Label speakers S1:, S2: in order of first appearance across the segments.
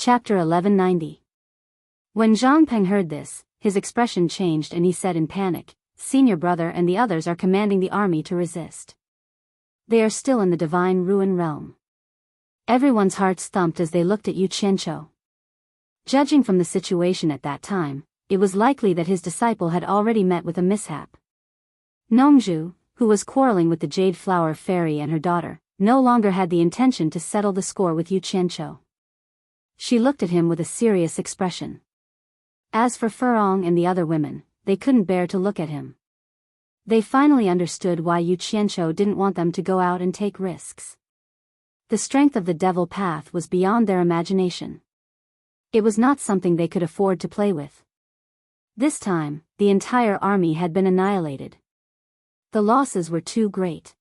S1: Chapter 1190. When Zhang Peng heard this, his expression changed and he said in panic, "Senior brother and the others are commanding the army to resist. They are still in the divine ruin realm." Everyone's hearts thumped as they looked at Yu Qianqiu. Judging from the situation at that time, it was likely that his disciple had already met with a mishap. Nongzhu, who was quarreling with the Jade Flower Fairy and her daughter, no longer had the intention to settle the score with Yu Qianqiu. She looked at him with a serious expression. As for Furong and the other women, they couldn't bear to look at him. They finally understood why Yu Qianqiu didn't want them to go out and take risks. The strength of the devil path was beyond their imagination. It was not something they could afford to play with. This time, the entire army had been annihilated. The losses were too great.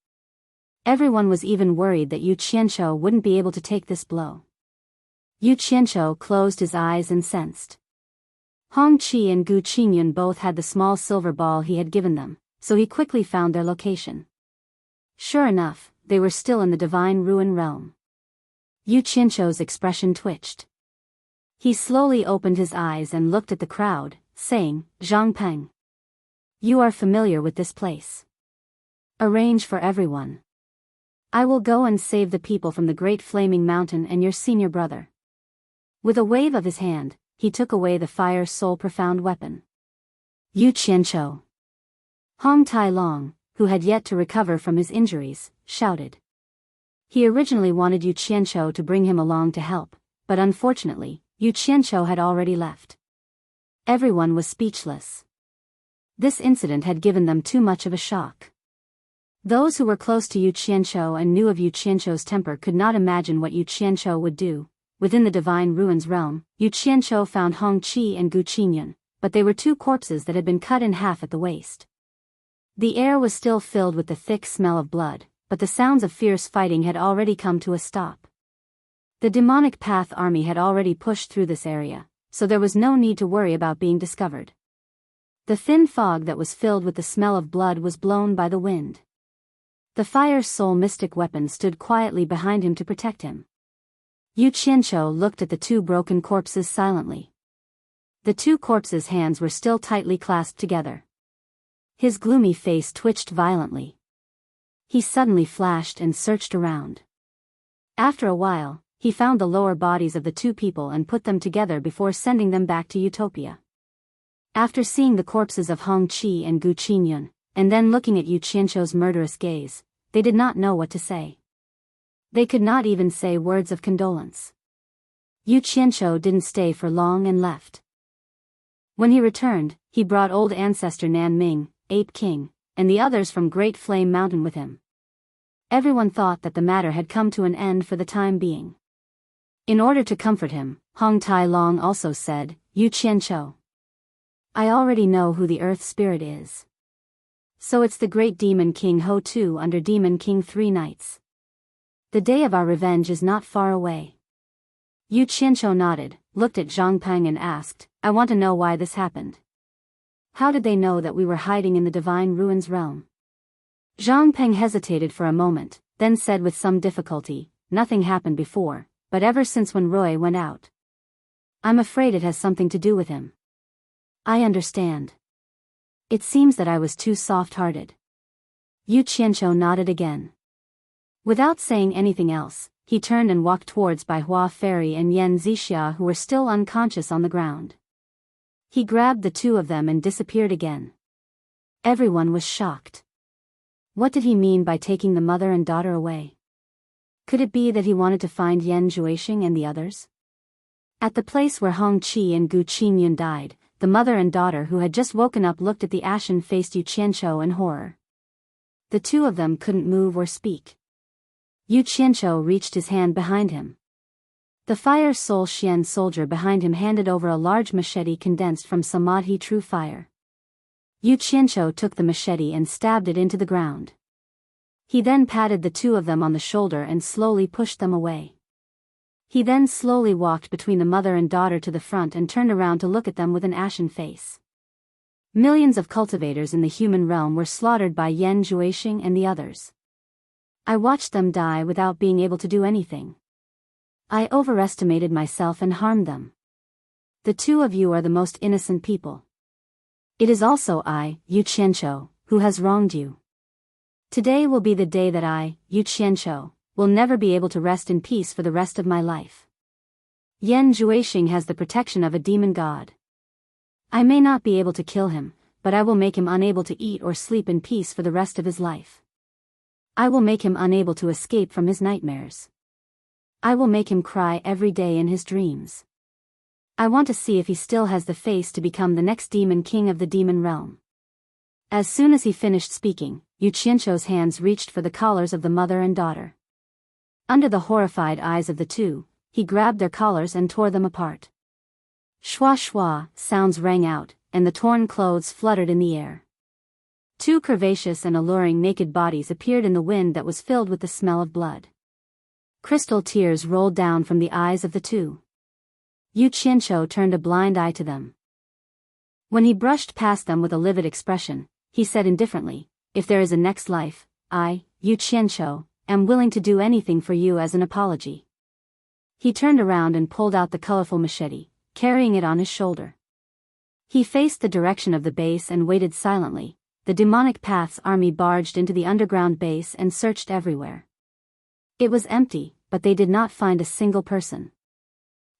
S1: Everyone was even worried that Yu Qianqiu wouldn't be able to take this blow. Yu Qianqiu closed his eyes and sensed. Hong Qi and Gu Qingyun both had the small silver ball he had given them, so he quickly found their location. Sure enough, they were still in the divine ruin realm. Yu Qianqiu's expression twitched. He slowly opened his eyes and looked at the crowd, saying, "Zhang Peng. You are familiar with this place. Arrange for everyone. I will go and save the people from the great flaming mountain and your senior brother." With a wave of his hand, he took away the fire soul profound weapon. Yu Qianqiu. Hong Tai Long, who had yet to recover from his injuries, shouted. He originally wanted Yu Qianqiu to bring him along to help, but unfortunately, Yu Qianqiu had already left. Everyone was speechless. This incident had given them too much of a shock. Those who were close to Yu Qianqiu and knew of Yu Qianqiu's temper could not imagine what Yu Qianqiu would do. Within the divine ruins realm, Yu Qianqiu found Hong Qi and Gu Qingyun, but they were two corpses that had been cut in half at the waist. The air was still filled with the thick smell of blood, but the sounds of fierce fighting had already come to a stop. The demonic path army had already pushed through this area, so there was no need to worry about being discovered. The thin fog that was filled with the smell of blood was blown by the wind. The fire soul mystic weapon stood quietly behind him to protect him. Yu Qianqiu looked at the two broken corpses silently. The two corpses' hands were still tightly clasped together. His gloomy face twitched violently. He suddenly flashed and searched around. After a while, he found the lower bodies of the two people and put them together before sending them back to Utopia. After seeing the corpses of Hong Qi and Gu Qingyun, and then looking at Yu Qianqiu's murderous gaze, they did not know what to say. They could not even say words of condolence. Yu Qianqiu didn't stay for long and left. When he returned, he brought old ancestor Nan Ming, Ape King, and the others from Great Flame Mountain with him. Everyone thought that the matter had come to an end for the time being. In order to comfort him, Hong Tai Long also said, "Yu Qianqiu, I already know who the Earth Spirit is. So it's the great Demon King Ho Tu under Demon King 3 Nights. The day of our revenge is not far away." Yu Qianqiu nodded, looked at Zhang Peng and asked, "I want to know why this happened. How did they know that we were hiding in the divine ruins realm?" Zhang Peng hesitated for a moment, then said with some difficulty, "Nothing happened before, but ever since when Roy went out. I'm afraid it has something to do with him." "I understand. It seems that I was too soft-hearted." Yu Qianqiu nodded again. Without saying anything else, he turned and walked towards Bai Hua Fairy and Yan Zixia who were still unconscious on the ground. He grabbed the two of them and disappeared again. Everyone was shocked. What did he mean by taking the mother and daughter away? Could it be that he wanted to find Yan Zhuixing and the others? At the place where Hong Qi and Gu Qingyun died, the mother and daughter who had just woken up looked at the ashen-faced Yu Qianqiu in horror. The two of them couldn't move or speak. Yu Qianqiu reached his hand behind him. The fire soul Xian soldier behind him handed over a large machete condensed from Samadhi true fire. Yu Qianqiu took the machete and stabbed it into the ground. He then patted the two of them on the shoulder and slowly pushed them away. He then slowly walked between the mother and daughter to the front and turned around to look at them with an ashen face. Millions of cultivators in the human realm were slaughtered by Yan Zhuixing and the others. I watched them die without being able to do anything. I overestimated myself and harmed them. The two of you are the most innocent people. It is also I, Yu Qianqiu, who has wronged you. Today will be the day that I, Yu Qianqiu, will never be able to rest in peace for the rest of my life. Yan Juexing has the protection of a demon god. I may not be able to kill him, but I will make him unable to eat or sleep in peace for the rest of his life. I will make him unable to escape from his nightmares. I will make him cry every day in his dreams. I want to see if he still has the face to become the next demon king of the demon realm. As soon as he finished speaking, Yu Qianqiu's hands reached for the collars of the mother and daughter. Under the horrified eyes of the two, he grabbed their collars and tore them apart. Shwa shwa sounds rang out, and the torn clothes fluttered in the air. Two curvaceous and alluring naked bodies appeared in the wind that was filled with the smell of blood. Crystal tears rolled down from the eyes of the two. Yu Qianqiu turned a blind eye to them. When he brushed past them with a livid expression, he said indifferently, "If there is a next life, I, Yu Qianqiu, am willing to do anything for you as an apology." He turned around and pulled out the colorful machete, carrying it on his shoulder. He faced the direction of the base and waited silently. The demonic path's army barged into the underground base and searched everywhere. It was empty, but they did not find a single person.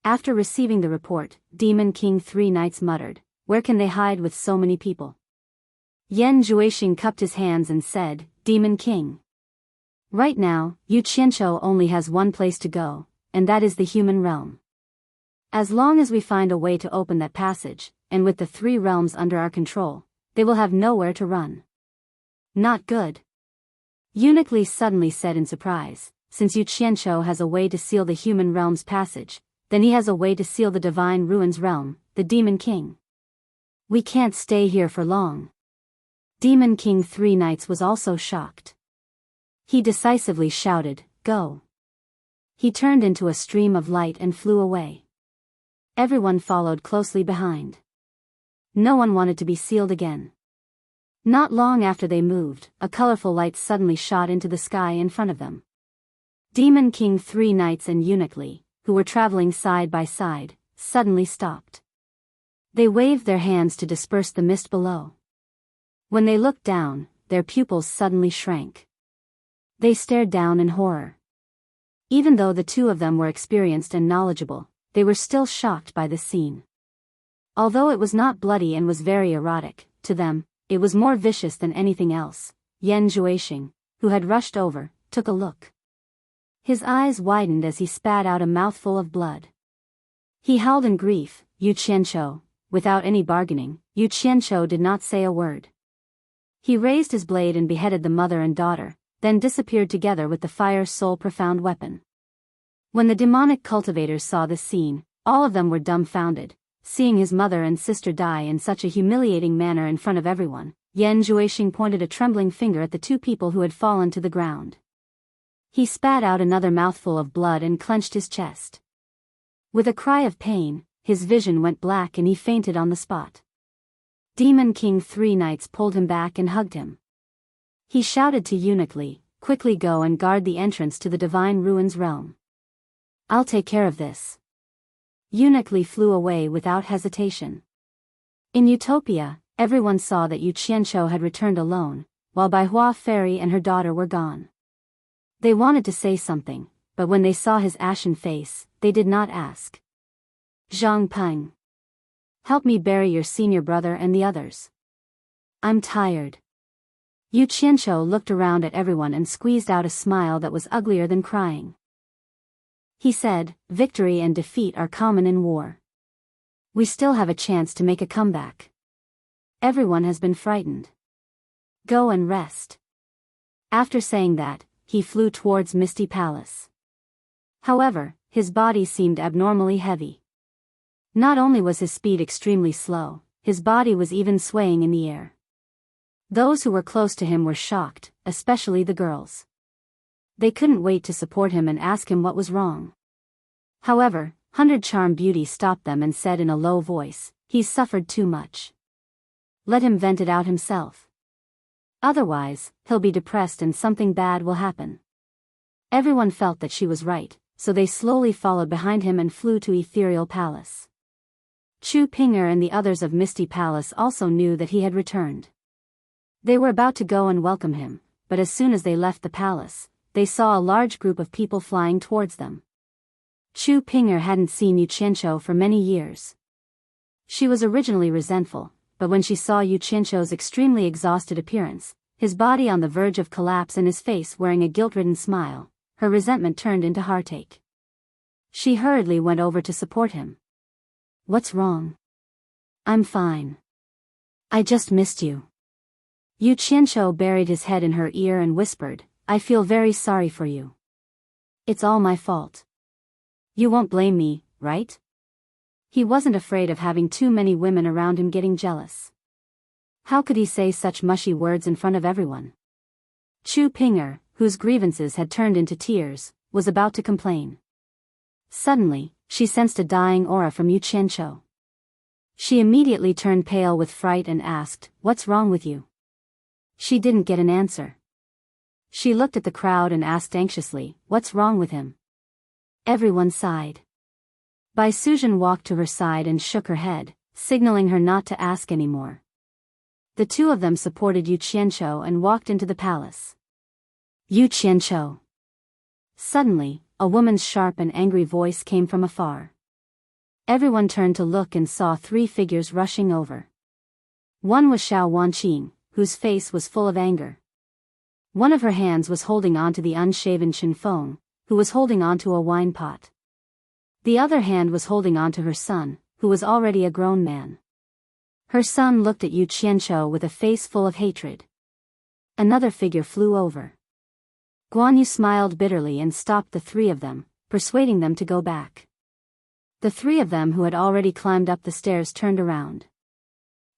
S1: After receiving the report, Demon King Three Knights muttered, "Where can they hide with so many people?" Yan Juexing cupped his hands and said, "Demon King. Right now, Yu Qianqiu only has one place to go, and that is the human realm. As long as we find a way to open that passage, and with the three realms under our control, they will have nowhere to run." "Not good," Eunuch Li suddenly said in surprise. "Since Yu Qianqiu has a way to seal the human realm's passage, then he has a way to seal the divine ruins realm, the Demon King. We can't stay here for long." Demon King Three Knights was also shocked. He decisively shouted, "Go!" He turned into a stream of light and flew away. Everyone followed closely behind. No one wanted to be sealed again. Not long after they moved, a colorful light suddenly shot into the sky in front of them. Demon King Three Knights and Eunuch Li, who were traveling side by side, suddenly stopped. They waved their hands to disperse the mist below. When they looked down, their pupils suddenly shrank. They stared down in horror. Even though the two of them were experienced and knowledgeable, they were still shocked by this scene. Although it was not bloody and was very erotic, to them, it was more vicious than anything else. Yan Juexing, who had rushed over, took a look. His eyes widened as he spat out a mouthful of blood. He howled in grief. Yu Qianqiu. Without any bargaining, Yu Qianqiu did not say a word. He raised his blade and beheaded the mother and daughter, then disappeared together with the fire soul profound weapon. When the demonic cultivators saw this scene, all of them were dumbfounded. Seeing his mother and sister die in such a humiliating manner in front of everyone, Yan Juexing pointed a trembling finger at the two people who had fallen to the ground. He spat out another mouthful of blood and clenched his chest. With a cry of pain, his vision went black and he fainted on the spot. Demon King Three Knights pulled him back and hugged him. He shouted to Eunuch Li, "Quickly go and guard the entrance to the divine ruins realm. I'll take care of this." Eunuch Li flew away without hesitation. In Utopia, everyone saw that Yu Qianqiu had returned alone, while Bai Hua Fairy and her daughter were gone. They wanted to say something, but when they saw his ashen face, they did not ask. "Zhang Peng. Help me bury your senior brother and the others. I'm tired." Yu Qianqiu looked around at everyone and squeezed out a smile that was uglier than crying. He said, "Victory and defeat are common in war. We still have a chance to make a comeback. Everyone has been frightened. Go and rest." After saying that, he flew towards Misty Palace. However, his body seemed abnormally heavy. Not only was his speed extremely slow, his body was even swaying in the air. Those who were close to him were shocked, especially the girls. They couldn't wait to support him and ask him what was wrong. However, 100 Charm Beauty stopped them and said in a low voice, "He's suffered too much. Let him vent it out himself. Otherwise, he'll be depressed and something bad will happen." Everyone felt that she was right, so they slowly followed behind him and flew to Ethereal Palace. Chu Pinger and the others of Misty Palace also knew that he had returned. They were about to go and welcome him, but as soon as they left the palace, they saw a large group of people flying towards them. Chu Pinger hadn't seen Yu Qianqiu for many years. She was originally resentful, but when she saw Yu Qianqiu's extremely exhausted appearance, his body on the verge of collapse and his face wearing a guilt-ridden smile, her resentment turned into heartache. She hurriedly went over to support him. "What's wrong?" "I'm fine. I just missed you." Yu Qianqiu buried his head in her ear and whispered, "I feel very sorry for you. It's all my fault. You won't blame me, right?" He wasn't afraid of having too many women around him getting jealous. How could he say such mushy words in front of everyone? Chu Pinger, whose grievances had turned into tears, was about to complain. Suddenly, she sensed a dying aura from Yu Qianqiu. She immediately turned pale with fright and asked, "What's wrong with you?" She didn't get an answer. She looked at the crowd and asked anxiously, "What's wrong with him?" Everyone sighed. Bai Suzhen walked to her side and shook her head, signaling her not to ask anymore. The two of them supported Yu Qianqiu and walked into the palace. Yu Qianqiu. Suddenly, a woman's sharp and angry voice came from afar. Everyone turned to look and saw three figures rushing over. One was Xiao Wanqing, whose face was full of anger. One of her hands was holding onto the unshaven Chen Feng, who was holding onto a wine pot. The other hand was holding onto her son, who was already a grown man. Her son looked at Yu Qianqiu with a face full of hatred. Another figure flew over. Guan Yu smiled bitterly and stopped the three of them, persuading them to go back. The three of them who had already climbed up the stairs turned around.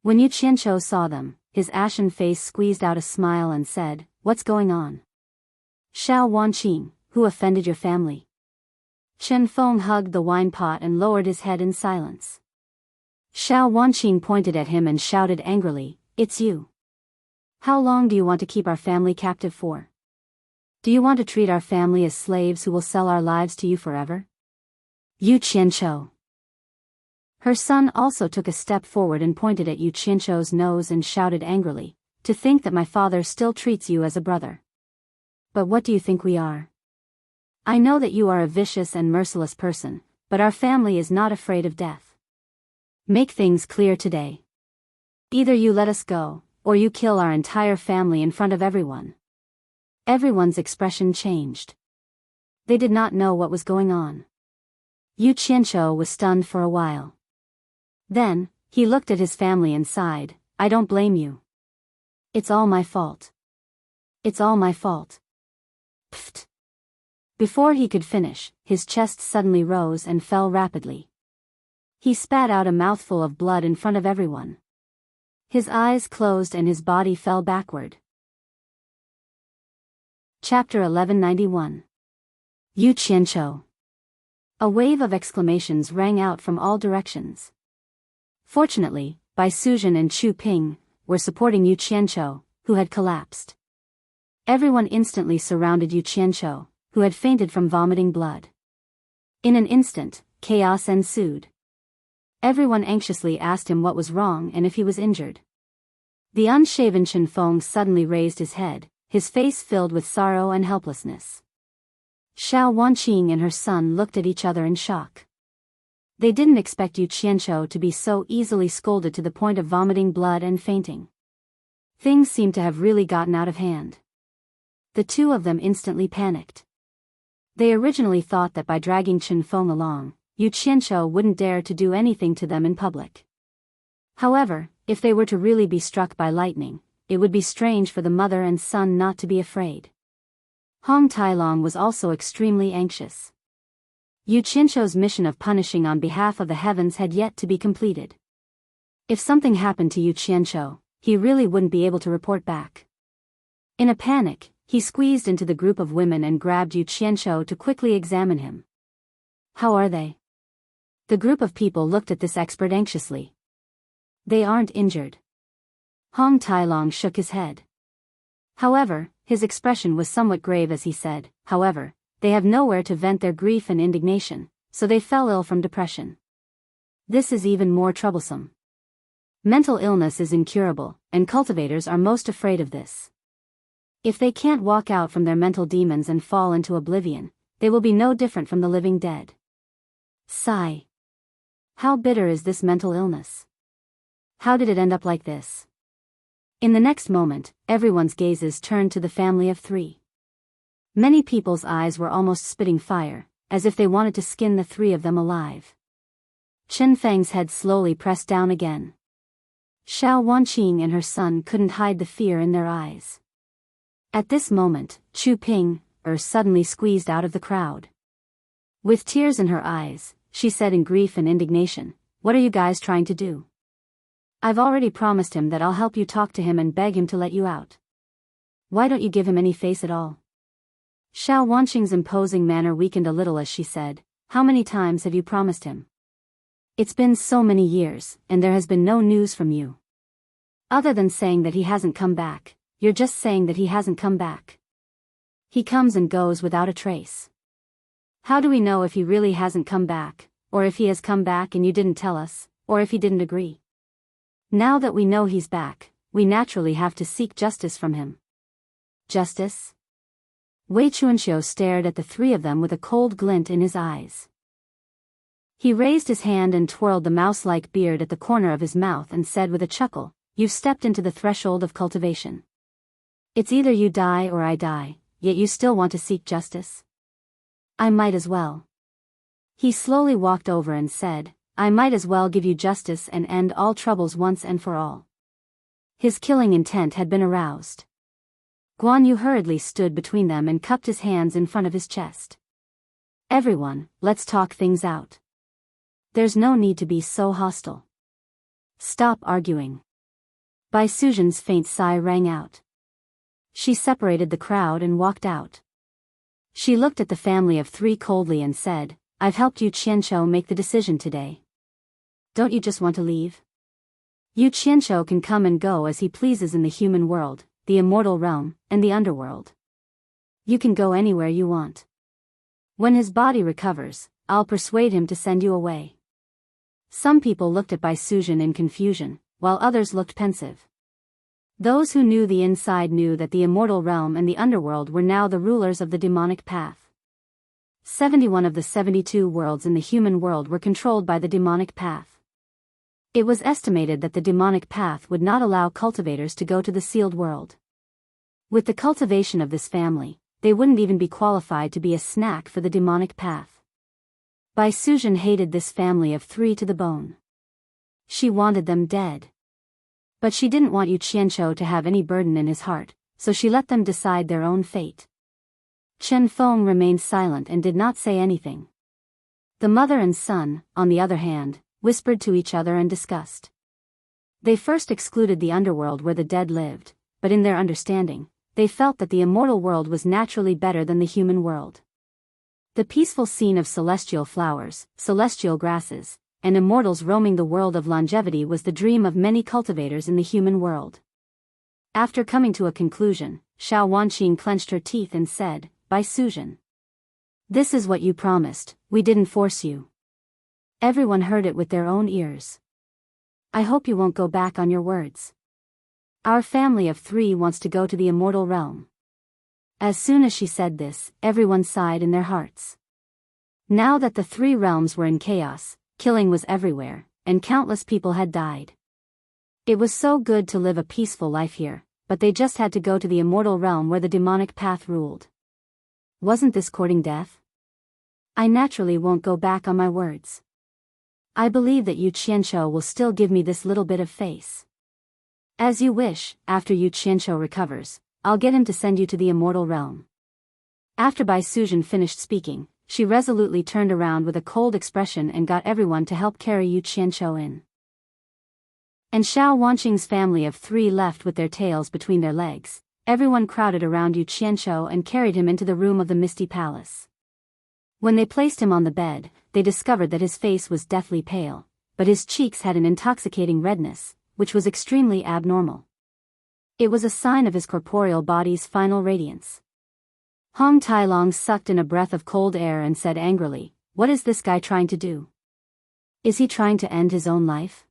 S1: When Yu Qianqiu saw them, his ashen face squeezed out a smile and said, "What's going on?" "Xiao Wanqing, who offended your family?" Chen Feng hugged the wine pot and lowered his head in silence. Xiao Wanqing pointed at him and shouted angrily, "It's you. How long do you want to keep our family captive for? Do you want to treat our family as slaves who will sell our lives to you forever?" Yu Qianqiu. Her son also took a step forward and pointed at Yu Qianqiu's nose and shouted angrily, "To think that my father still treats you as a brother. But what do you think we are? I know that you are a vicious and merciless person, but our family is not afraid of death. Make things clear today. Either you let us go, or you kill our entire family in front of everyone." Everyone's expression changed. They did not know what was going on. Yu Qianqiu was stunned for a while. Then, he looked at his family and sighed, "I don't blame you. It's all my fault. It's all my fault." Pfft. Before he could finish, his chest suddenly rose and fell rapidly. He spat out a mouthful of blood in front of everyone. His eyes closed and his body fell backward. Chapter 1191. Yu Qianqiu. A wave of exclamations rang out from all directions. Fortunately, Bai Suzhen and Chu Ping were supporting Yu Qianqiu, who had collapsed. Everyone instantly surrounded Yu Qianqiu, who had fainted from vomiting blood. In an instant, chaos ensued. Everyone anxiously asked him what was wrong and if he was injured. The unshaven Chen Feng suddenly raised his head, his face filled with sorrow and helplessness. Xiao Wanqing and her son looked at each other in shock. They didn't expect Yu Qianqiu to be so easily scolded to the point of vomiting blood and fainting. Things seemed to have really gotten out of hand. The two of them instantly panicked. They originally thought that by dragging Chen Feng along, Yu Qianqiu wouldn't dare to do anything to them in public. However, if they were to really be struck by lightning, it would be strange for the mother and son not to be afraid. Hong Tailong was also extremely anxious. Yu Qianqiu's mission of punishing on behalf of the heavens had yet to be completed. If something happened to Yu Qianqiu, he really wouldn't be able to report back. In a panic, he squeezed into the group of women and grabbed Yu Qianqiu to quickly examine him. "How are they?" The group of people looked at this expert anxiously. "They aren't injured." Hong Tailong shook his head. However, his expression was somewhat grave as he said, "However, they have nowhere to vent their grief and indignation, so they fell ill from depression. This is even more troublesome. Mental illness is incurable, and cultivators are most afraid of this. If they can't walk out from their mental demons and fall into oblivion, they will be no different from the living dead. Sigh. How bitter is this mental illness? How did it end up like this? In the next moment, everyone's gazes turned to the family of 3. Many people's eyes were almost spitting fire, as if they wanted to skin the 3 of them alive. Chen Feng's head slowly pressed down again. Xiao Wanqing and her son couldn't hide the fear in their eyes. At this moment, Chu Ping suddenly squeezed out of the crowd. With tears in her eyes, she said in grief and indignation, "What are you guys trying to do? I've already promised him that I'll help you talk to him and beg him to let you out. Why don't you give him any face at all?" Xiao Wanqing's imposing manner weakened a little as she said, "How many times have you promised him? It's been so many years, and there has been no news from you. Other than saying that he hasn't come back, you're just saying that he hasn't come back. He comes and goes without a trace. How do we know if he really hasn't come back, or if he has come back and you didn't tell us, or if he didn't agree? Now that we know he's back, we naturally have to seek justice from him." Justice? Wei Chuanxiu stared at the 3 of them with a cold glint in his eyes. He raised his hand and twirled the mouse-like beard at the corner of his mouth and said with a chuckle, "You've stepped into the threshold of cultivation. It's either you die or I die, yet you still want to seek justice? I might as well." He slowly walked over and said, "I might as well give you justice and end all troubles once and for all." His killing intent had been aroused. Guan Yu hurriedly stood between them and cupped his hands in front of his chest. "Everyone, let's talk things out. There's no need to be so hostile. Stop arguing." Bai Suzhen's faint sigh rang out. She separated the crowd and walked out. She looked at the family of 3 coldly and said, "I've helped Yu Qianqiu make the decision today. Don't you just want to leave? Yu Qianqiu can come and go as he pleases in the human world, the immortal realm, and the underworld. You can go anywhere you want. When his body recovers, I'll persuade him to send you away." Some people looked at Bai Suzhen in confusion, while others looked pensive. Those who knew the inside knew that the immortal realm and the underworld were now the rulers of the demonic path. 71 of the 72 worlds in the human world were controlled by the demonic path. It was estimated that the demonic path would not allow cultivators to go to the sealed world. With the cultivation of this family, they wouldn't even be qualified to be a snack for the demonic path. Bai Suzhen hated this family of 3 to the bone. She wanted them dead. But she didn't want Yu Qianqiu to have any burden in his heart, so she let them decide their own fate. Chen Feng remained silent and did not say anything. The mother and son, on the other hand, whispered to each other and discussed. They first excluded the underworld where the dead lived, but in their understanding, they felt that the immortal world was naturally better than the human world. The peaceful scene of celestial flowers, celestial grasses, and immortals roaming the world of longevity was the dream of many cultivators in the human world. After coming to a conclusion, Xiao Wanqing clenched her teeth and said, "Bai Suzhen, this is what you promised, we didn't force you." Everyone heard it with their own ears. "I hope you won't go back on your words. Our family of 3 wants to go to the immortal realm." As soon as she said this, everyone sighed in their hearts. Now that the 3 realms were in chaos, killing was everywhere, and countless people had died. It was so good to live a peaceful life here, but they just had to go to the immortal realm where the demonic path ruled. Wasn't this courting death? I naturally won't go back on my words. I believe that Yu Qianqiu will still give me this little bit of face. As you wish, after Yu Qianqiu recovers, I'll get him to send you to the immortal realm. After Bai Suzhen finished speaking, she resolutely turned around with a cold expression and got everyone to help carry Yu Qianqiu in. And Xiao Wanqing's family of 3 left with their tails between their legs. Everyone crowded around Yu Qianqiu and carried him into the room of the Misty Palace. When they placed him on the bed, they discovered that his face was deathly pale, but his cheeks had an intoxicating redness, which was extremely abnormal. It was a sign of his corporeal body's final radiance. Hong Tai-long sucked in a breath of cold air and said angrily, "What is this guy trying to do? Is he trying to end his own life?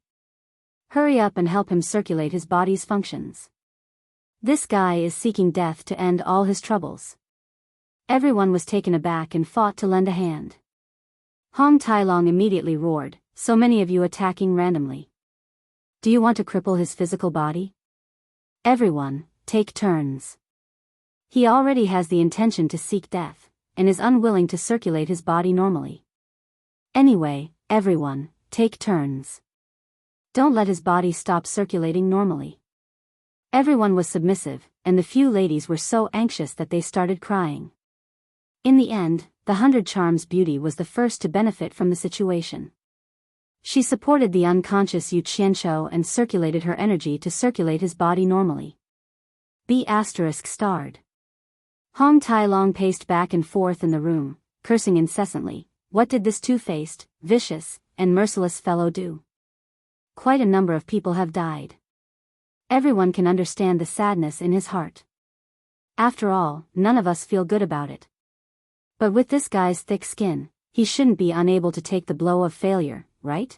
S1: Hurry up and help him circulate his body's functions. This guy is seeking death to end all his troubles." Everyone was taken aback and fought to lend a hand. Hong Tai-long immediately roared, "So many of you attacking randomly. Do you want to cripple his physical body? Everyone, take turns. He already has the intention to seek death, and is unwilling to circulate his body normally. Anyway, everyone, take turns. Don't let his body stop circulating normally." Everyone was submissive, and the few ladies were so anxious that they started crying. In the end, the 100 Charms beauty was the first to benefit from the situation. She supported the unconscious Yu Qianqiu and circulated her energy to circulate his body normally. B*****. Hong Tai-long paced back and forth in the room, cursing incessantly. What did this two-faced, vicious, and merciless fellow do? Quite a number of people have died. Everyone can understand the sadness in his heart. After all, none of us feel good about it. But with this guy's thick skin, he shouldn't be unable to take the blow of failure, right?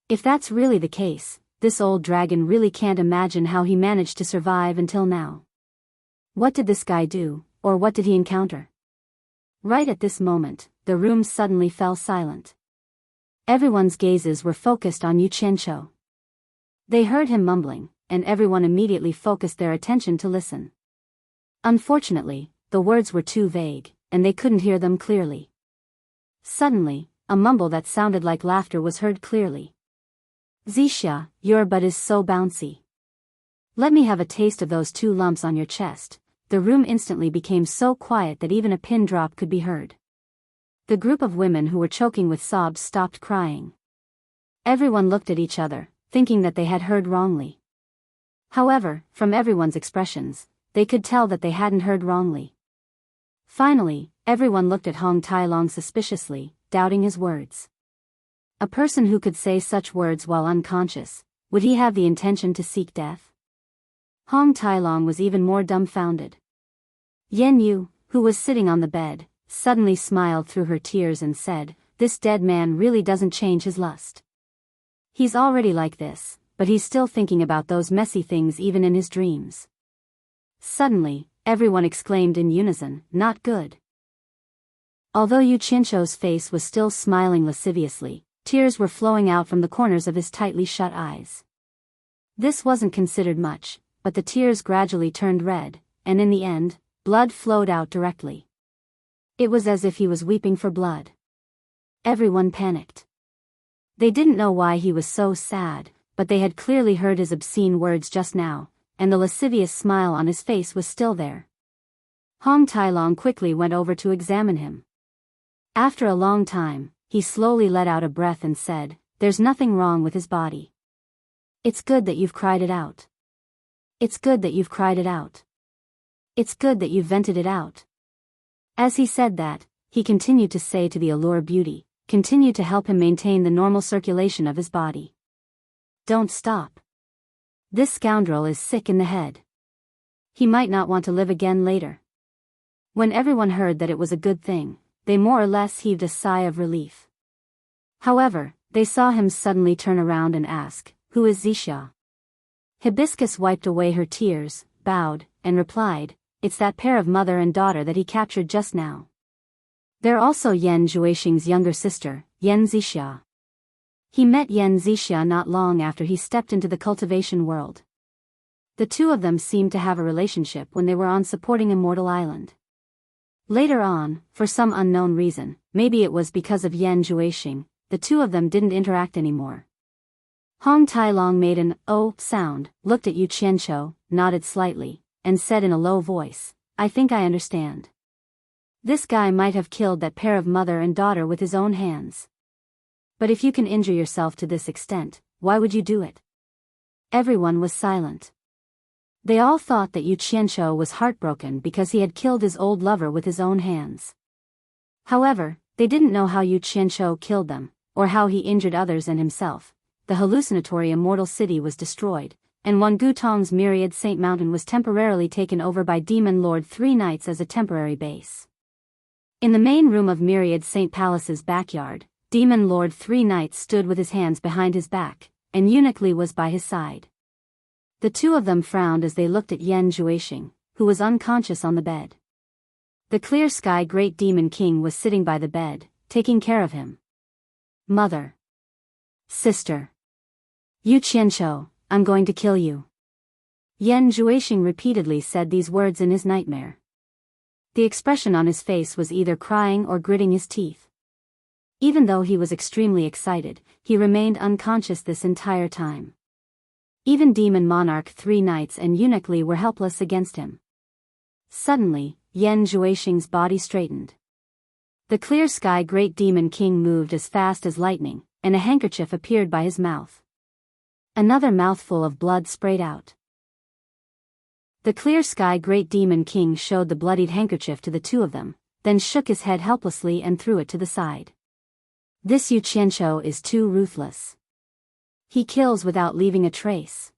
S1: If that's really the case, this old dragon really can't imagine how he managed to survive until now. What did this guy do, or what did he encounter? Right at this moment, the room suddenly fell silent. Everyone's gazes were focused on Yu Qianqiu. They heard him mumbling, and everyone immediately focused their attention to listen. Unfortunately, the words were too vague, and they couldn't hear them clearly. Suddenly, a mumble that sounded like laughter was heard clearly. "Zixia, your butt is so bouncy. Let me have a taste of those 2 lumps on your chest." The room instantly became so quiet that even a pin drop could be heard. The group of women who were choking with sobs stopped crying. Everyone looked at each other, thinking that they had heard wrongly. However, from everyone's expressions, they could tell that they hadn't heard wrongly. Finally, everyone looked at Hong Tai-long suspiciously, doubting his words. A person who could say such words while unconscious, would he have the intention to seek death? Hong Tai-long was even more dumbfounded. Yen Yu, who was sitting on the bed, suddenly smiled through her tears and said, "This dead man really doesn't change his lust. He's already like this, but he's still thinking about those messy things even in his dreams." Suddenly, everyone exclaimed in unison, "Not good." Although Yu Qianqiu's face was still smiling lasciviously, tears were flowing out from the corners of his tightly shut eyes. This wasn't considered much, but the tears gradually turned red, and in the end, blood flowed out directly. It was as if he was weeping for blood. Everyone panicked. They didn't know why he was so sad, but they had clearly heard his obscene words just now, and the lascivious smile on his face was still there. Hong Tai-long quickly went over to examine him. After a long time, he slowly let out a breath and said, "There's nothing wrong with his body. It's good that you've cried it out. It's good that you've cried it out. It's good that you've vented it out." As he said that, he continued to say to the Allure Beauty, "Continue to help him maintain the normal circulation of his body. Don't stop. This scoundrel is sick in the head. He might not want to live again later." When everyone heard that it was a good thing, they more or less heaved a sigh of relief. However, they saw him suddenly turn around and ask, "Who is Zixia?" Hibiscus wiped away her tears, bowed, and replied, "It's that pair of mother and daughter that he captured just now. They're also Yan Zhuixing's younger sister, Yan Zixia. He met Yan Zixia not long after he stepped into the cultivation world. The two of them seemed to have a relationship when they were on supporting Immortal Island. Later on, for some unknown reason, maybe it was because of Yan Zhuixing, the two of them didn't interact anymore." Hong Tai-long made an "oh" sound, looked at Yu Qianqiu, nodded slightly, and said in a low voice, "I think I understand. This guy might have killed that pair of mother and daughter with his own hands. But if you can injure yourself to this extent, why would you do it?" Everyone was silent. They all thought that Yu Qianqiu was heartbroken because he had killed his old lover with his own hands. However, they didn't know how Yu Qianqiu killed them, or how he injured others and himself. The hallucinatory immortal city was destroyed, and Wan Gutong's myriad Saint Mountain was temporarily taken over by Demon Lord Three Knights as a temporary base. In the main room of Myriad Saint Palace's backyard, Demon Lord Three Knights stood with his hands behind his back, and Eunuch Li was by his side. The two of them frowned as they looked at Yan Juexing, who was unconscious on the bed. The Clear Sky Great Demon King was sitting by the bed, taking care of him. Mother. Sister. Yu Qianqiu, I'm going to kill you. Yan Juexing repeatedly said these words in his nightmare. The expression on his face was either crying or gritting his teeth. Even though he was extremely excited, he remained unconscious this entire time. Even Demon Monarch Three Knights and Eunuch Li were helpless against him. Suddenly, Yan Juexing's body straightened. The Clear Sky Great Demon King moved as fast as lightning, and a handkerchief appeared by his mouth. Another mouthful of blood sprayed out. The Clear Sky Great Demon King showed the bloodied handkerchief to the two of them, then shook his head helplessly and threw it to the side. This Yu Qianqiu is too ruthless. He kills without leaving a trace.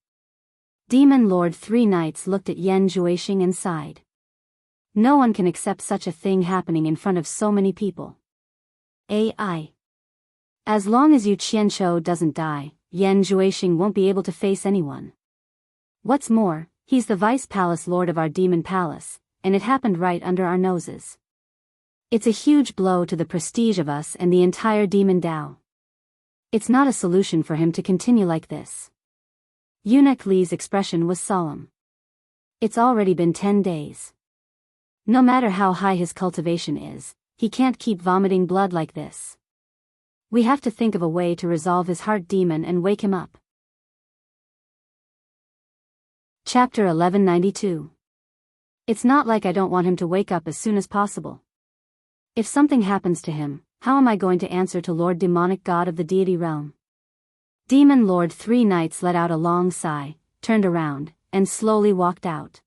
S1: Demon Lord Three Knights looked at Yan Juexing and sighed. No one can accept such a thing happening in front of so many people. AI. As long as Yu Qianqiu doesn't die, Yan Juexing won't be able to face anyone. What's more, he's the Vice Palace Lord of our Demon Palace, and it happened right under our noses. It's a huge blow to the prestige of us and the entire Demon Dao. It's not a solution for him to continue like this. Eunuch Li's expression was solemn. It's already been 10 days. No matter how high his cultivation is, he can't keep vomiting blood like this. We have to think of a way to resolve his heart demon and wake him up. Chapter 1192. It's not like I don't want him to wake up as soon as possible. If something happens to him, how am I going to answer to Lord Demonic God of the deity realm? Demon Lord Three Knights let out a long sigh, turned around, and slowly walked out.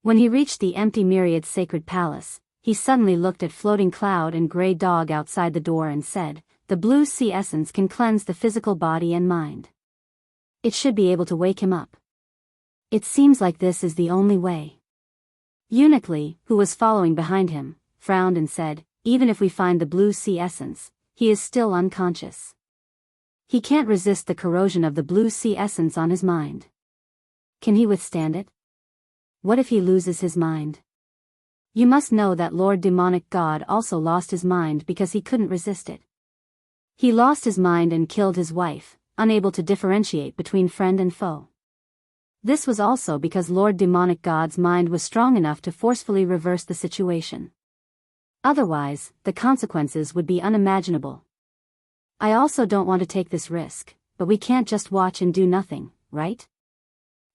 S1: When he reached the empty Myriad Sacred Palace, he suddenly looked at Floating Cloud and Grey Dog outside the door and said, "The blue sea essence can cleanse the physical body and mind. It should be able to wake him up. It seems like this is the only way." Eunuch Li, who was following behind him, frowned and said, "Even if we find the blue sea essence, he is still unconscious. He can't resist the corrosion of the blue sea essence on his mind. Can he withstand it? What if he loses his mind? You must know that Lord Demonic God also lost his mind because he couldn't resist it. He lost his mind and killed his wife, unable to differentiate between friend and foe. This was also because Lord Demonic God's mind was strong enough to forcefully reverse the situation. Otherwise, the consequences would be unimaginable. I also don't want to take this risk, but we can't just watch and do nothing, right?"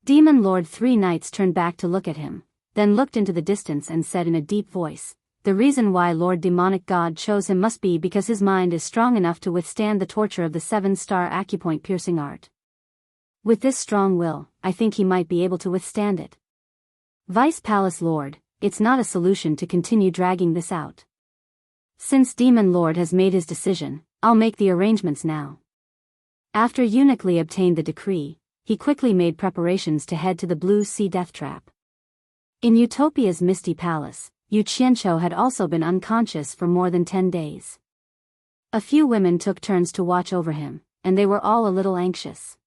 S1: Demon Lord Three Knights turned back to look at him, then looked into the distance and said in a deep voice, "The reason why Lord Demonic God chose him must be because his mind is strong enough to withstand the torture of the 7-star acupoint piercing art. With this strong will, I think he might be able to withstand it. Vice Palace Lord, it's not a solution to continue dragging this out. Since Demon Lord has made his decision, I'll make the arrangements now." After Eunuch Li obtained the decree, he quickly made preparations to head to the Blue Sea Death Trap. In Utopia's Misty Palace, Yu Qianqiu had also been unconscious for more than 10 days. A few women took turns to watch over him, and they were all a little anxious.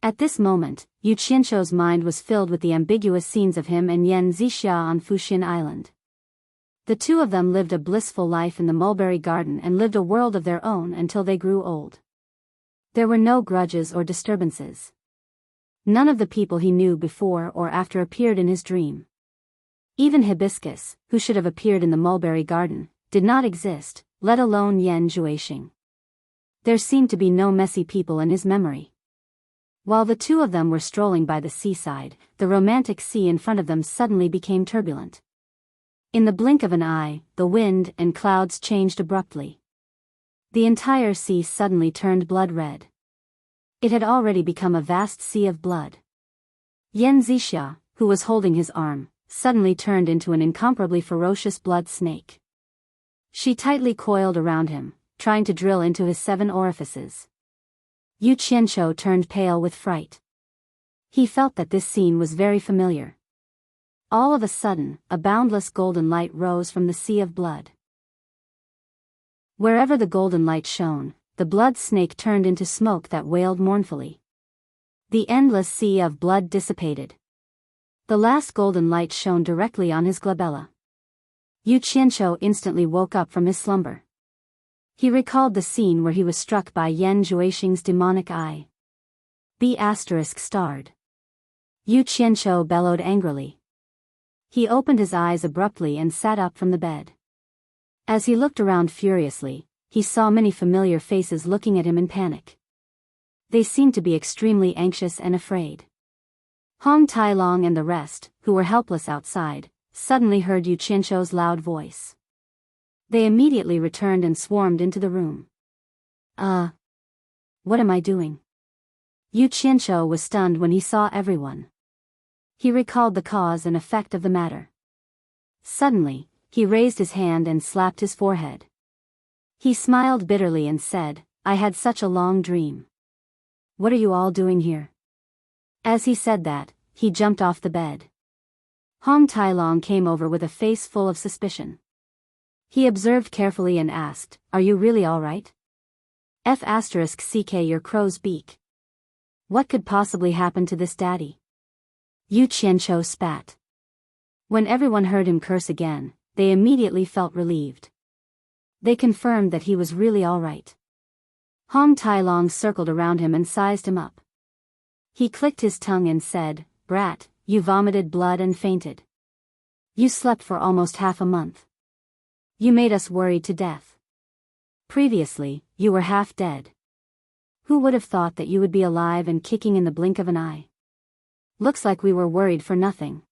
S1: At this moment, Yu Qianqiu's mind was filled with the ambiguous scenes of him and Yan Zixia on Fuxian Island. The two of them lived a blissful life in the mulberry garden and lived a world of their own until they grew old. There were no grudges or disturbances. None of the people he knew before or after appeared in his dream. Even Hibiscus, who should have appeared in the mulberry garden, did not exist, let alone Yan Juexing. There seemed to be no messy people in his memory. While the two of them were strolling by the seaside, the romantic sea in front of them suddenly became turbulent. In the blink of an eye, the wind and clouds changed abruptly. The entire sea suddenly turned blood red. It had already become a vast sea of blood. Yan Zixia, who was holding his arm, suddenly turned into an incomparably ferocious blood snake. She tightly coiled around him, trying to drill into his 7 orifices. Yu Qianqiu turned pale with fright. He felt that this scene was very familiar. All of a sudden, a boundless golden light rose from the sea of blood. Wherever the golden light shone, the blood snake turned into smoke that wailed mournfully. The endless sea of blood dissipated. The last golden light shone directly on his glabella. Yu Qianqiu instantly woke up from his slumber. He recalled the scene where he was struck by Yan Zhuixing's demonic eye. B** starred. Yu Qianqiu bellowed angrily. He opened his eyes abruptly and sat up from the bed. As he looked around furiously, he saw many familiar faces looking at him in panic. They seemed to be extremely anxious and afraid. Hong Tailong and the rest, who were helpless outside, suddenly heard Yu Qianqiu's loud voice. They immediately returned and swarmed into the room. What am I doing? Yu Qianqiu was stunned when he saw everyone. He recalled the cause and effect of the matter. Suddenly, he raised his hand and slapped his forehead. He smiled bitterly and said, "I had such a long dream. What are you all doing here?" As he said that, he jumped off the bed. Hong Tailong came over with a face full of suspicion. He observed carefully and asked, "Are you really all right? F***ck your crow's beak. What could possibly happen to this daddy?" Yu Qianqiu spat. When everyone heard him curse again, they immediately felt relieved. They confirmed that he was really all right. Hong Tailong circled around him and sized him up. He clicked his tongue and said, "Brat, you vomited blood and fainted. You slept for almost half a month. You made us worried to death. Previously, you were half dead. Who would have thought that you would be alive and kicking in the blink of an eye? Looks like we were worried for nothing.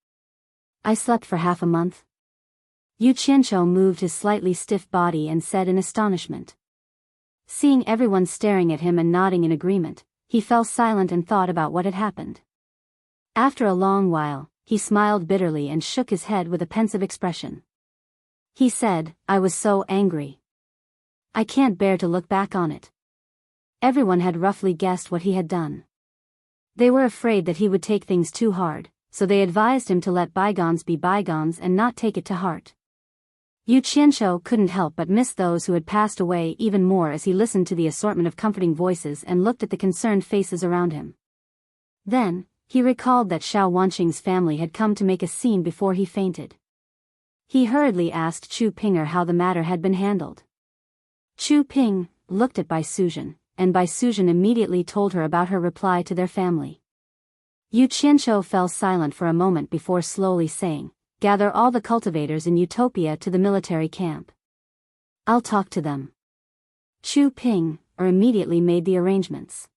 S1: I slept for half a month?" Yu Qianqiu moved his slightly stiff body and said in astonishment. Seeing everyone staring at him and nodding in agreement, he fell silent and thought about what had happened. After a long while, he smiled bitterly and shook his head with a pensive expression. He said, "I was so angry. I can't bear to look back on it." Everyone had roughly guessed what he had done. They were afraid that he would take things too hard, so they advised him to let bygones be bygones and not take it to heart. Yu Qianqiu couldn't help but miss those who had passed away even more as he listened to the assortment of comforting voices and looked at the concerned faces around him. Then, he recalled that Xiao Wanqing's family had come to make a scene before he fainted. He hurriedly asked Chu Pinger how the matter had been handled. Chu Ping looked at Bai Suzhen, and Bai Suzhen immediately told her about her reply to their family. Yu Qianqiu fell silent for a moment before slowly saying, "Gather all the cultivators in Utopia to the military camp. I'll talk to them." Chu Ping immediately made the arrangements.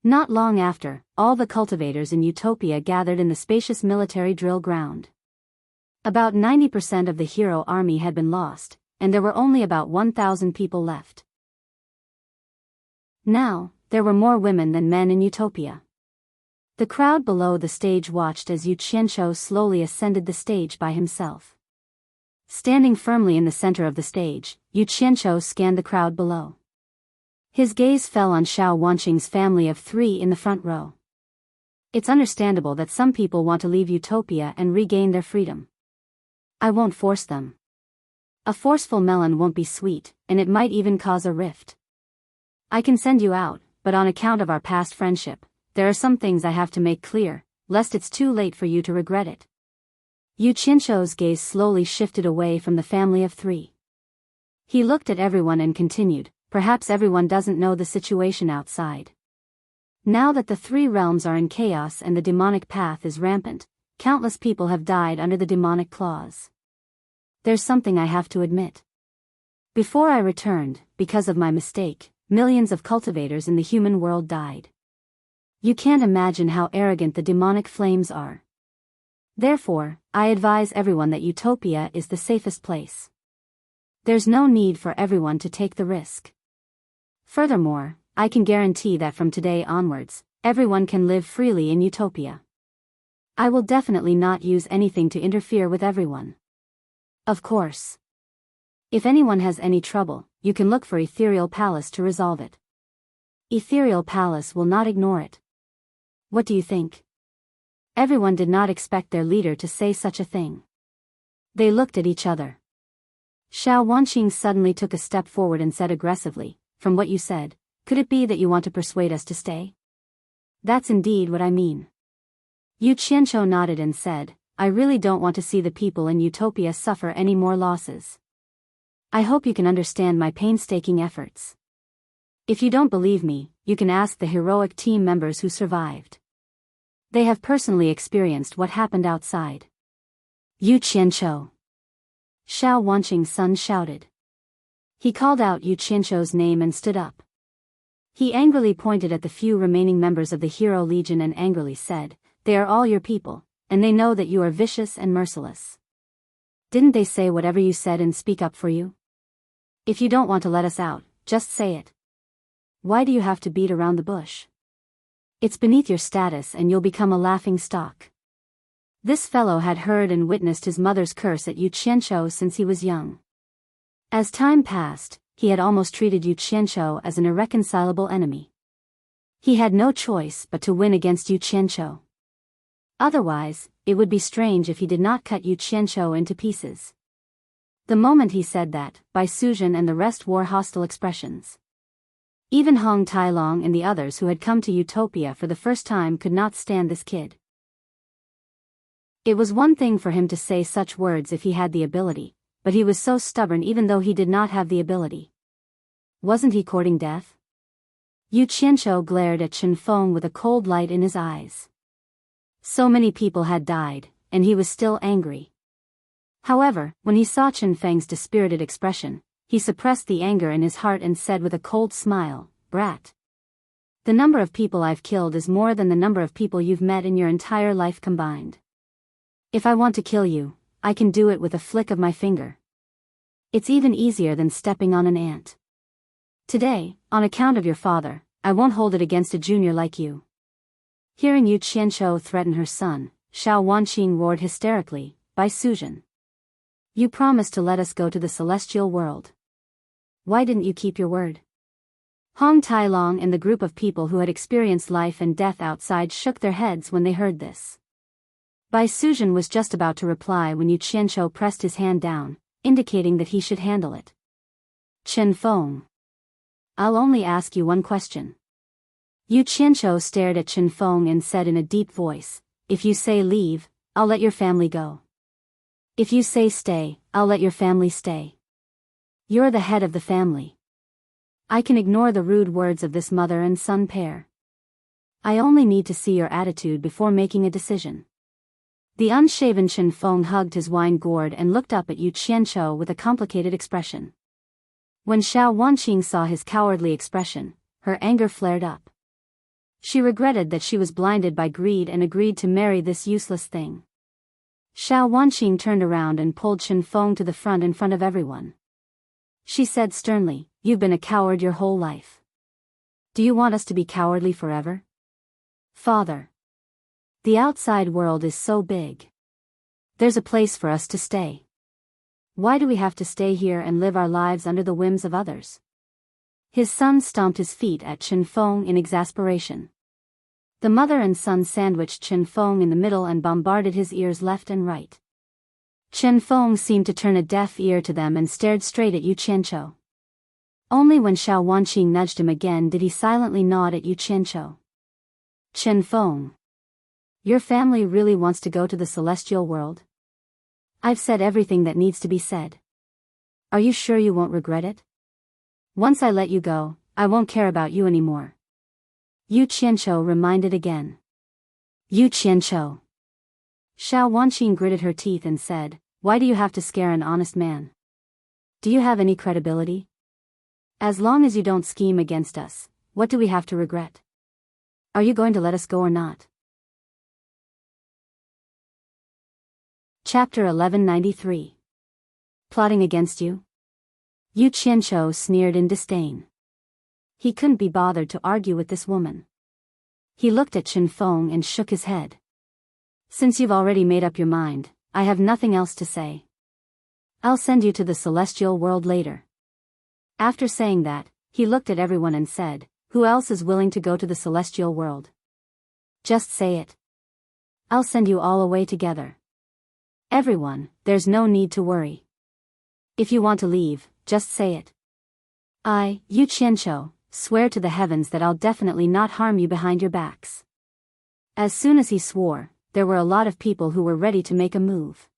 S1: Not long after, all the cultivators in Utopia gathered in the spacious military drill ground. About 90% of the hero army had been lost, and there were only about 1,000 people left. Now, there were more women than men in Utopia. The crowd below the stage watched as Yu Qianqiu slowly ascended the stage by himself. Standing firmly in the center of the stage, Yu Qianqiu scanned the crowd below. His gaze fell on Xiao Wanqing's family of 3 in the front row. It's understandable that some people want to leave Utopia and regain their freedom. I won't force them. A forceful melon won't be sweet, and it might even cause a rift. I can send you out, but on account of our past friendship, there are some things I have to make clear, lest it's too late for you to regret it. Yu Qianqiu's gaze slowly shifted away from the family of 3. He looked at everyone and continued, "Perhaps everyone doesn't know the situation outside. Now that the 3 realms are in chaos and the demonic path is rampant, countless people have died under the demonic claws. There's something I have to admit. Before I returned, because of my mistake, millions of cultivators in the human world died. You can't imagine how arrogant the demonic flames are. Therefore, I advise everyone that Utopia is the safest place. There's no need for everyone to take the risk. Furthermore, I can guarantee that from today onwards, everyone can live freely in Utopia. I will definitely not use anything to interfere with everyone. Of course. If anyone has any trouble, you can look for Ethereal Palace to resolve it. Ethereal Palace will not ignore it. What do you think?" Everyone did not expect their leader to say such a thing. They looked at each other. Xiao Wanqing suddenly took a step forward and said aggressively, "From what you said, could it be that you want to persuade us to stay?" "That's indeed what I mean." Yu Qianzhou nodded and said, "I really don't want to see the people in Utopia suffer any more losses. I hope you can understand my painstaking efforts. If you don't believe me, you can ask the heroic team members who survived. They have personally experienced what happened outside." "Yu Qianzhou!" Xiao Wanqing's son shouted. He called out Yu Qianzhou's name and stood up. He angrily pointed at the few remaining members of the Hero Legion and angrily said, "They are all your people, and they know that you are vicious and merciless. Didn't they say whatever you said and speak up for you? If you don't want to let us out, just say it. Why do you have to beat around the bush? It's beneath your status and you'll become a laughing stock." This fellow had heard and witnessed his mother's curse at Yu Qianzhou since he was young. As time passed, he had almost treated Yu Qianzhou as an irreconcilable enemy. He had no choice but to win against Yu Qianzhou. Otherwise, it would be strange if he did not cut Yu Qianzhou into pieces. The moment he said that, Bai Suzhen and the rest wore hostile expressions. Even Hong Tailong and the others who had come to Utopia for the first time could not stand this kid. It was one thing for him to say such words if he had the ability, but he was so stubborn even though he did not have the ability. Wasn't he courting death? Yu Qianzhou glared at Chen Feng with a cold light in his eyes. So many people had died, and he was still angry. However, when he saw Chen Feng's dispirited expression, he suppressed the anger in his heart and said with a cold smile, "Brat. The number of people I've killed is more than the number of people you've met in your entire life combined. If I want to kill you, I can do it with a flick of my finger. It's even easier than stepping on an ant. Today, on account of your father, I won't hold it against a junior like you." Hearing Yu Qianzhou threaten her son, Xiao Wanqing roared hysterically, "Bai Suzhen! You promised to let us go to the celestial world. Why didn't you keep your word?" Hong Tailong and the group of people who had experienced life and death outside shook their heads when they heard this. Bai Suzhen was just about to reply when Yu Qianzhou pressed his hand down, indicating that he should handle it. "Chen Feng. I'll only ask you one question." Yu Qianzhou stared at Chen Feng and said in a deep voice, "If you say leave, I'll let your family go. If you say stay, I'll let your family stay. You're the head of the family. I can ignore the rude words of this mother and son pair. I only need to see your attitude before making a decision." The unshaven Chen Feng hugged his wine gourd and looked up at Yu Qianzhou with a complicated expression. When Xiao Wanqing saw his cowardly expression, her anger flared up. She regretted that she was blinded by greed and agreed to marry this useless thing. Xiao Wanqing turned around and pulled Chen Feng to the front in front of everyone. She said sternly, "You've been a coward your whole life. Do you want us to be cowardly forever? Father. The outside world is so big. There's a place for us to stay. Why do we have to stay here and live our lives under the whims of others?" His son stomped his feet at Chen Feng in exasperation. The mother and son sandwiched Chen Feng in the middle and bombarded his ears left and right. Chen Feng seemed to turn a deaf ear to them and stared straight at Yu Qianzhou. Only when Xiao Wanqing nudged him again did he silently nod at Yu Qianzhou. "Chen Feng. Your family really wants to go to the celestial world? I've said everything that needs to be said. Are you sure you won't regret it? Once I let you go, I won't care about you anymore." Yu Qianzhou reminded again. "Yu Qianzhou." Xiao Wanqing gritted her teeth and said, "Why do you have to scare an honest man? Do you have any credibility? As long as you don't scheme against us, what do we have to regret? Are you going to let us go or not?" Chapter 1193. Plotting against you? Yu Qianzhou sneered in disdain. He couldn't be bothered to argue with this woman. He looked at Chen Feng and shook his head. "Since you've already made up your mind, I have nothing else to say. I'll send you to the celestial world later." After saying that, he looked at everyone and said, "Who else is willing to go to the celestial world? Just say it. I'll send you all away together. Everyone, there's no need to worry. If you want to leave, just say it. I, Yu Qianqiu, swear to the heavens that I'll definitely not harm you behind your backs. As soon as he swore, there were a lot of people who were ready to make a move.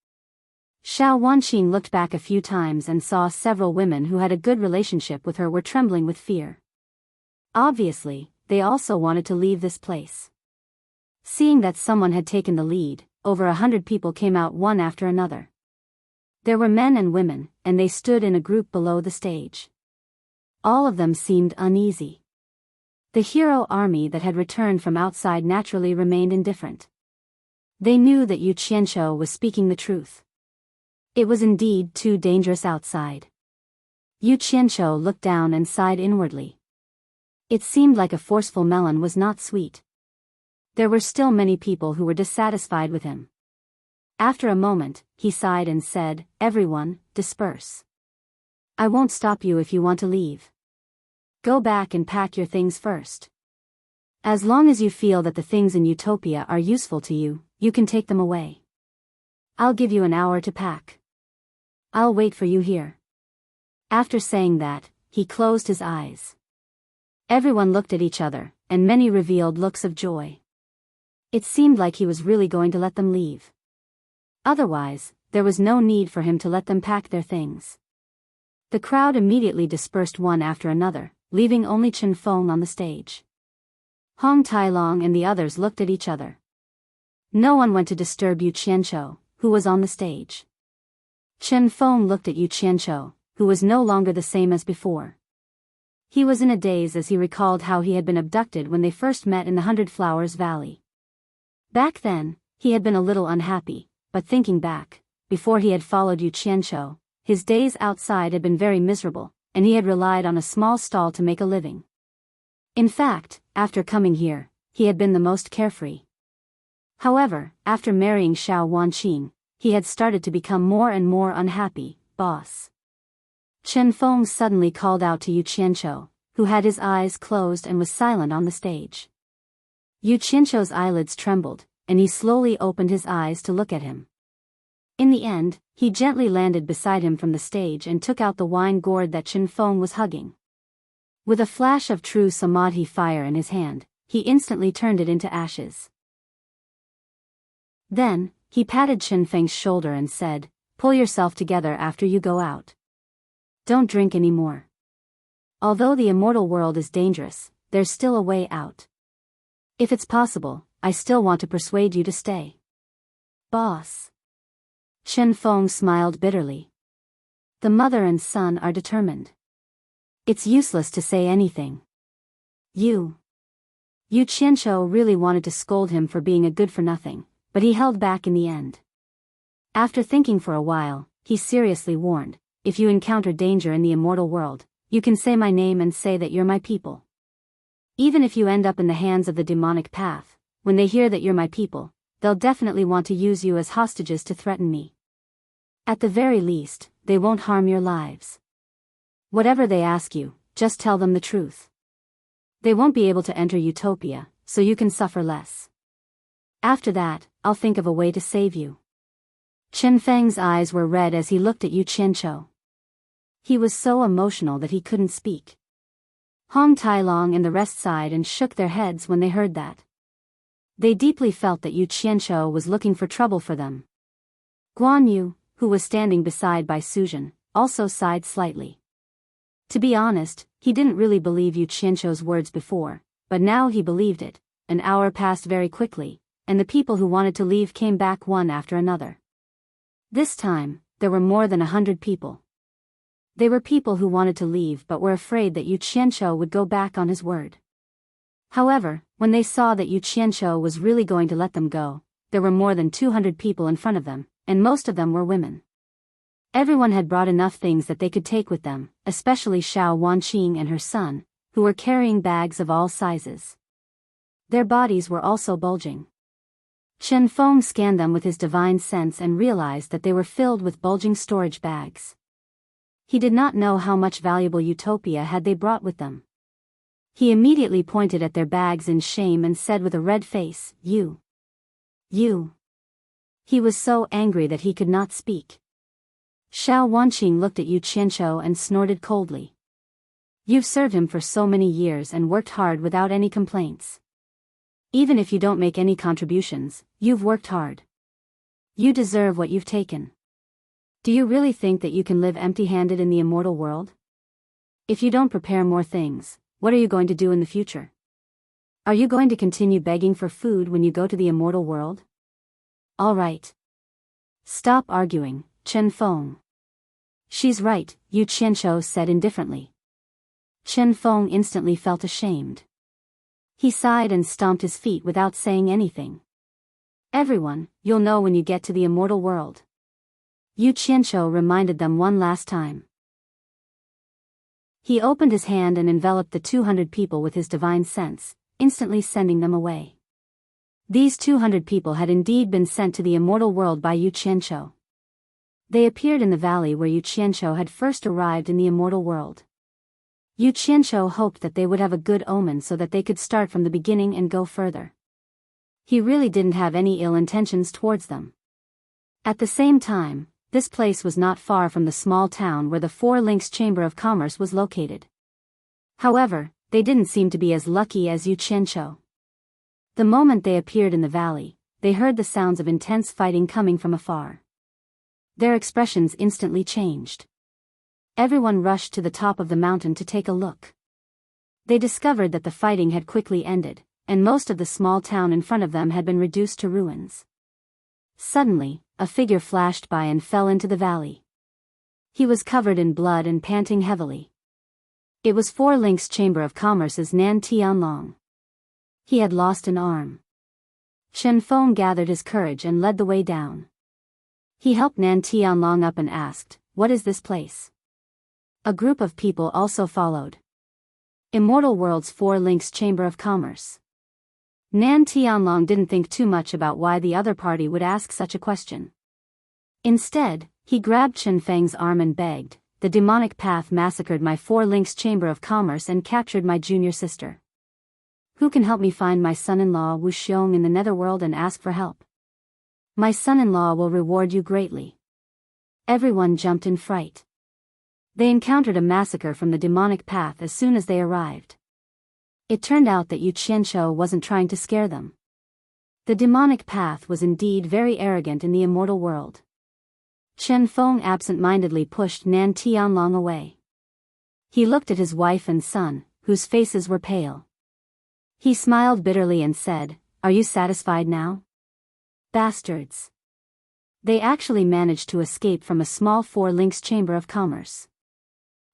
S1: Xiao Wanqing looked back a few times and saw several women who had a good relationship with her were trembling with fear. Obviously, they also wanted to leave this place. Seeing that someone had taken the lead, over 100 people came out one after another. There were men and women, and they stood in a group below the stage. All of them seemed uneasy. The hero army that had returned from outside naturally remained indifferent. They knew that Yu Qianqiu was speaking the truth. It was indeed too dangerous outside. Yu Qianqiu looked down and sighed inwardly. It seemed like a forceful melon was not sweet. There were still many people who were dissatisfied with him. After a moment, he sighed and said, "Everyone, disperse. I won't stop you if you want to leave. Go back and pack your things first. As long as you feel that the things in Utopia are useful to you, you can take them away. I'll give you an hour to pack. I'll wait for you here." After saying that, he closed his eyes. Everyone looked at each other, and many revealed looks of joy. It seemed like he was really going to let them leave. Otherwise, there was no need for him to let them pack their things. The crowd immediately dispersed one after another, leaving only Chen Feng on the stage. Hong Tailong and the others looked at each other. No one went to disturb Yu Qianqiu, who was on the stage. Chen Feng looked at Yu Qianqiu, who was no longer the same as before. He was in a daze as he recalled how he had been abducted when they first met in the 100 Flowers Valley. Back then, he had been a little unhappy, but thinking back, before he had followed Yu Qianqiu, his days outside had been very miserable, and he had relied on a small stall to make a living. In fact, after coming here, he had been the most carefree. However, after marrying Xiao Wanqing, he had started to become more and more unhappy. "Boss." Chen Feng suddenly called out to Yu Qianqiu, who had his eyes closed and was silent on the stage. Yu Qianqiu's eyelids trembled, and he slowly opened his eyes to look at him. In the end, he gently landed beside him from the stage and took out the wine gourd that Chen Feng was hugging. With a flash of true samadhi fire in his hand, he instantly turned it into ashes. Then, he patted Chen Feng's shoulder and said, "Pull yourself together after you go out. Don't drink anymore. Although the immortal world is dangerous, there's still a way out. If it's possible, I still want to persuade you to stay." "Boss." Chen Feng smiled bitterly. The mother and son are determined. It's useless to say anything. Yu Qianqiu really wanted to scold him for being a good-for-nothing, but he held back in the end. After thinking for a while, he seriously warned, "If you encounter danger in the immortal world, you can say my name and say that you're my people. Even if you end up in the hands of the demonic path, when they hear that you're my people, they'll definitely want to use you as hostages to threaten me. At the very least, they won't harm your lives. Whatever they ask you, just tell them the truth. They won't be able to enter Utopia, so you can suffer less. After that, I'll think of a way to save you." Chen Feng's eyes were red as he looked at Yu Qianqiu. He was so emotional that he couldn't speak. Hong Tailong and the rest sighed and shook their heads when they heard that. They deeply felt that Yu Qianqiu was looking for trouble for them. Guan Yu, who was standing beside Bai Suzhen, also sighed slightly. To be honest, he didn't really believe Yu Qianqiu's words before, but now he believed it. An hour passed very quickly, and the people who wanted to leave came back one after another. This time, there were more than 100 people. They were people who wanted to leave but were afraid that Yu Qianqiu would go back on his word. However, when they saw that Yu Qianqiu was really going to let them go, there were more than 200 people in front of them, and most of them were women. Everyone had brought enough things that they could take with them, especially Xiao Wanqing and her son, who were carrying bags of all sizes. Their bodies were also bulging. Chen Feng scanned them with his divine sense and realized that they were filled with bulging storage bags. He did not know how much valuable Utopia had they brought with them. He immediately pointed at their bags in shame and said with a red face, You You. He was so angry that he could not speak. Xiao Wanqing looked at Yu Qianqiu and snorted coldly. You've served him for so many years and worked hard without any complaints. Even if you don't make any contributions, you've worked hard. You deserve what you've taken. Do you really think that you can live empty-handed in the immortal world? If you don't prepare more things, what are you going to do in the future? Are you going to continue begging for food when you go to the immortal world? All right. Stop arguing, Chen Feng. She's right, Yu Qianqiu said indifferently. Chen Feng instantly felt ashamed. He sighed and stomped his feet without saying anything. Everyone, you'll know when you get to the immortal world. Yu Qianqiu reminded them one last time. He opened his hand and enveloped the 200 people with his divine sense, instantly sending them away. These 200 people had indeed been sent to the immortal world by Yu Qianqiu. They appeared in the valley where Yu Qianqiu had first arrived in the immortal world. Yu Qianqiu hoped that they would have a good omen so that they could start from the beginning and go further. He really didn't have any ill intentions towards them. At the same time, this place was not far from the small town where the Four Links Chamber of Commerce was located. However, they didn't seem to be as lucky as Yu Qianqiu. The moment they appeared in the valley, they heard the sounds of intense fighting coming from afar. Their expressions instantly changed. Everyone rushed to the top of the mountain to take a look. They discovered that the fighting had quickly ended, and most of the small town in front of them had been reduced to ruins. Suddenly, a figure flashed by and fell into the valley. He was covered in blood and panting heavily. It was Four Links Chamber of Commerce's Nan Tianlong. He had lost an arm. Chen Feng gathered his courage and led the way down. He helped Nan Tianlong up and asked, "What is this place?" A group of people also followed. Immortal World's Four Links Chamber of Commerce. Nan Tianlong didn't think too much about why the other party would ask such a question. Instead, he grabbed Chen Feng's arm and begged, "The demonic path massacred my Four Links Chamber of Commerce and captured my junior sister. Who can help me find my son-in-law Wu Xiong in the netherworld and ask for help? My son-in-law will reward you greatly." Everyone jumped in fright. They encountered a massacre from the demonic path as soon as they arrived. It turned out that Yu Qianqiu wasn't trying to scare them. The demonic path was indeed very arrogant in the immortal world. Chen Feng absent-mindedly pushed Nan Tianlong away. He looked at his wife and son, whose faces were pale. He smiled bitterly and said, "Are you satisfied now? Bastards." They actually managed to escape from a small Four Links Chamber of Commerce.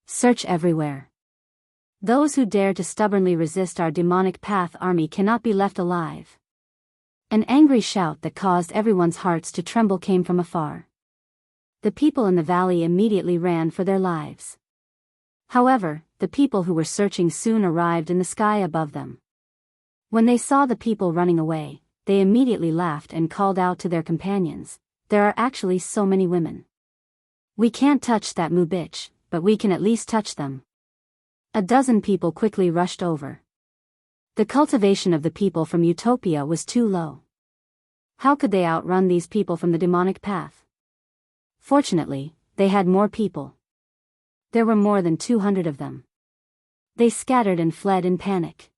S1: Search everywhere. Those who dare to stubbornly resist our demonic path army cannot be left alive. An angry shout that caused everyone's hearts to tremble came from afar. The people in the valley immediately ran for their lives. However, the people who were searching soon arrived in the sky above them. When they saw the people running away, they immediately laughed and called out to their companions, "There are actually so many women. We can't touch that moo bitch, but we can at least touch them." A dozen people quickly rushed over. The cultivation of the people from Utopia was too low. How could they outrun these people from the demonic path? Fortunately, they had more people. There were more than 200 of them. They scattered and fled in panic.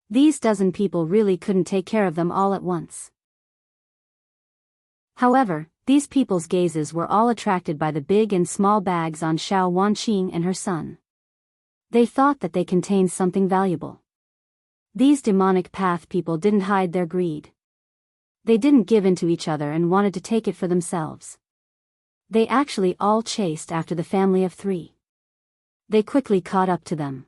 S1: These dozen people really couldn't take care of them all at once. However, these people's gazes were all attracted by the big and small bags on Xiao Wanqing and her son. They thought that they contained something valuable. These demonic path people didn't hide their greed. They didn't give in to each other and wanted to take it for themselves. They actually all chased after the family of 3. They quickly caught up to them.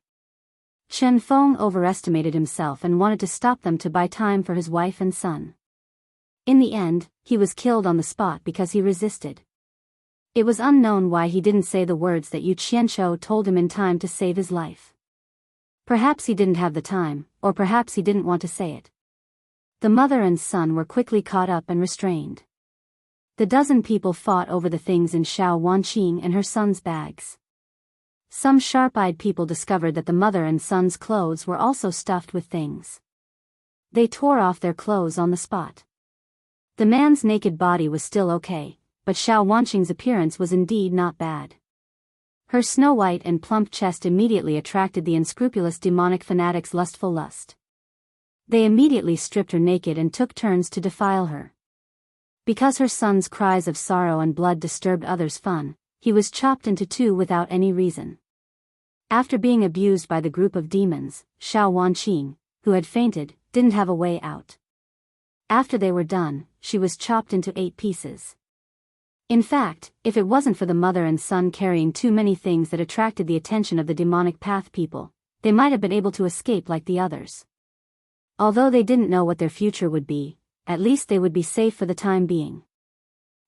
S1: Chen Feng overestimated himself and wanted to stop them to buy time for his wife and son. In the end, he was killed on the spot because he resisted. It was unknown why he didn't say the words that Yu Qianqiu told him in time to save his life. Perhaps he didn't have the time, or perhaps he didn't want to say it. The mother and son were quickly caught up and restrained. The dozen people fought over the things in Xiao Wanqing and her son's bags. Some sharp-eyed people discovered that the mother and son's clothes were also stuffed with things. They tore off their clothes on the spot. The man's naked body was still okay, but Xiao Wanqing's appearance was indeed not bad. Her snow-white and plump chest immediately attracted the unscrupulous demonic fanatic's lustful lust. They immediately stripped her naked and took turns to defile her. Because her son's cries of sorrow and blood disturbed others' fun, he was chopped into two without any reason. After being abused by the group of demons, Xiao Wanqing, who had fainted, didn't have a way out. After they were done, she was chopped into 8 pieces. In fact, if it wasn't for the mother and son carrying too many things that attracted the attention of the demonic path people, they might have been able to escape like the others. Although they didn't know what their future would be, at least they would be safe for the time being.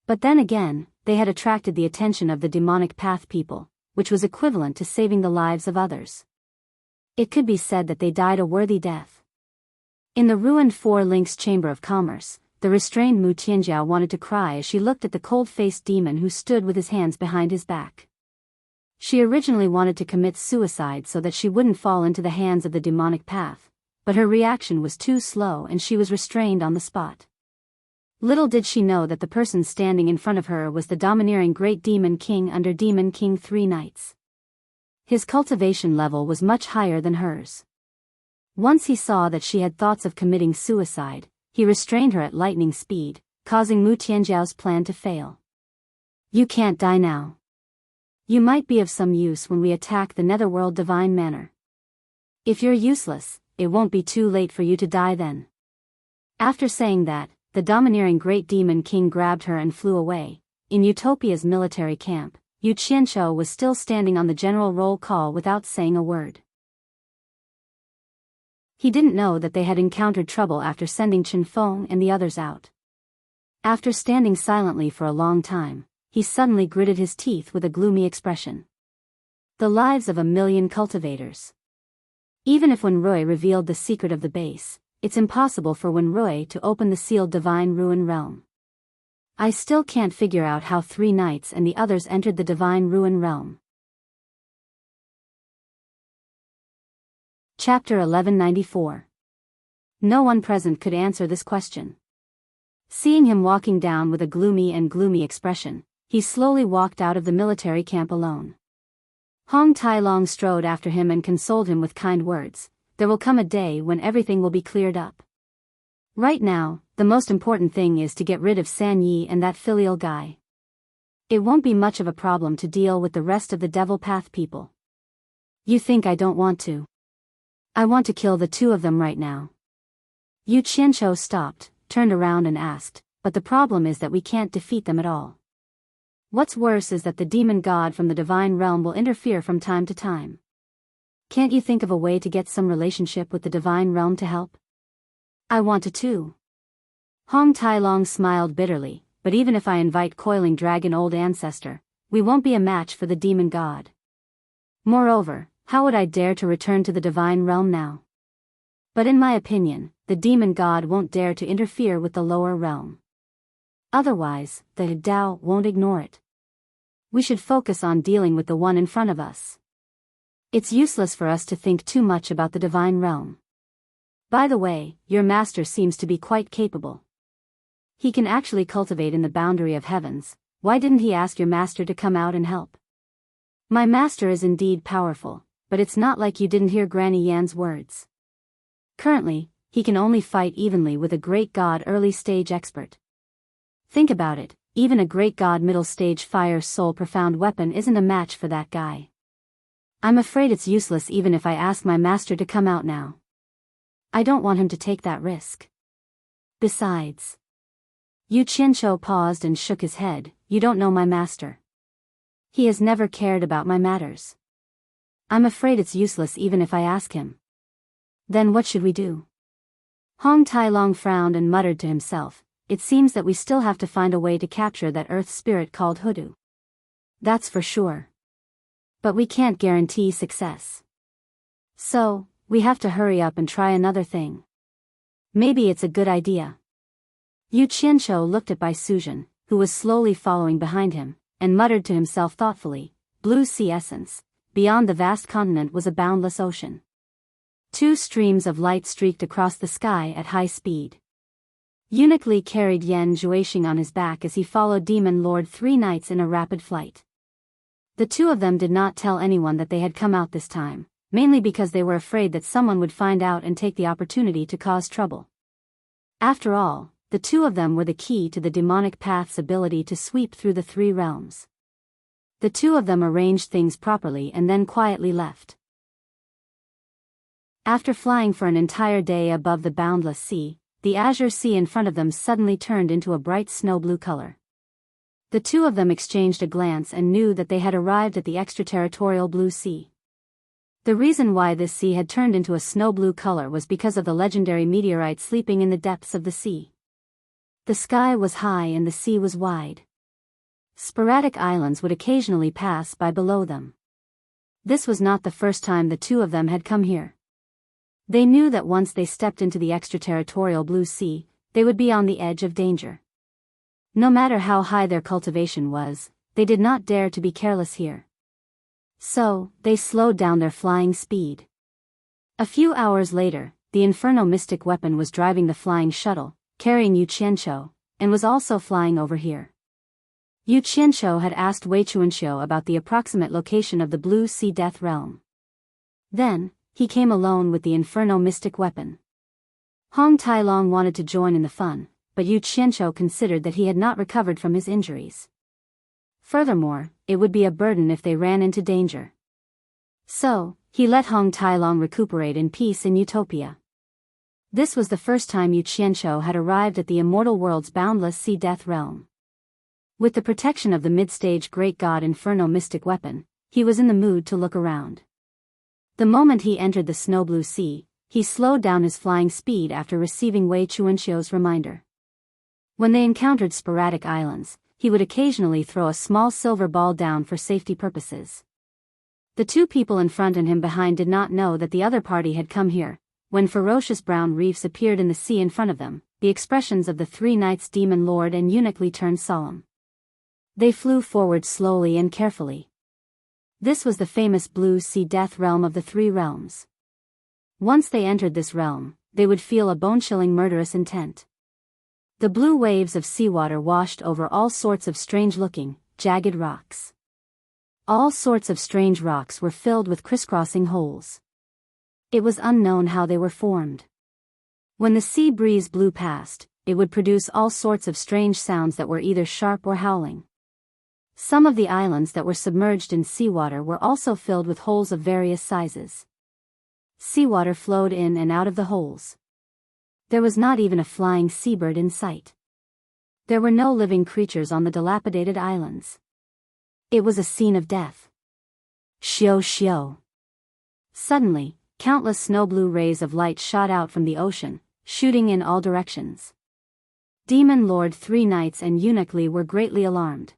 S1: But then again, they had attracted the attention of the demonic path people, which was equivalent to saving the lives of others. It could be said that they died a worthy death. In the ruined Four Links Chamber of Commerce, the restrained Mu Tianjiao wanted to cry as she looked at the cold-faced demon who stood with his hands behind his back. She originally wanted to commit suicide so that she wouldn't fall into the hands of the demonic path, but her reaction was too slow and she was restrained on the spot. Little did she know that the person standing in front of her was the domineering Great Demon King under Demon King 3 Nights. His cultivation level was much higher than hers. Once he saw that she had thoughts of committing suicide, he restrained her at lightning speed, causing Mu Tianjiao's plan to fail. You can't die now. You might be of some use when we attack the Netherworld Divine Manor. If you're useless, it won't be too late for you to die then. After saying that, the domineering Great Demon King grabbed her and flew away. In Utopia's military camp, Yu Qianshou was still standing on the general roll call without saying a word. He didn't know that they had encountered trouble after sending Chen Feng and the others out. After standing silently for a long time, he suddenly gritted his teeth with a gloomy expression. The lives of 1,000,000 cultivators. Even if Wenrui revealed the secret of the base, it's impossible for Wenrui to open the sealed Divine Ruin Realm. I still can't figure out how 3 Knights and the others entered the Divine Ruin Realm. Chapter 1194. No one present could answer this question. Seeing him walking down with a gloomy expression, he slowly walked out of the military camp alone. Hong Tai-long strode after him and consoled him with kind words. There will come a day when everything will be cleared up. Right now, the most important thing is to get rid of San Yi and that filial guy. It won't be much of a problem to deal with the rest of the Devil Path people. You think I don't want to? I want to kill the 2 of them right now. Yu Qianshou stopped, turned around and asked, but the problem is that we can't defeat them at all. What's worse is that the demon god from the divine realm will interfere from time to time. Can't you think of a way to get some relationship with the divine realm to help? I want to too. Hong Tai-long smiled bitterly, but even if I invite Coiling Dragon Old Ancestor, we won't be a match for the demon god. Moreover, how would I dare to return to the divine realm now? But in my opinion, the demon god won't dare to interfere with the lower realm. Otherwise, the Dao won't ignore it. We should focus on dealing with the one in front of us. It's useless for us to think too much about the divine realm. By the way, your master seems to be quite capable. He can actually cultivate in the boundary of heavens. Why didn't he ask your master to come out and help? My master is indeed powerful, but it's not like you didn't hear Granny Yan's words. Currently, he can only fight evenly with a great god early-stage expert. Think about it, even a great god middle-stage fire soul profound weapon isn't a match for that guy. I'm afraid it's useless even if I ask my master to come out now. I don't want him to take that risk. Besides... Yu Qianshou paused and shook his head. You don't know my master. He has never cared about my matters. I'm afraid it's useless even if I ask him. Then what should we do? Hong Tai-long frowned and muttered to himself. It seems that we still have to find a way to capture that earth spirit called hoodoo. That's for sure. But we can't guarantee success. So, we have to hurry up and try another thing. Maybe it's a good idea. Yu Qianshou looked at Bai Suzhen, who was slowly following behind him, and muttered to himself thoughtfully, blue sea essence. Beyond the vast continent was a boundless ocean. 2 streams of light streaked across the sky at high speed. Eunuch Li carried Yan Zhuixing on his back as he followed Demon Lord 3 Knights in a rapid flight. The two of them did not tell anyone that they had come out this time, mainly because they were afraid that someone would find out and take the opportunity to cause trouble. After all, the two of them were the key to the demonic path's ability to sweep through the 3 realms. The two of them arranged things properly and then quietly left. After flying for an entire day above the boundless sea, the azure sea in front of them suddenly turned into a bright snow blue color. The two of them exchanged a glance and knew that they had arrived at the extraterritorial blue sea. The reason why this sea had turned into a snow blue color was because of the legendary meteorite sleeping in the depths of the sea. The sky was high and the sea was wide. Sporadic islands would occasionally pass by below them. This was not the first time the two of them had come here. They knew that once they stepped into the extraterritorial blue sea, they would be on the edge of danger. No matter how high their cultivation was, they did not dare to be careless here. So, they slowed down their flying speed. A few hours later, the Inferno Mystic Weapon was driving the flying shuttle, carrying Yu Qianqiu, and was also flying over here. Yu Qianqiu had asked Wei Chuanqiu about the approximate location of the Blue Sea Death Realm. Then, he came alone with the Inferno Mystic Weapon. Hong Tailong wanted to join in the fun, but Yu Qianqiu considered that he had not recovered from his injuries. Furthermore, it would be a burden if they ran into danger. So, he let Hong Tailong recuperate in peace in Utopia. This was the first time Yu Qianqiu had arrived at the immortal world's boundless sea death realm. With the protection of the mid-stage great god Inferno Mystic Weapon, he was in the mood to look around. The moment he entered the snow blue sea, he slowed down his flying speed after receiving Wei Chuanqiu's reminder. When they encountered sporadic islands, he would occasionally throw a small silver ball down for safety purposes. The two people in front and him behind did not know that the other party had come here. When ferocious brown reefs appeared in the sea in front of them, the expressions of the 3 knights Demon Lord and Eunuch Li turned solemn. They flew forward slowly and carefully. This was the famous Blue Sea Death Realm of the 3 realms. Once they entered this realm, they would feel a bone-chilling murderous intent. The blue waves of seawater washed over all sorts of strange-looking, jagged rocks. All sorts of strange rocks were filled with crisscrossing holes. It was unknown how they were formed. When the sea breeze blew past, it would produce all sorts of strange sounds that were either sharp or howling. Some of the islands that were submerged in seawater were also filled with holes of various sizes. Seawater flowed in and out of the holes. There was not even a flying seabird in sight. There were no living creatures on the dilapidated islands. It was a scene of death. Xiao xiao. Suddenly, countless snow-blue rays of light shot out from the ocean, shooting in all directions. Demon Lord 3 Knights and Eunuch Li were greatly alarmed.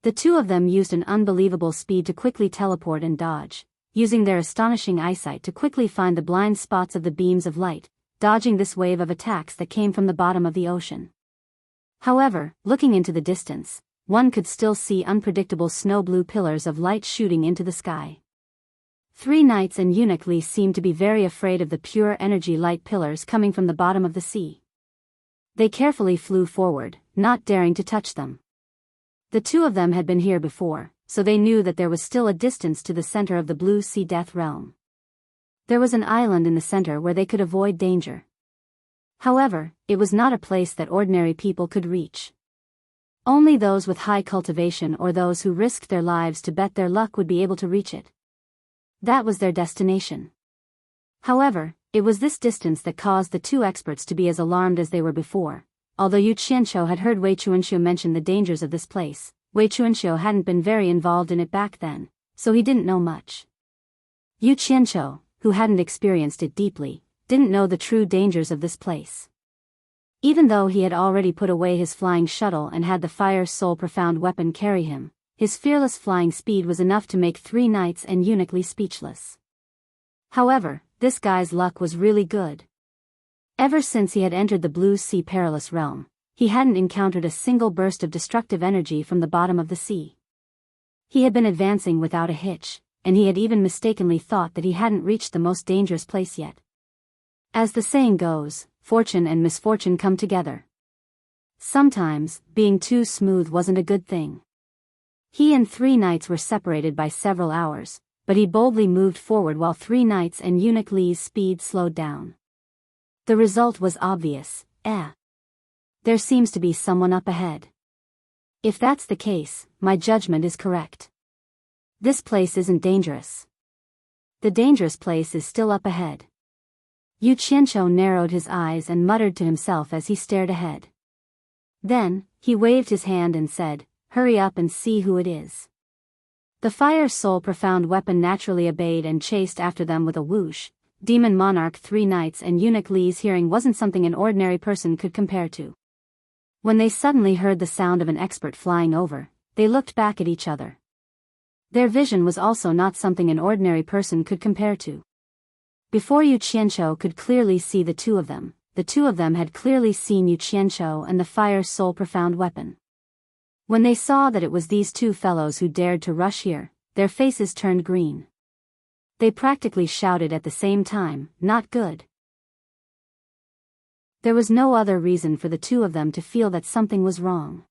S1: The two of them used an unbelievable speed to quickly teleport and dodge, using their astonishing eyesight to quickly find the blind spots of the beams of light, dodging this wave of attacks that came from the bottom of the ocean. However, looking into the distance, one could still see unpredictable snow-blue pillars of light shooting into the sky. 3 Knights and Eunuch Li seemed to be very afraid of the pure energy light pillars coming from the bottom of the sea. They carefully flew forward, not daring to touch them. The two of them had been here before, so they knew that there was still a distance to the center of the Blue Sea Death Realm. There was an island in the center where they could avoid danger. However, it was not a place that ordinary people could reach. Only those with high cultivation or those who risked their lives to bet their luck would be able to reach it. That was their destination. However, it was this distance that caused the two experts to be as alarmed as they were before. Although Yu Qianqiu had heard Wei Chuanqiu mention the dangers of this place, Wei Chuanqiu hadn't been very involved in it back then, so he didn't know much. Yu Qianqiu, who hadn't experienced it deeply, didn't know the true dangers of this place. Even though he had already put away his flying shuttle and had the Fire Soul Profound Weapon carry him, his fearless flying speed was enough to make 3 Knights and Eunuch Li speechless. However, this guy's luck was really good. Ever since he had entered the Blue Sea Perilous Realm, he hadn't encountered a single burst of destructive energy from the bottom of the sea. He had been advancing without a hitch, and he had even mistakenly thought that he hadn't reached the most dangerous place yet. As the saying goes, fortune and misfortune come together. Sometimes, being too smooth wasn't a good thing. He and 3 knights were separated by several hours, but he boldly moved forward while 3 knights and eunuch Li's speed slowed down. The result was obvious. There seems to be someone up ahead. If that's the case, my judgment is correct. This place isn't dangerous. The dangerous place is still up ahead. Yu Qianqiu narrowed his eyes and muttered to himself as he stared ahead. Then, he waved his hand and said, "Hurry up and see who it is." The Fire Soul Profound Weapon naturally obeyed and chased after them with a whoosh. Demon Monarch, 3 knights and eunuch Li's hearing wasn't something an ordinary person could compare to. When they suddenly heard the sound of an expert flying over, they looked back at each other. Their vision was also not something an ordinary person could compare to. Before Yu Qianqiu could clearly see the two of them had clearly seen Yu Qianqiu and the Fire Soul Profound Weapon. When they saw that it was these 2 fellows who dared to rush here, their faces turned green. They practically shouted at the same time, "Not good." There was no other reason for the 2 of them to feel that something was wrong.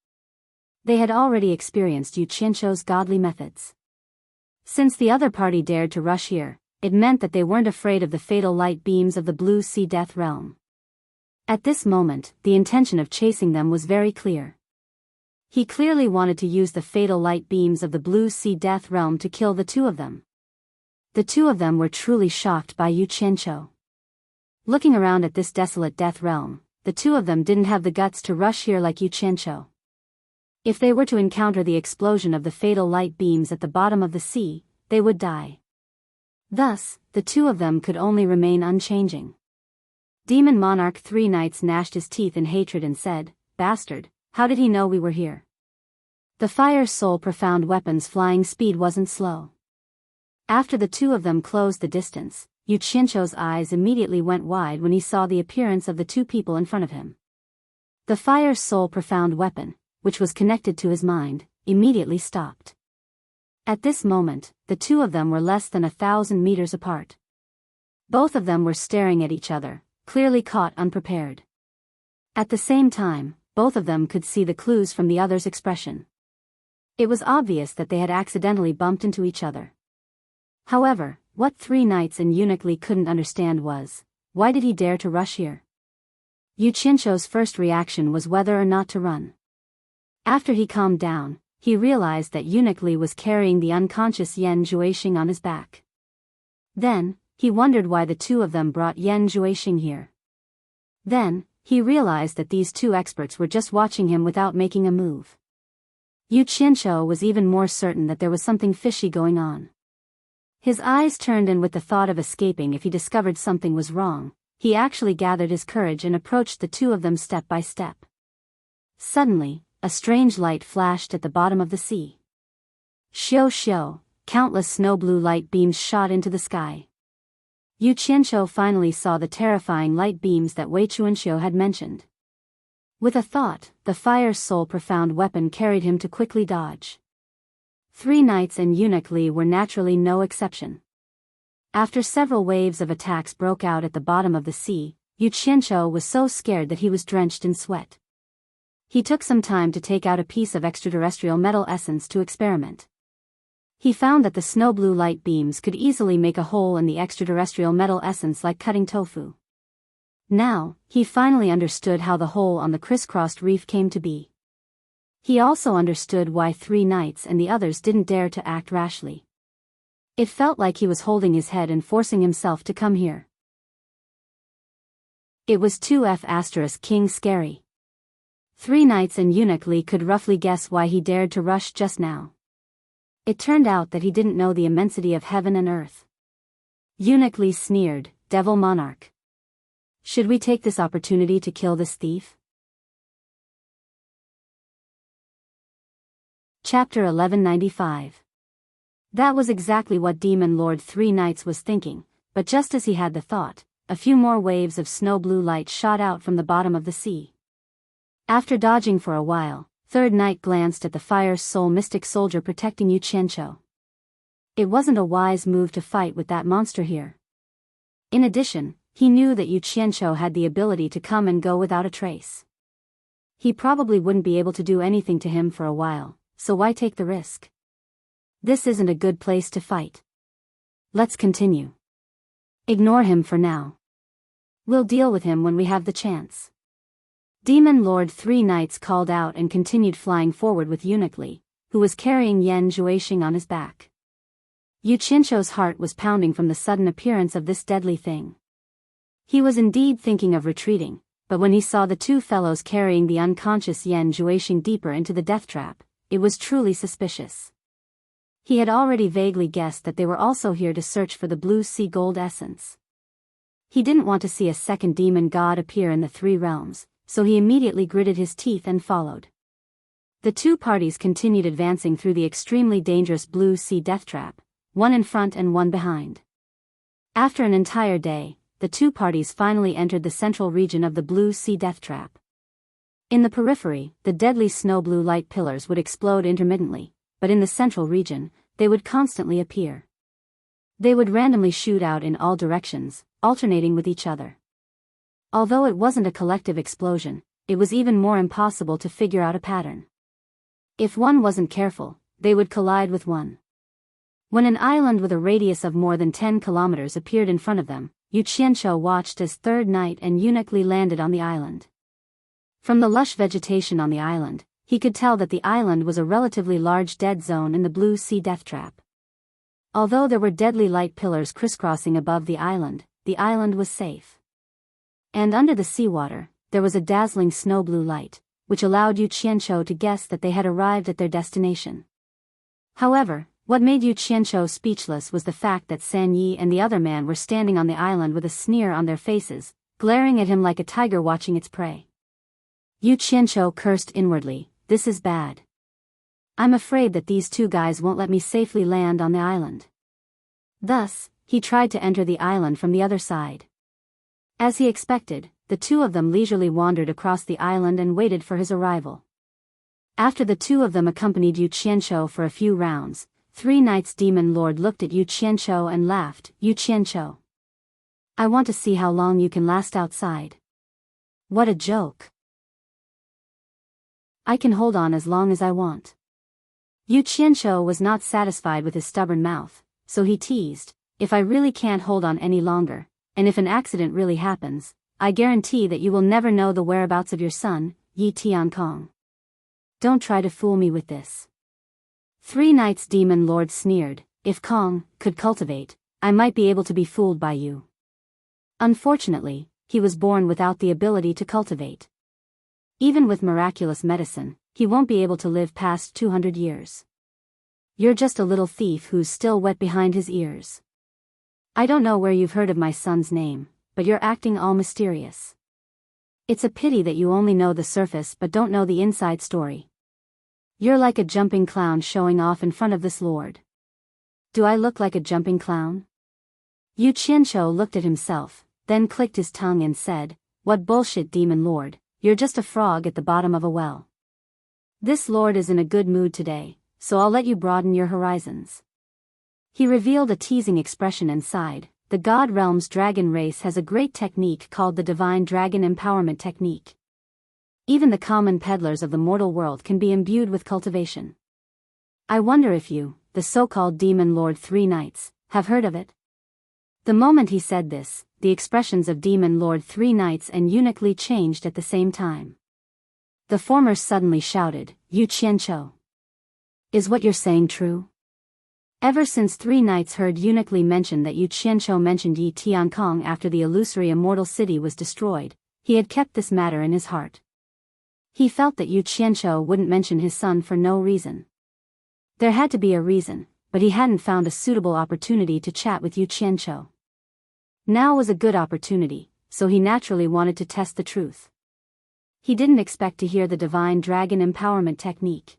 S1: They had already experienced Yu Qianqiu's godly methods. Since the other party dared to rush here, it meant that they weren't afraid of the fatal light beams of the Blue Sea Death Realm. At this moment, the intention of chasing them was very clear. He clearly wanted to use the fatal light beams of the Blue Sea Death Realm to kill the 2 of them. The 2 of them were truly shocked by Yu Qianqiu. Looking around at this desolate death realm, the 2 of them didn't have the guts to rush here like Yu Qianqiu. If they were to encounter the explosion of the fatal light beams at the bottom of the sea, they would die. Thus, the 2 of them could only remain unchanging. Demon Monarch 3 knights gnashed his teeth in hatred and said, "Bastard, how did he know we were here?" The Fire Soul Profound Weapon's flying speed wasn't slow. After the 2 of them closed the distance, Yu Qianqiu's eyes immediately went wide when he saw the appearance of the 2 people in front of him. The Fire Soul Profound Weapon, which was connected to his mind, immediately stopped. At this moment, the 2 of them were less than 1,000 meters apart. Both of them were staring at each other, clearly caught unprepared. At the same time, both of them could see the clues from the other's expression. It was obvious that they had accidentally bumped into each other. However, what 3 knights and eunuch Li couldn't understand was, why did he dare to rush here? Yu Qianqiu's first reaction was whether or not to run. After he calmed down, he realized that eunuch Li was carrying the unconscious Yan Juexing on his back. Then, he wondered why the 2 of them brought Yan Juexing here. Then, he realized that these 2 experts were just watching him without making a move. Yu Qianqiu was even more certain that there was something fishy going on. His eyes turned, and with the thought of escaping if he discovered something was wrong, he actually gathered his courage and approached the 2 of them step by step. Suddenly, a strange light flashed at the bottom of the sea. Xiu xiu, countless snow-blue light beams shot into the sky. Yu Qianqiu finally saw the terrifying light beams that Wei Chuanxiu had mentioned. With a thought, the Fire Soul Profound Weapon carried him to quickly dodge. 3 knights and eunuch Li were naturally no exception. After several waves of attacks broke out at the bottom of the sea, Yu Qianqiu was so scared that he was drenched in sweat. He took some time to take out a piece of extraterrestrial metal essence to experiment. He found that the snow-blue light beams could easily make a hole in the extraterrestrial metal essence like cutting tofu. Now, he finally understood how the hole on the crisscrossed reef came to be. He also understood why 3 knights and the others didn't dare to act rashly. It felt like he was holding his head and forcing himself to come here. It was 2F** King scary. 3 knights and eunuch Li could roughly guess why he dared to rush just now. It turned out that he didn't know the immensity of heaven and earth. Eunuch Li sneered, "Devil Monarch. Should we take this opportunity to kill this thief?" Chapter 1195. That was exactly what Demon Lord 3 Knights was thinking, but just as he had the thought, a few more waves of snow-blue light shot out from the bottom of the sea. After dodging for a while, 3rd Knight glanced at the Fire Soul Mystic Soldier protecting Yu Qianqiu. It wasn't a wise move to fight with that monster here. In addition, he knew that Yu Qianqiu had the ability to come and go without a trace. He probably wouldn't be able to do anything to him for a while, so why take the risk? This isn't a good place to fight. Let's continue. Ignore him for now. We'll deal with him when we have the chance. Demon Lord Three Knights called out and continued flying forward with Eunuch Li, who was carrying Yan Zhuixing on his back. Yu Qianqiu's heart was pounding from the sudden appearance of this deadly thing. He was indeed thinking of retreating, but when he saw the two fellows carrying the unconscious Yan Zhuixing deeper into the death trap, it was truly suspicious. He had already vaguely guessed that they were also here to search for the blue sea gold essence. He didn't want to see a second demon god appear in the three realms, so he immediately gritted his teeth and followed. The two parties continued advancing through the extremely dangerous blue sea death trap, one in front and one behind. After an entire day, the two parties finally entered the central region of the blue sea death trap. In the periphery, the deadly snow blue light pillars would explode intermittently, but in the central region, they would constantly appear. They would randomly shoot out in all directions, alternating with each other. Although it wasn't a collective explosion, it was even more impossible to figure out a pattern. If one wasn't careful, they would collide with one. When an island with a radius of more than 10 kilometers appeared in front of them, Yu Qianqiu watched as Third Knight and Eunuch Li landed on the island. From the lush vegetation on the island, he could tell that the island was a relatively large dead zone in the blue sea death trap. Although there were deadly light pillars crisscrossing above the island was safe. And under the seawater, there was a dazzling snow blue light, which allowed Yu Qianqiu to guess that they had arrived at their destination. However, what made Yu Qianqiu speechless was the fact that San Yi and the other man were standing on the island with a sneer on their faces, glaring at him like a tiger watching its prey. Yu Qianqiu cursed inwardly, "This is bad. I'm afraid that these two guys won't let me safely land on the island." Thus, he tried to enter the island from the other side. As he expected, the two of them leisurely wandered across the island and waited for his arrival. After the two of them accompanied Yu Qianqiu for a few rounds, Three Knights Demon Lord looked at Yu Qianqiu and laughed. "Yu Qianqiu, I want to see how long you can last outside." "What a joke. I can hold on as long as I want." Yu Qianqiu was not satisfied with his stubborn mouth, so he teased, "If I really can't hold on any longer, and if an accident really happens, I guarantee that you will never know the whereabouts of your son, Yi Tiankong. Don't try to fool me with this." Three Knights Demon Lord sneered, "If Kong could cultivate, I might be able to be fooled by you. Unfortunately, he was born without the ability to cultivate. Even with miraculous medicine, he won't be able to live past 200 years. You're just a little thief who's still wet behind his ears. I don't know where you've heard of my son's name, but you're acting all mysterious. It's a pity that you only know the surface but don't know the inside story. You're like a jumping clown showing off in front of this lord." "Do I look like a jumping clown?" Yu Qianqiu looked at himself, then clicked his tongue and said, "What bullshit, Demon Lord, you're just a frog at the bottom of a well. This lord is in a good mood today, so I'll let you broaden your horizons." He revealed a teasing expression and sighed. The God Realm's dragon race has a great technique called the Divine Dragon Empowerment Technique. Even the common peddlers of the mortal world can be imbued with cultivation. I wonder if you, the so-called Demon Lord Three Knights, have heard of it? The moment he said this, the expressions of Demon Lord Three Knights and Eunuch Li changed at the same time. The former suddenly shouted, "Yu Qianqiu, is what you're saying true?" Ever since Three Knights heard Eunuch Li mention that Yu Qianqiu mentioned Yi Tiankong after the illusory immortal city was destroyed, he had kept this matter in his heart. He felt that Yu Qianqiu wouldn't mention his son for no reason. There had to be a reason, but he hadn't found a suitable opportunity to chat with Yu Qianqiu. Now was a good opportunity, so he naturally wanted to test the truth. He didn't expect to hear the Divine Dragon Empowerment Technique.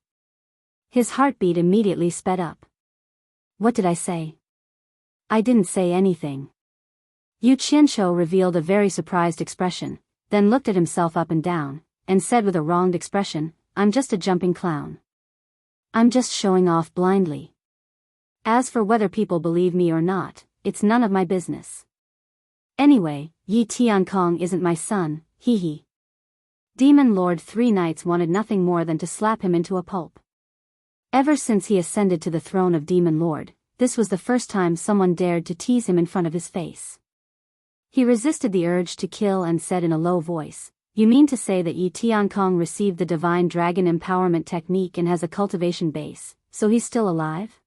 S1: His heartbeat immediately sped up. "What did I say? I didn't say anything." Yu Qianqiu revealed a very surprised expression, then looked at himself up and down, and said with a wronged expression, "I'm just a jumping clown. I'm just showing off blindly. As for whether people believe me or not, it's none of my business. Anyway, Yi Tiankong isn't my son, hee hee. Demon Lord Three Knights wanted nothing more than to slap him into a pulp. Ever since he ascended to the throne of Demon Lord, this was the first time someone dared to tease him in front of his face. He resisted the urge to kill and said in a low voice, "You mean to say that Yi Tiankong received the divine dragon empowerment technique and has a cultivation base, so he's still alive?"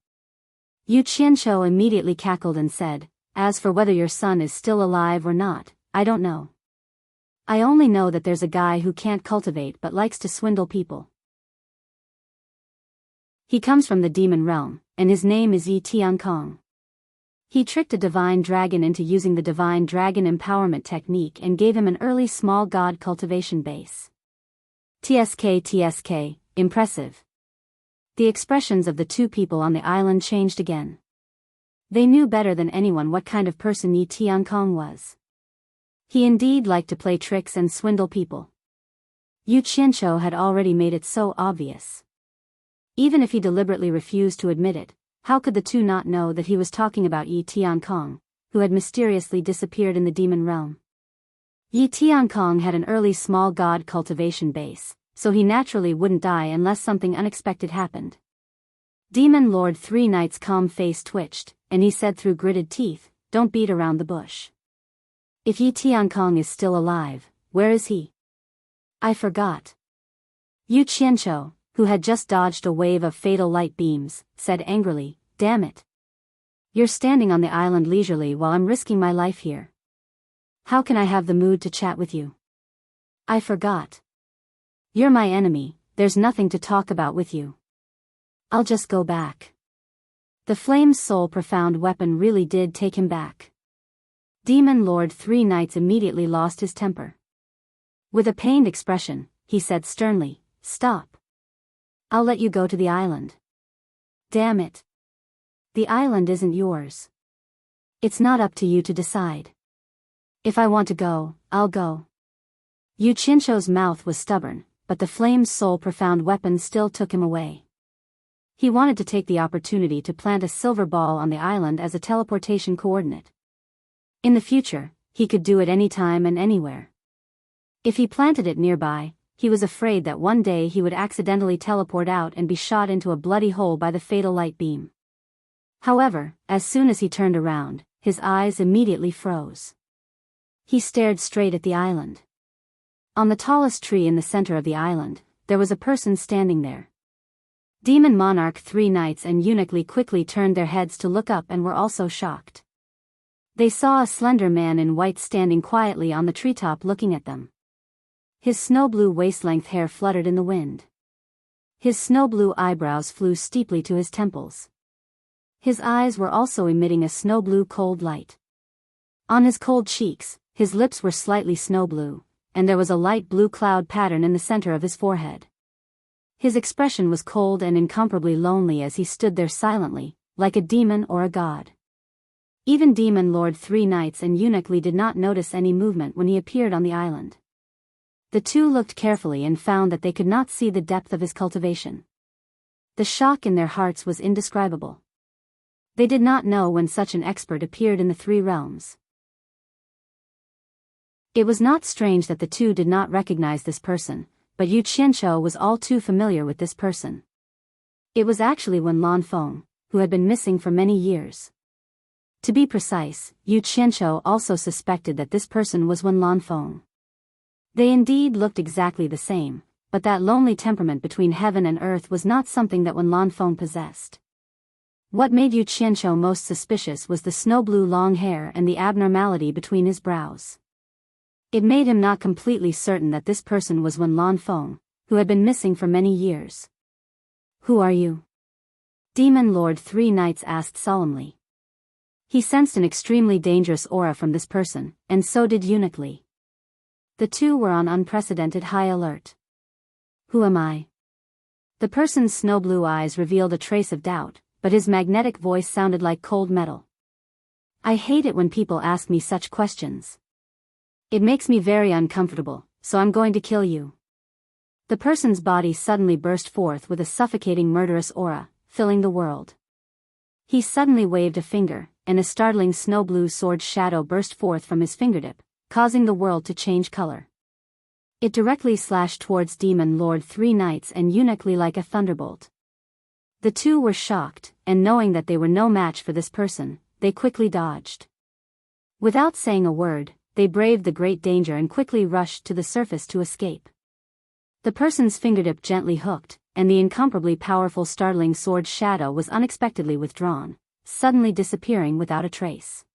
S1: Yu Qianqiu immediately cackled and said, "As for whether your son is still alive or not, I don't know. I only know that there's a guy who can't cultivate but likes to swindle people. He comes from the demon realm, and his name is Yi Tiankong. He tricked a divine dragon into using the divine dragon empowerment technique and gave him an early small god cultivation base. TSK, impressive." The expressions of the two people on the island changed again. They knew better than anyone what kind of person Yi Tiankong was. He indeed liked to play tricks and swindle people. Yu Qianqiu had already made it so obvious. Even if he deliberately refused to admit it, how could the two not know that he was talking about Yi Tiankong, who had mysteriously disappeared in the demon realm? Yi Tiankong had an early small god cultivation base, so he naturally wouldn't die unless something unexpected happened. Demon Lord Three Knights' calm face twitched, and he said through gritted teeth, "Don't beat around the bush. If Yi Tiankong is still alive, where is he?" "I forgot." Yu Qianqiu, who had just dodged a wave of fatal light beams, said angrily, "Damn it. You're standing on the island leisurely while I'm risking my life here. How can I have the mood to chat with you?" "I forgot. You're my enemy, there's nothing to talk about with you. I'll just go back." The flame's soul profound weapon really did take him back. Demon Lord Three Knights immediately lost his temper. With a pained expression, he said sternly, "Stop. I'll let you go to the island." "Damn it. The island isn't yours. It's not up to you to decide. If I want to go, I'll go." Yu Qianqiu's mouth was stubborn, but the flame's soul profound weapon still took him away. He wanted to take the opportunity to plant a silver ball on the island as a teleportation coordinate. In the future, he could do it anytime and anywhere. If he planted it nearby, he was afraid that one day he would accidentally teleport out and be shot into a bloody hole by the fatal light beam. However, as soon as he turned around, his eyes immediately froze. He stared straight at the island. On the tallest tree in the center of the island, there was a person standing there. Demon Monarch Three Knights and Eunuch Li quickly turned their heads to look up and were also shocked. They saw a slender man in white standing quietly on the treetop looking at them. His snow-blue waist-length hair fluttered in the wind. His snow-blue eyebrows flew steeply to his temples. His eyes were also emitting a snow-blue cold light. On his cold cheeks, his lips were slightly snow-blue, and there was a light blue cloud pattern in the center of his forehead. His expression was cold and incomparably lonely as he stood there silently, like a demon or a god. Even Demon Lord Three Knights and Eunuch Li did not notice any movement when he appeared on the island. The two looked carefully and found that they could not see the depth of his cultivation. The shock in their hearts was indescribable. They did not know when such an expert appeared in the three realms. It was not strange that the two did not recognize this person, but Yu Qianqiu was all too familiar with this person. It was actually Wen Lanfeng, who had been missing for many years. To be precise, Yu Qianqiu also suspected that this person was Wen Lanfeng. They indeed looked exactly the same, but that lonely temperament between heaven and earth was not something that Wen Lanfeng possessed. What made Yu Qianqiu most suspicious was the snow-blue long hair and the abnormality between his brows. It made him not completely certain that this person was Wen Lanfeng, who had been missing for many years. "Who are you?" Demon Lord Three Knights asked solemnly. He sensed an extremely dangerous aura from this person, and so did Eunuch Li. The two were on unprecedented high alert. "Who am I?" The person's snow-blue eyes revealed a trace of doubt, but his magnetic voice sounded like cold metal. "I hate it when people ask me such questions. It makes me very uncomfortable, so I'm going to kill you." The person's body suddenly burst forth with a suffocating murderous aura, filling the world. He suddenly waved a finger, and a startling snow-blue sword shadow burst forth from his fingertip, causing the world to change color. It directly slashed towards Demon Lord Three Knights and Eunuchly like a thunderbolt. The two were shocked, and knowing that they were no match for this person, they quickly dodged. Without saying a word, they braved the great danger and quickly rushed to the surface to escape. The person's fingertip gently hooked, and the incomparably powerful startling sword shadow was unexpectedly withdrawn, suddenly disappearing without a trace.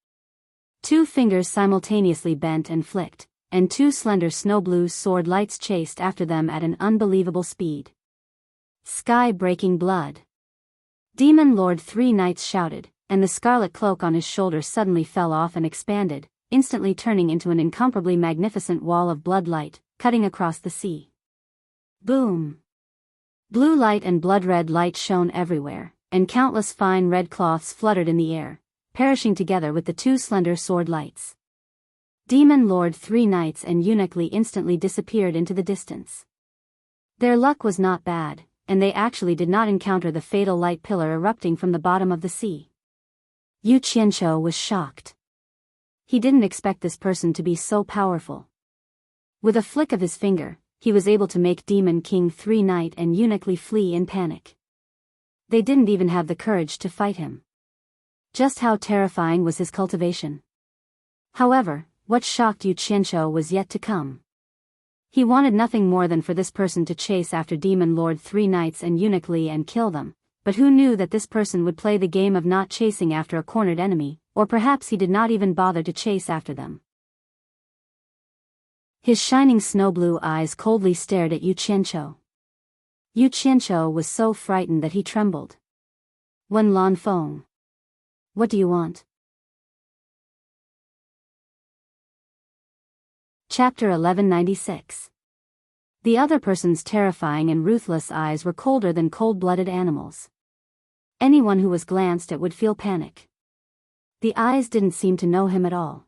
S1: Two fingers simultaneously bent and flicked, and two slender snow-blue sword lights chased after them at an unbelievable speed. Sky-breaking blood! Demon Lord Three Knights shouted, and the scarlet cloak on his shoulder suddenly fell off and expanded, instantly turning into an incomparably magnificent wall of blood light, cutting across the sea. Boom! Blue light and blood-red light shone everywhere, and countless fine red cloths fluttered in the air, perishing together with the two slender sword lights. Demon Lord Three Knights and Eunuchly instantly disappeared into the distance. Their luck was not bad, and they actually did not encounter the fatal light pillar erupting from the bottom of the sea. Yu Qianqiu was shocked. He didn't expect this person to be so powerful. With a flick of his finger, he was able to make Demon King Three Knight and Eunuchly flee in panic. They didn't even have the courage to fight him. Just how terrifying was his cultivation. However, what shocked Yu Qianqiu was yet to come. He wanted nothing more than for this person to chase after Demon Lord Three Knights and Eunuchly and kill them, but who knew that this person would play the game of not chasing after a cornered enemy, or perhaps he did not even bother to chase after them. His shining snow-blue eyes coldly stared at Yu Qianqiu. Yu Qianqiu was so frightened that he trembled. Wen Lanfeng. What do you want? Chapter 1196. The other person's terrifying and ruthless eyes were colder than cold-blooded animals. Anyone who was glanced at would feel panic. The eyes didn't seem to know him at all.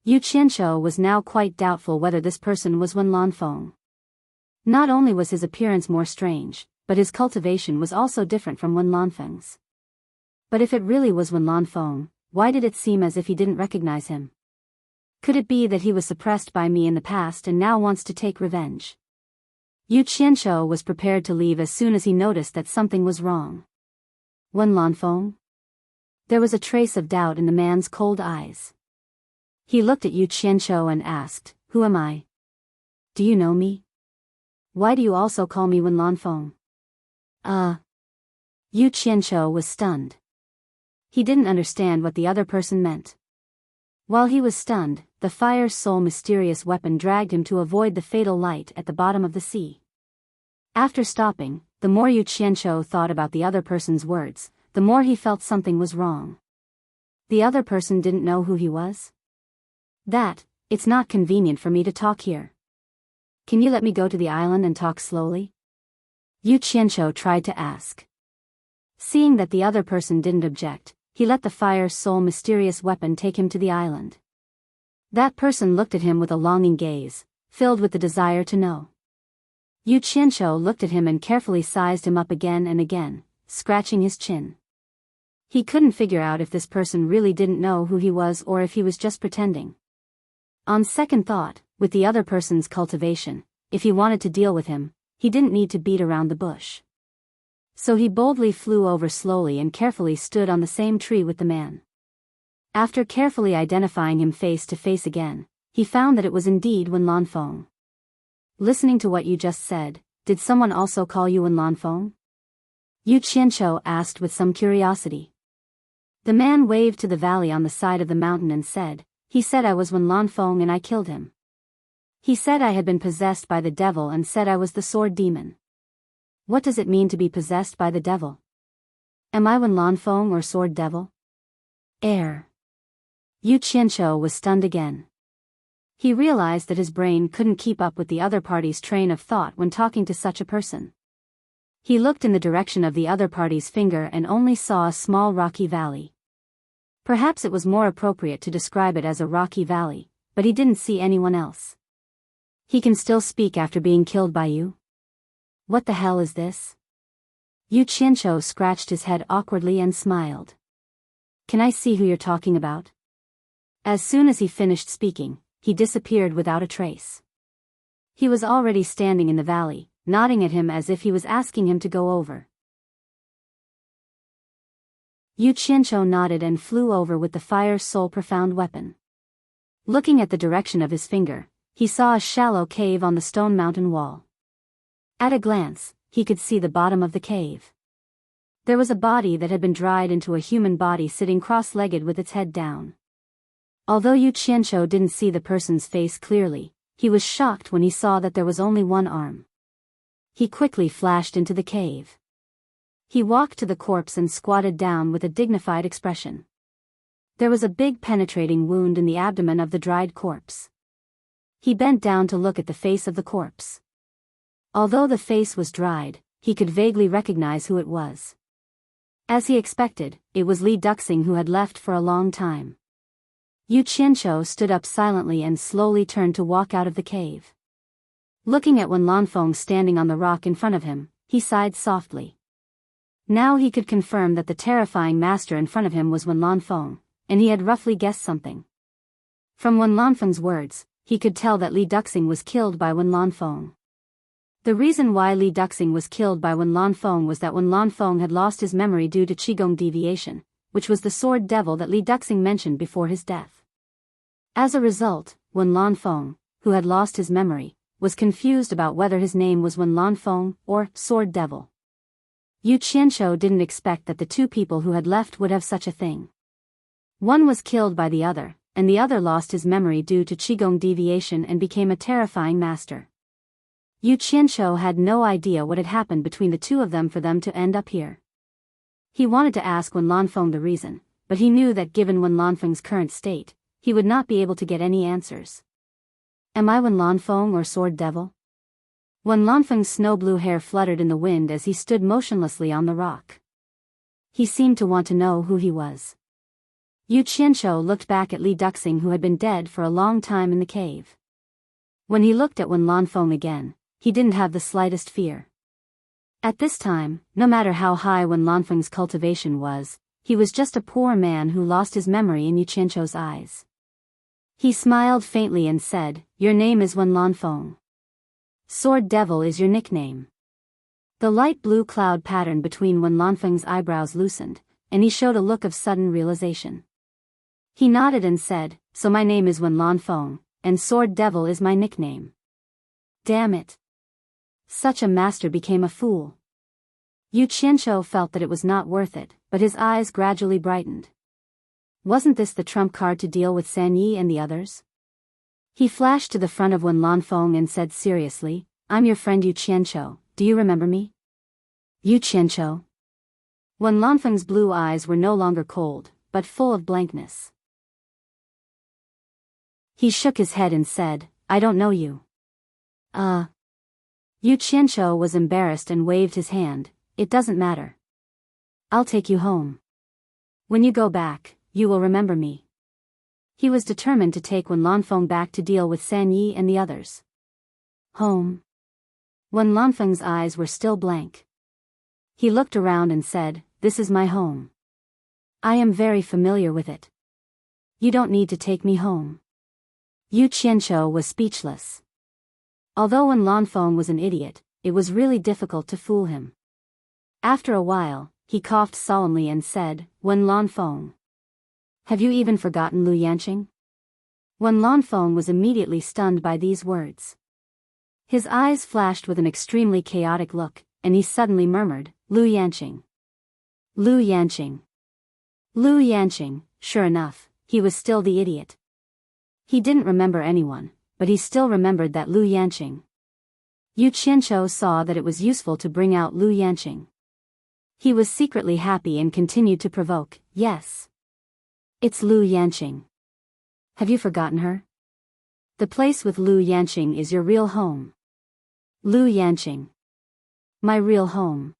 S1: Yu Qianqiu was now quite doubtful whether this person was Wen Lanfeng. Not only was his appearance more strange, but his cultivation was also different from Wen Lanfeng's. But if it really was Wen Lanfeng, why did it seem as if he didn't recognize him? Could it be that he was suppressed by me in the past and now wants to take revenge? Yu Qianqiu was prepared to leave as soon as he noticed that something was wrong. Wen Lanfeng? There was a trace of doubt in the man's cold eyes. He looked at Yu Qianqiu and asked, "Who am I? Do you know me? Why do you also call me Wen Lanfeng?" Yu Qianqiu was stunned. He didn't understand what the other person meant. While he was stunned, the Fire Soul mysterious weapon dragged him to avoid the fatal light at the bottom of the sea. After stopping, the more Yu Qianqiu thought about the other person's words, the more he felt something was wrong. The other person didn't know who he was? It's not convenient for me to talk here. Can you let me go to the island and talk slowly? Yu Qianqiu tried to ask. Seeing that the other person didn't object, he let the Fire Soul mysterious weapon take him to the island. That person looked at him with a longing gaze, filled with the desire to know. Yu Qianqiu looked at him and carefully sized him up again and again, scratching his chin. He couldn't figure out if this person really didn't know who he was or if he was just pretending. On second thought, with the other person's cultivation, if he wanted to deal with him, he didn't need to beat around the bush. So he boldly flew over slowly and carefully stood on the same tree with the man. After carefully identifying him face to face again, he found that it was indeed Wen Lanfeng. Listening to what you just said, did someone also call you Wen Lanfeng? Yu Qianqiu asked with some curiosity. The man waved to the valley on the side of the mountain and said, "He said I was Wen Lanfeng and I killed him. He said I had been possessed by the devil and said I was the sword demon." What does it mean to be possessed by the devil? Am I Wen Lanfeng or sword devil? Yu Qianqiu was stunned again. He realized that his brain couldn't keep up with the other party's train of thought when talking to such a person. He looked in the direction of the other party's finger and only saw a small rocky valley. Perhaps it was more appropriate to describe it as a rocky valley, but he didn't see anyone else. He can still speak after being killed by you? What the hell is this? Yu Qianqiu scratched his head awkwardly and smiled. Can I see who you're talking about? As soon as he finished speaking, he disappeared without a trace. He was already standing in the valley, nodding at him as if he was asking him to go over. Yu Qianqiu nodded and flew over with the fire soul profound weapon. Looking at the direction of his finger, he saw a shallow cave on the stone mountain wall. At a glance, he could see the bottom of the cave. There was a body that had been dried into a human body sitting cross-legged with its head down. Although Yu Qianqiu didn't see the person's face clearly, he was shocked when he saw that there was only one arm. He quickly flashed into the cave. He walked to the corpse and squatted down with a dignified expression. There was a big penetrating wound in the abdomen of the dried corpse. He bent down to look at the face of the corpse. Although the face was dried, he could vaguely recognize who it was. As he expected, it was Li Duxing who had left for a long time. Yu Qianqiu stood up silently and slowly turned to walk out of the cave. Looking at Wen Lanfeng standing on the rock in front of him, he sighed softly. Now he could confirm that the terrifying master in front of him was Wen Lanfeng, and he had roughly guessed something. From Wen Lanfeng's words, he could tell that Li Duxing was killed by Wen Lanfeng. The reason why Li Duxing was killed by Wen Lanfeng was that Wen Lanfeng had lost his memory due to Qigong deviation, which was the sword devil that Li Duxing mentioned before his death. As a result, Wen Lanfeng, who had lost his memory, was confused about whether his name was Wen Lanfeng or sword devil. Yu Qianqiu didn't expect that the two people who had left would have such a thing. One was killed by the other, and the other lost his memory due to Qigong deviation and became a terrifying master. Yu Qianqiu had no idea what had happened between the two of them for them to end up here. He wanted to ask Wen Lanfeng the reason, but he knew that given Wen Lanfeng's current state, he would not be able to get any answers. Am I Wen Lanfeng or sword devil? Wen Lanfeng's snow-blue hair fluttered in the wind as he stood motionlessly on the rock. He seemed to want to know who he was. Yu Qianqiu looked back at Li Duxing who had been dead for a long time in the cave. When he looked at Wen Lanfeng again, he didn't have the slightest fear. At this time, no matter how high Wen Lanfeng's cultivation was, he was just a poor man who lost his memory in Yu Qianqiu's eyes. He smiled faintly and said, "Your name is Wen Lanfeng. Sword Devil is your nickname." The light blue cloud pattern between Wen Lanfeng's eyebrows loosened, and he showed a look of sudden realization. He nodded and said, "So my name is Wen Lanfeng, and Sword Devil is my nickname." Damn it. Such a master became a fool. Yu Qianqiu felt that it was not worth it, but his eyes gradually brightened. Wasn't this the trump card to deal with San Yi and the others? He flashed to the front of Wen Lanfeng and said seriously, "I'm your friend Yu Qianqiu, do you remember me?" Yu Qianqiu. Wen Lanfeng's blue eyes were no longer cold, but full of blankness. He shook his head and said, "I don't know you." Yu Qianqiu was embarrassed and waved his hand, "It doesn't matter. I'll take you home. When you go back, you will remember me." He was determined to take Wen Lanfeng back to deal with San Yi and the others. Home. Wen Lanfeng's eyes were still blank. He looked around and said, "This is my home. I am very familiar with it. You don't need to take me home." Yu Qianqiu was speechless. Although Wen Lanfeng was an idiot, it was really difficult to fool him. After a while, he coughed solemnly and said, "Wen Lanfeng. Have you even forgotten Lu Yanqing?" Wen Lanfeng was immediately stunned by these words. His eyes flashed with an extremely chaotic look, and he suddenly murmured, "Lu Yanqing. Lu Yanqing. Lu Yanqing." Sure enough, he was still the idiot. He didn't remember anyone, but he still remembered that Lu Yanqing. Yu Qianqiu saw that it was useful to bring out Lu Yanqing. He was secretly happy and continued to provoke, "Yes. It's Lu Yanqing. Have you forgotten her? The place with Lu Yanqing is your real home. Lu Yanqing. My real home.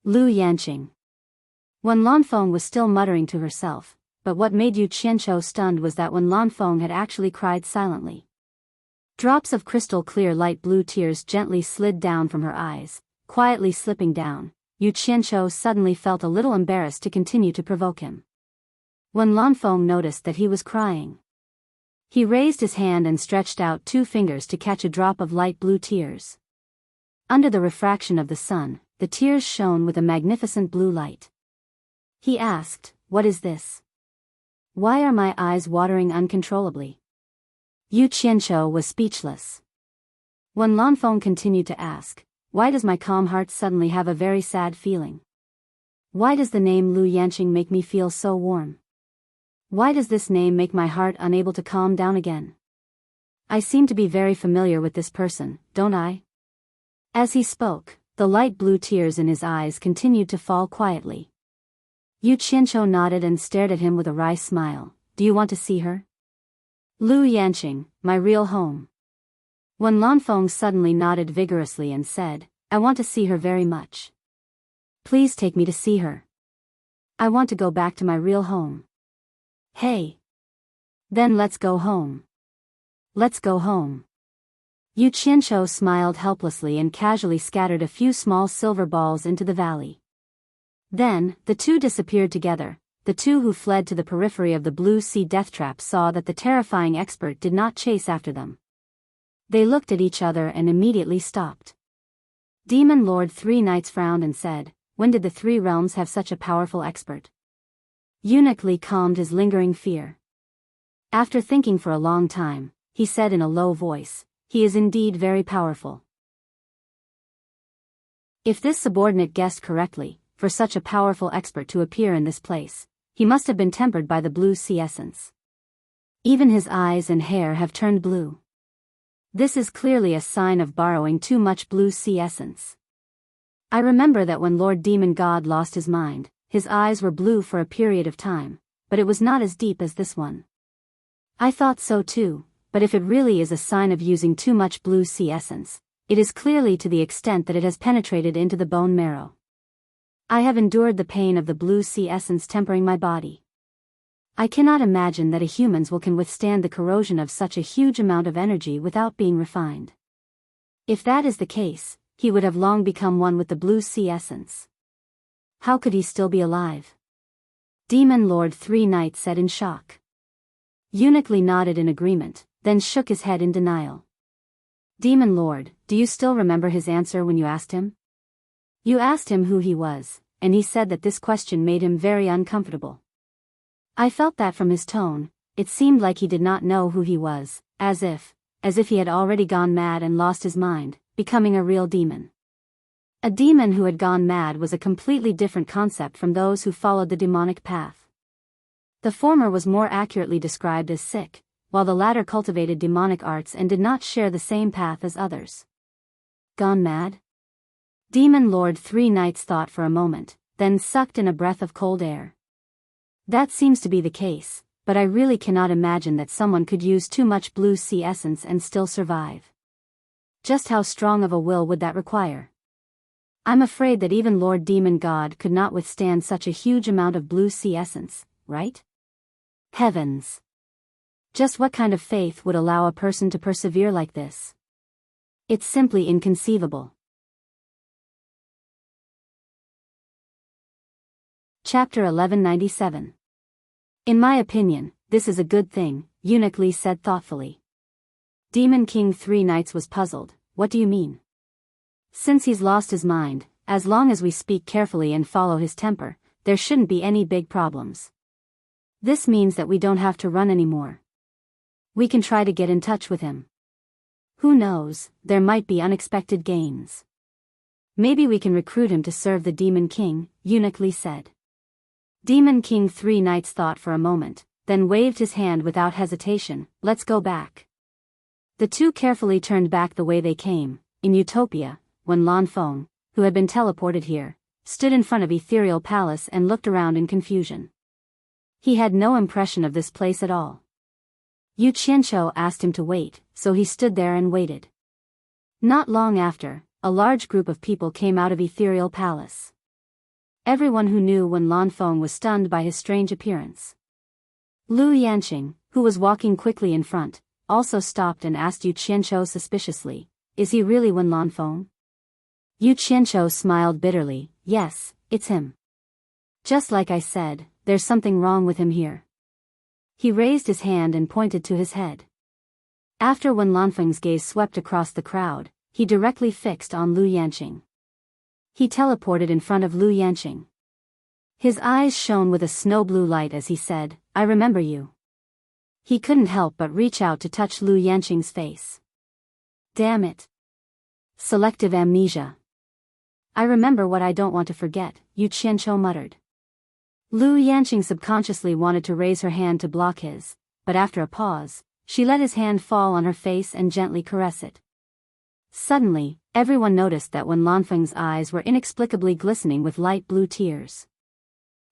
S1: Lu Yanqing." Wen Lanfeng was still muttering to herself, but what made Yu Qianqiu stunned was that Wen Lanfeng had actually cried silently. Drops of crystal clear light blue tears gently slid down from her eyes, quietly slipping down. Yu Qianqiu suddenly felt a little embarrassed to continue to provoke him. Wen Lanfeng noticed that he was crying. He raised his hand and stretched out 2 fingers to catch a drop of light blue tears. Under the refraction of the sun, the tears shone with a magnificent blue light. He asked, "What is this? Why are my eyes watering uncontrollably?" Yu Qianqiu was speechless. When Lanfeng continued to ask, "Why does my calm heart suddenly have a very sad feeling? Why does the name Lu Yanqing make me feel so warm? Why does this name make my heart unable to calm down again? I seem to be very familiar with this person, don't I?" As he spoke, the light blue tears in his eyes continued to fall quietly. Yu Qianqiu nodded and stared at him with a wry smile. "Do you want to see her?" "Lu Yanqing, my real home." When Lanfeng suddenly nodded vigorously and said, "I want to see her very much. Please take me to see her. I want to go back to my real home." "Hey. Then let's go home. Let's go home." Yu Qianqiu smiled helplessly and casually scattered a few small silver balls into the valley. Then, the 2 disappeared together. The 2 who fled to the periphery of the blue sea deathtrap saw that the terrifying expert did not chase after them. They looked at each other and immediately stopped. Demon Lord 3 Knights frowned and said, "When did the 3 realms have such a powerful expert?" Eunuch Li calmed his lingering fear. After thinking for a long time, he said in a low voice, "He is indeed very powerful." If this subordinate guessed correctly, for such a powerful expert to appear in this place, he must have been tempered by the blue sea essence. Even his eyes and hair have turned blue. This is clearly a sign of borrowing too much blue sea essence. I remember that when Lord Demon God lost his mind, his eyes were blue for a period of time, but it was not as deep as this one. I thought so too, but if it really is a sign of using too much blue sea essence, it is clearly to the extent that it has penetrated into the bone marrow. I have endured the pain of the blue sea essence tempering my body. I cannot imagine that a humans can withstand the corrosion of such a huge amount of energy without being refined. If that is the case, he would have long become one with the blue sea essence. How could he still be alive? Demon Lord 3 Knights said in shock. Eunuch Li nodded in agreement, then shook his head in denial. "Demon Lord, do you still remember his answer when you asked him? You asked him who he was, and he said that this question made him very uncomfortable. I felt that from his tone. It seemed like he did not know who he was, as if he had already gone mad and lost his mind, becoming a real demon. A demon who had gone mad was a completely different concept from those who followed the demonic path. The former was more accurately described as sick, while the latter cultivated demonic arts and did not share the same path as others. Gone mad? Demon Lord 3 Knights thought for a moment, then sucked in a breath of cold air. That seems to be the case, but I really cannot imagine that someone could use too much blue sea essence and still survive. Just how strong of a will would that require? I'm afraid that even Lord Demon God could not withstand such a huge amount of blue sea essence, right? Heavens! Just what kind of faith would allow a person to persevere like this? It's simply inconceivable. Chapter 1197. In my opinion, this is a good thing, Eunuch Li said thoughtfully. Demon King 3 Knights was puzzled. What do you mean? Since he's lost his mind, as long as we speak carefully and follow his temper, there shouldn't be any big problems. This means that we don't have to run anymore. We can try to get in touch with him. Who knows, there might be unexpected gains. Maybe we can recruit him to serve the Demon King, Eunuch Li said. Demon King 3 Knights thought for a moment, then waved his hand without hesitation. Let's go back. The two carefully turned back the way they came. In Utopia, when Lan Feng, who had been teleported here, stood in front of Ethereal Palace and looked around in confusion. He had no impression of this place at all. Yu Qianqiu asked him to wait, so he stood there and waited. Not long after, a large group of people came out of Ethereal Palace. Everyone who knew when Lan Feng was stunned by his strange appearance. Lu Yanqing, who was walking quickly in front, also stopped and asked Yu Qianqiu suspiciously, "Is he really Wen Lan Feng?" Yu Qianqiu smiled bitterly. "Yes, it's him. Just like I said, there's something wrong with him here. He raised his hand and pointed to his head. After Wen Lanfeng's gaze swept across the crowd, he directly fixed on Lu Yanqing. He teleported in front of Lu Yanqing. His eyes shone with a snow-blue light as he said, "I remember you." He couldn't help but reach out to touch Lu Yanqing's face. Damn it. Selective amnesia. "I remember what I don't want to forget," Yu Qianqiu muttered. Lu Yanqing subconsciously wanted to raise her hand to block his, but after a pause, she let his hand fall on her face and gently caress it. Suddenly, everyone noticed that Wen Lanfeng's eyes were inexplicably glistening with light blue tears.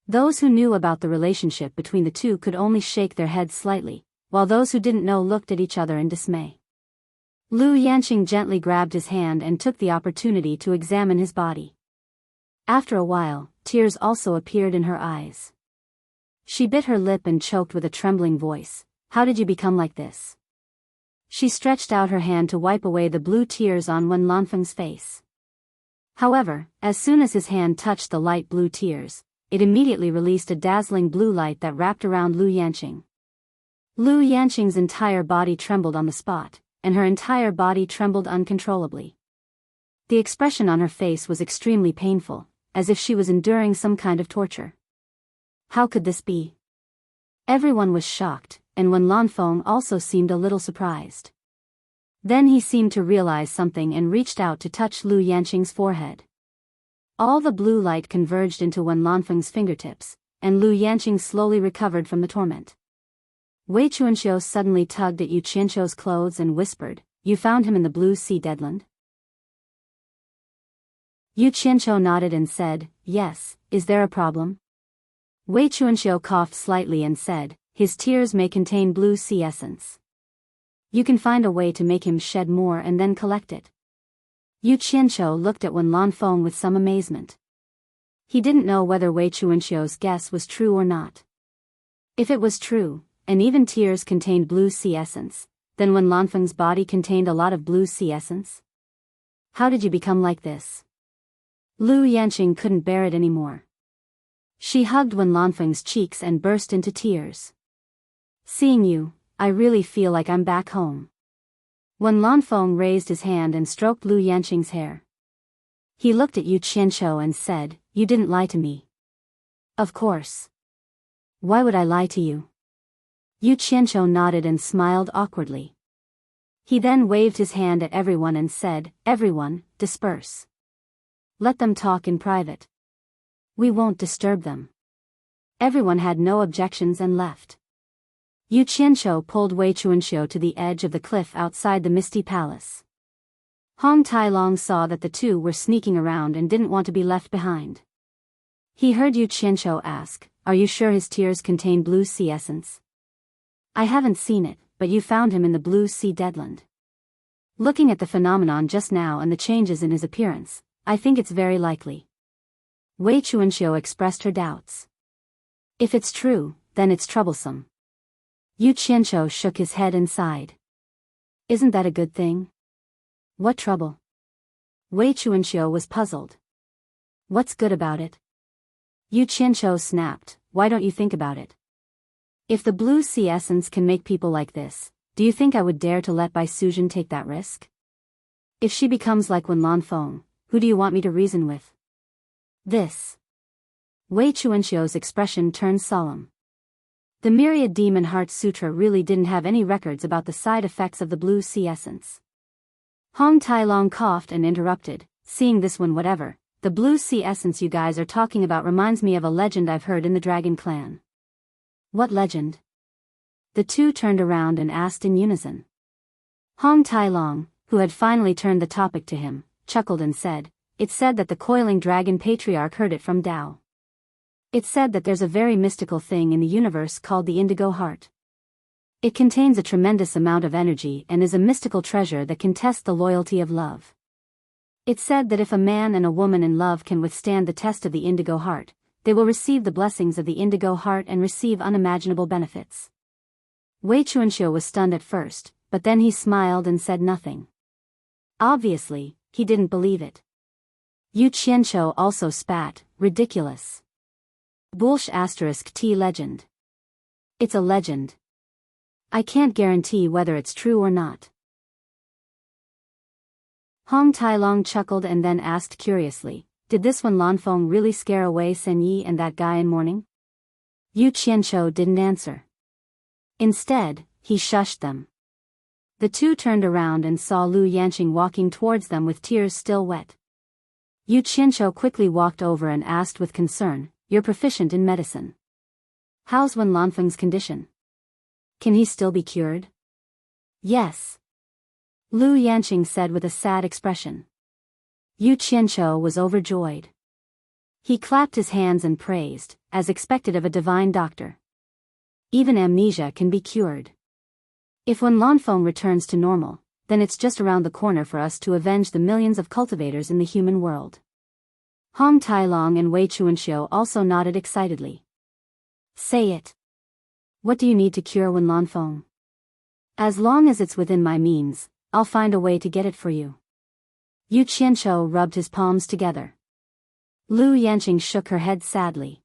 S1: Those who knew about the relationship between the two could only shake their heads slightly, while those who didn't know looked at each other in dismay. Lu Yanqing gently grabbed his hand and took the opportunity to examine his body. After a while, tears also appeared in her eyes. She bit her lip and choked with a trembling voice, "How did you become like this?" She stretched out her hand to wipe away the blue tears on Wen Lanfeng's face. However, as soon as his hand touched the light blue tears, it immediately released a dazzling blue light that wrapped around Lu Yanqing. Lu Yanqing's entire body trembled on the spot, and her entire body trembled uncontrollably. The expression on her face was extremely painful, as if she was enduring some kind of torture. How could this be? Everyone was shocked, and Wen Lanfeng also seemed a little surprised. Then he seemed to realize something and reached out to touch Lu Yanqing's forehead. All the blue light converged into Wen Lanfeng's fingertips, and Lu Yanqing slowly recovered from the torment. Wei Chuanxiu suddenly tugged at Yu Qianqiu's clothes and whispered, "You found him in the Blue Sea Deadland?" Yu Qianqiu nodded and said, "Yes, is there a problem?" Wei Chuanxiu coughed slightly and said, "His tears may contain blue sea essence. You can find a way to make him shed more and then collect it." Yu Qianqiu looked at Wen Lanfeng with some amazement. He didn't know whether Wei Chuanxiu's guess was true or not. If it was true, and even tears contained blue sea essence, then Wen Lanfeng's body contained a lot of blue sea essence. "How did you become like this?" Lu Yanqing couldn't bear it anymore. She hugged Wen Lanfeng's cheeks and burst into tears. "Seeing you, I really feel like I'm back home." Wen Lanfeng raised his hand and stroked Lu Yanqing's hair. He looked at Yu Qianqiu and said, "You didn't lie to me." "Of course. Why would I lie to you?" Yu Qianqiu nodded and smiled awkwardly. He then waved his hand at everyone and said, "Everyone, disperse. Let them talk in private. We won't disturb them." Everyone had no objections and left. Yu Qianqiu pulled Wei Chuanxiu to the edge of the cliff outside the Misty Palace. Hong Tailong saw that the two were sneaking around and didn't want to be left behind. He heard Yu Qianqiu ask, "Are you sure his tears contain blue sea essence?" "I haven't seen it, but you found him in the Blue Sea Deadland. Looking at the phenomenon just now and the changes in his appearance, I think it's very likely." Wei Chuanxiu expressed her doubts. "If it's true, then it's troublesome." Yu Qianqiu shook his head and sighed. "Isn't that a good thing?" "What trouble?" Wei Chuanxiu was puzzled. "What's good about it?" Yu Qianqiu snapped, "Why don't you think about it? If the blue sea essence can make people like this, do you think I would dare to let Bai Suzhen take that risk? If she becomes like Wen Lanfeng, who do you want me to reason with?" "This." Wei Chuanxiu's expression turned solemn. The Myriad Demon Heart Sutra really didn't have any records about the side effects of the blue sea essence. Hong Tailong coughed and interrupted, "Seeing this one, whatever, the blue sea essence you guys are talking about reminds me of a legend I've heard in the Dragon Clan." "What legend?" The two turned around and asked in unison. Hong Tailong, who had finally turned the topic to him, chuckled and said, "It's said that the coiling dragon patriarch heard it from Tao. It's said that there's a very mystical thing in the universe called the indigo heart. It contains a tremendous amount of energy and is a mystical treasure that can test the loyalty of love. It's said that if a man and a woman in love can withstand the test of the indigo heart, they will receive the blessings of the indigo heart and receive unimaginable benefits." Wei Chuanxiu was stunned at first, but then he smiled and said nothing. Obviously, he didn't believe it. Yu Qianqiu also spat, "Ridiculous. Bullsh *T legend. It's a legend. I can't guarantee whether it's true or not. Hong Tai-long chuckled and then asked curiously, did this Wen Lanfeng really scare away Sen Yi and that guy in mourning? Yu Qianqiu didn't answer. Instead, he shushed them. The two turned around and saw Lu Yanqing walking towards them with tears still wet. Yu Qianqiu quickly walked over and asked with concern, you're proficient in medicine. How's Wen Lanfeng's condition? Can he still be cured? Yes. Lu Yanqing said with a sad expression. Yu Qianqiu was overjoyed. He clapped his hands and praised, as expected of a divine doctor. Even amnesia can be cured. If Wen Lanfeng returns to normal, then it's just around the corner for us to avenge the millions of cultivators in the human world. Hong Tai-long and Wei Chuanxiu also nodded excitedly. Say it. What do you need to cure Wen Lanfeng? As long as it's within my means, I'll find a way to get it for you. Yu Qianqiu rubbed his palms together. Lu Yanqing shook her head sadly.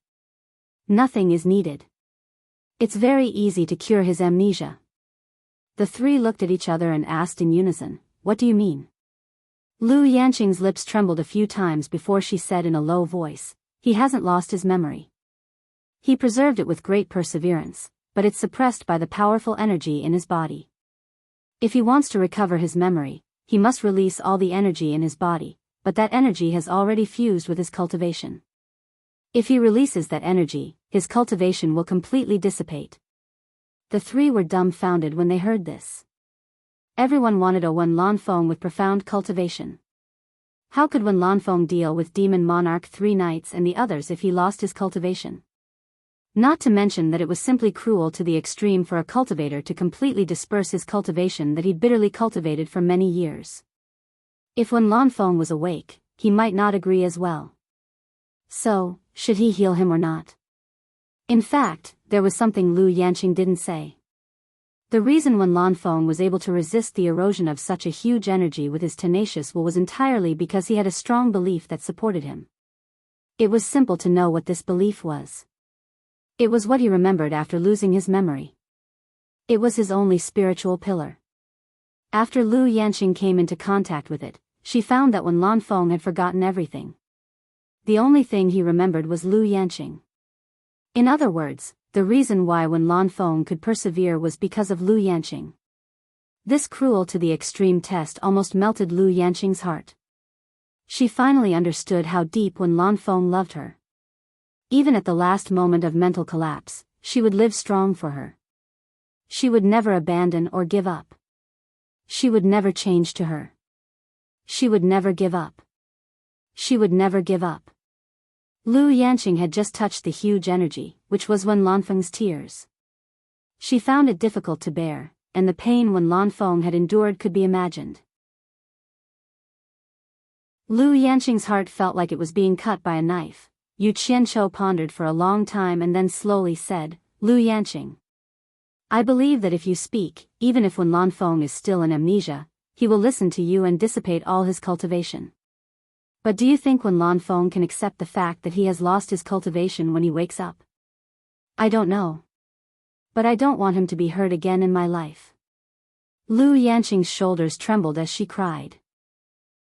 S1: Nothing is needed. It's very easy to cure his amnesia. The three looked at each other and asked in unison, what do you mean? Lu Yanqing's lips trembled a few times before she said in a low voice, he hasn't lost his memory. He preserved it with great perseverance, but it's suppressed by the powerful energy in his body. If he wants to recover his memory, he must release all the energy in his body, but that energy has already fused with his cultivation. If he releases that energy, his cultivation will completely dissipate. The three were dumbfounded when they heard this. Everyone wanted a Wen Lanfeng with profound cultivation. How could Wen Lanfeng deal with Demon Monarch 3 Knights and the others if he lost his cultivation? Not to mention that it was simply cruel to the extreme for a cultivator to completely disperse his cultivation that he'd bitterly cultivated for many years. If Wen Lanfeng was awake, he might not agree as well. So, should he heal him or not? In fact, there was something Lu Yanqing didn't say. The reason Wen Lanfeng was able to resist the erosion of such a huge energy with his tenacious will was entirely because he had a strong belief that supported him. It was simple to know what this belief was. It was what he remembered after losing his memory. It was his only spiritual pillar. After Lu Yanqing came into contact with it, she found that Wen Lanfeng had forgotten everything. The only thing he remembered was Lu Yanqing. In other words, the reason why Wen Lanfeng could persevere was because of Lu Yanqing. This cruel to the extreme test almost melted Lu Yanqing's heart. She finally understood how deep Wen Lanfeng loved her. Even at the last moment of mental collapse, she would live strong for her. She would never abandon or give up. She would never change to her. She would never give up. She would never give up. Lu Yanqing had just touched the huge energy, which was Wen Lanfeng's tears. She found it difficult to bear, and the pain Wen Lanfeng had endured could be imagined. Lu Yanqing's heart felt like it was being cut by a knife. Yu Qianqiu pondered for a long time and then slowly said, Lu Yanqing. I believe that if you speak, even if Wen Lanfeng is still in amnesia, he will listen to you and dissipate all his cultivation. But do you think Wen Lanfeng can accept the fact that he has lost his cultivation when he wakes up? I don't know. But I don't want him to be hurt again in my life. Lu Yanqing's shoulders trembled as she cried.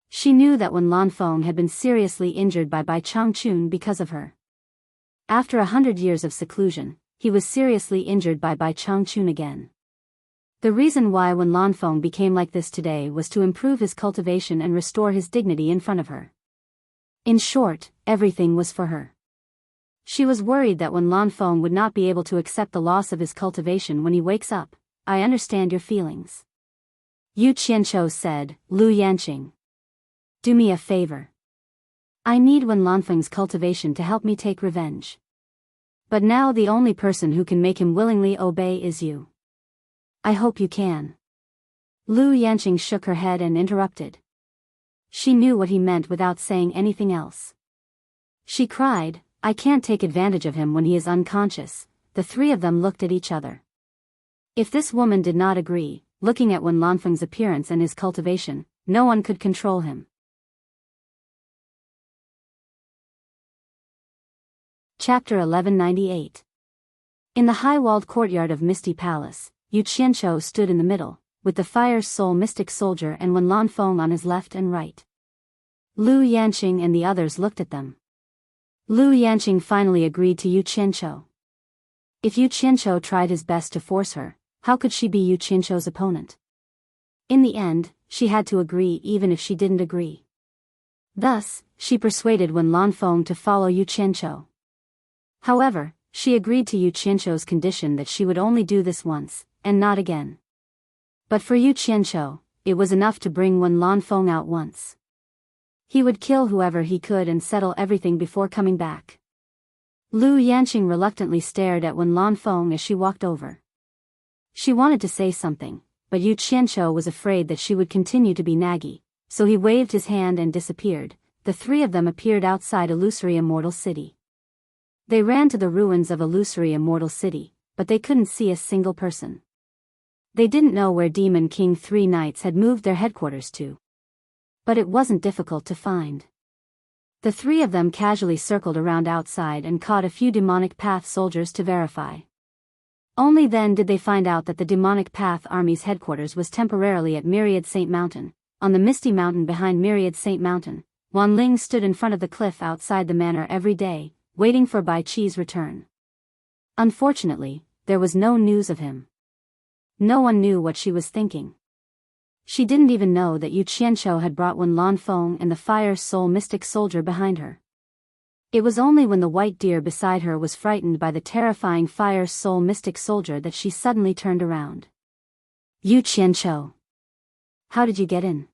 S1: She knew that Wen Lanfeng had been seriously injured by Bai Changchun because of her. After 100 years of seclusion, he was seriously injured by Bai Changchun again. The reason why Wen Lanfeng became like this today was to improve his cultivation and restore his dignity in front of her. In short, everything was for her. She was worried that Wen Lanfeng would not be able to accept the loss of his cultivation when he wakes up. I understand your feelings. Yu Qianqiu said, Lu Yanqing. Do me a favor. I need Wen Lanfeng's cultivation to help me take revenge. But now the only person who can make him willingly obey is you. I hope you can. Lu Yanqing shook her head and interrupted. She knew what he meant without saying anything else. She cried, I can't take advantage of him when he is unconscious. The three of them looked at each other. If this woman did not agree, looking at Wen Lanfeng's appearance and his cultivation, no one could control him. Chapter 1198. In the high-walled courtyard of Misty Palace, Yu Qianqiu stood in the middle, with the Fire's Soul mystic soldier and Wen Lanfeng on his left and right. Lu Yanqing and the others looked at them. Lu Yanqing finally agreed to Yu Qianqiu. If Yu Qianqiu tried his best to force her, how could she be Yu Qianqiu's opponent? In the end, she had to agree even if she didn't agree. Thus, she persuaded Wen Lanfeng to follow Yu Qianqiu. However, she agreed to Yu Qianqiu's condition that she would only do this once, and not again. But for Yu Qianqiu, it was enough to bring Wen Lanfeng out once. He would kill whoever he could and settle everything before coming back. Lu Yanqing reluctantly stared at Wen Lanfeng as she walked over. She wanted to say something, but Yu Qianqiu was afraid that she would continue to be naggy, so he waved his hand and disappeared. The three of them appeared outside Illusory Immortal City. They ran to the ruins of Illusory Immortal City, but they couldn't see a single person. They didn't know where Demon King 3 Knights had moved their headquarters to. But it wasn't difficult to find. The three of them casually circled around outside and caught a few Demonic Path soldiers to verify. Only then did they find out that the Demonic Path Army's headquarters was temporarily at Myriad Saint Mountain. On the misty mountain behind Myriad Saint Mountain, Wan Ling stood in front of the cliff outside the manor every day, waiting for Bai Qi's return. Unfortunately, there was no news of him. No one knew what she was thinking. She didn't even know that Yu Qianqiu had brought Wen Lanfeng and the Fire Soul mystic soldier behind her. It was only when the white deer beside her was frightened by the terrifying Fire Soul mystic soldier that she suddenly turned around. Yu Qianqiu! How did you get in?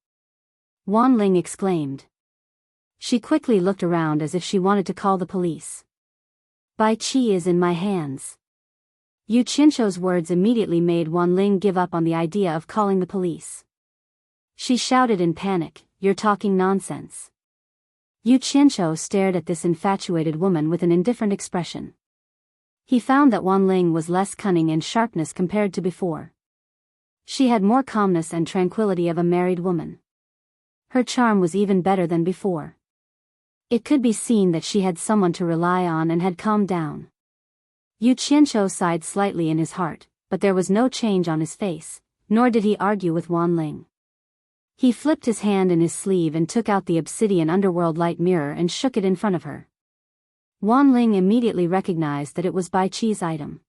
S1: Wan Ling exclaimed. She quickly looked around as if she wanted to call the police. Bai Qi is in my hands. Yu Qianqiu's words immediately made Wan Ling give up on the idea of calling the police. She shouted in panic, "You're talking nonsense." Yu Qianqiu stared at this infatuated woman with an indifferent expression. He found that Wan Ling was less cunning and sharpness compared to before. She had more calmness and tranquility of a married woman. Her charm was even better than before. It could be seen that she had someone to rely on and had calmed down. Yu Qianqiu sighed slightly in his heart, but there was no change on his face, nor did he argue with Wan Ling. He flipped his hand in his sleeve and took out the obsidian underworld light mirror and shook it in front of her. Wan Ling immediately recognized that it was Bai Qi's item.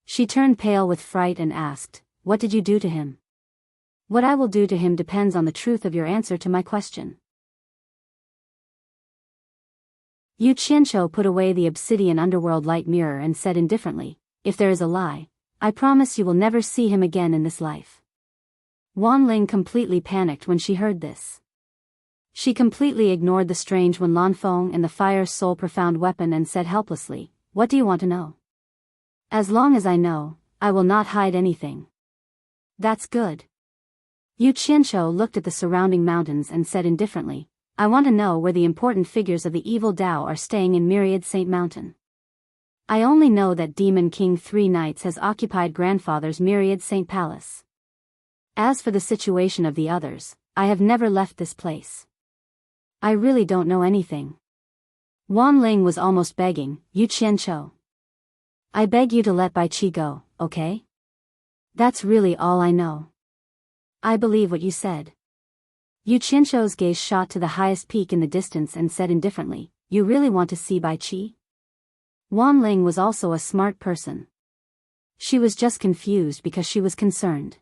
S1: She turned pale with fright and asked, "What did you do to him?" "What I will do to him depends on the truth of your answer to my question." Yu Qianqiu put away the obsidian underworld light mirror and said indifferently, "If there is a lie, I promise you will never see him again in this life." Wan Ling completely panicked when she heard this. She completely ignored the strange Wen Lanfeng and the Fire Soul profound weapon and said helplessly, "What do you want to know?" "As long as I know, I will not hide anything." "That's good." Yu Qianqiu looked at the surrounding mountains and said indifferently, "I want to know where the important figures of the evil Tao are staying in Myriad Saint Mountain. I only know that Demon King 3 Knights has occupied Grandfather's Myriad Saint Palace. As for the situation of the others, I have never left this place. I really don't know anything." Wan Ling was almost begging, "Yu Qianqiu, I beg you to let Bai Qi go, okay? That's really all I know. I believe what you said." Yu Qianqiu's gaze shot to the highest peak in the distance and said indifferently, "You really want to see Bai Qi?" Wan Ling was also a smart person. She was just confused because she was concerned.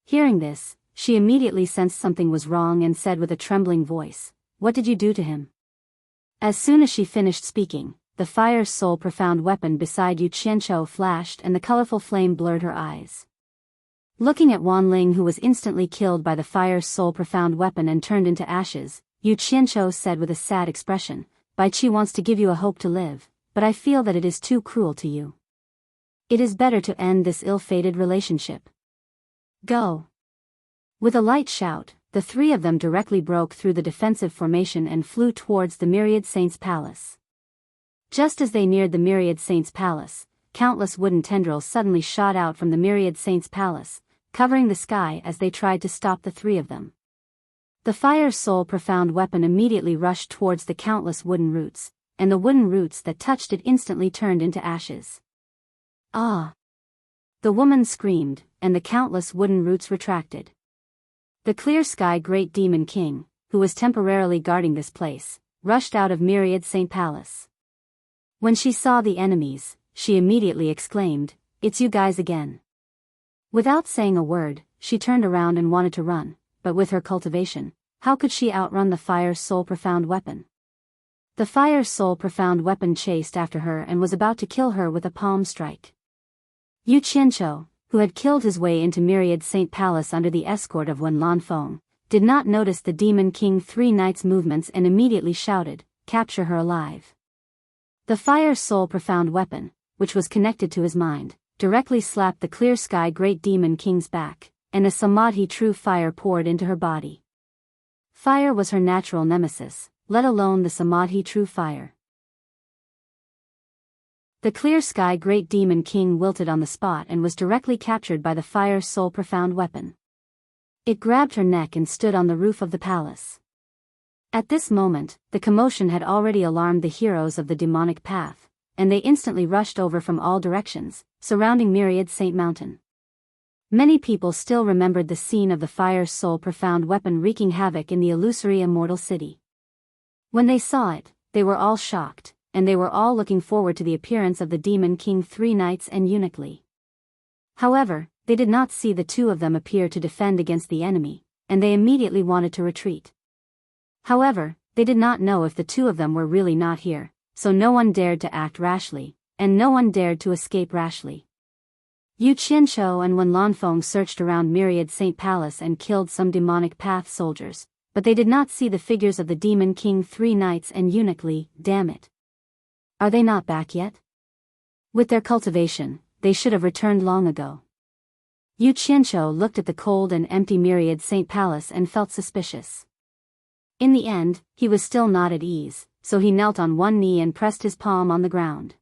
S1: Hearing this, she immediately sensed something was wrong and said with a trembling voice, "What did you do to him?" As soon as she finished speaking, the Fire Soul profound weapon beside Yu Qianqiu flashed and the colorful flame blurred her eyes. Looking at Wan Ling, who was instantly killed by the Fire Soul profound weapon and turned into ashes, Yu Qianqiu said with a sad expression, "Bai Qi wants to give you a hope to live, but I feel that it is too cruel to you. It is better to end this ill-fated relationship. Go." With a light shout, the three of them directly broke through the defensive formation and flew towards the Myriad Saints' palace. Just as they neared the Myriad Saints' palace, countless wooden tendrils suddenly shot out from the Myriad Saints' palace, covering the sky as they tried to stop the three of them. The Fire Soul profound weapon immediately rushed towards the countless wooden roots, and the wooden roots that touched it instantly turned into ashes. Ah! The woman screamed, and the countless wooden roots retracted. The clear sky great demon king, who was temporarily guarding this place, rushed out of Myriad St. Palace. When she saw the enemies, she immediately exclaimed, "It's you guys again." Without saying a word, she turned around and wanted to run, but with her cultivation, how could she outrun the Fire's soul profound weapon? The Fire's soul profound weapon chased after her and was about to kill her with a palm strike. Yu Qianqiu, who had killed his way into Myriad St. Palace under the escort of Wen Lanfeng, did not notice the Demon King Three Knights' movements and immediately shouted, "Capture her alive." The Fire's soul profound weapon, which was connected to his mind, directly slapped the clear sky great demon king's back, and a samadhi true fire poured into her body. Fire was her natural nemesis, let alone the samadhi true fire. The clear sky great demon king wilted on the spot and was directly captured by the Fire's soul profound weapon. It grabbed her neck and stood on the roof of the palace. At this moment, the commotion had already alarmed the heroes of the demonic path, and they instantly rushed over from all directions, surrounding Myriad Saint Mountain. Many people still remembered the scene of the Fire's soul profound weapon wreaking havoc in the illusory immortal city. When they saw it, they were all shocked, and they were all looking forward to the appearance of the Demon King Three Knights and Uniquely. However, they did not see the two of them appear to defend against the enemy, and they immediately wanted to retreat. However, they did not know if the two of them were really not here, so no one dared to act rashly, and no one dared to escape rashly. Yu Qianqiu and Wen Lanfeng searched around Myriad St. Palace and killed some demonic path soldiers, but they did not see the figures of the Demon King Three Knights and Uniquely. Damn it. Are they not back yet? With their cultivation, they should have returned long ago. Yu Qianqiu looked at the cold and empty Myriad St. Palace and felt suspicious. In the end, he was still not at ease, so he knelt on one knee and pressed his palm on the ground.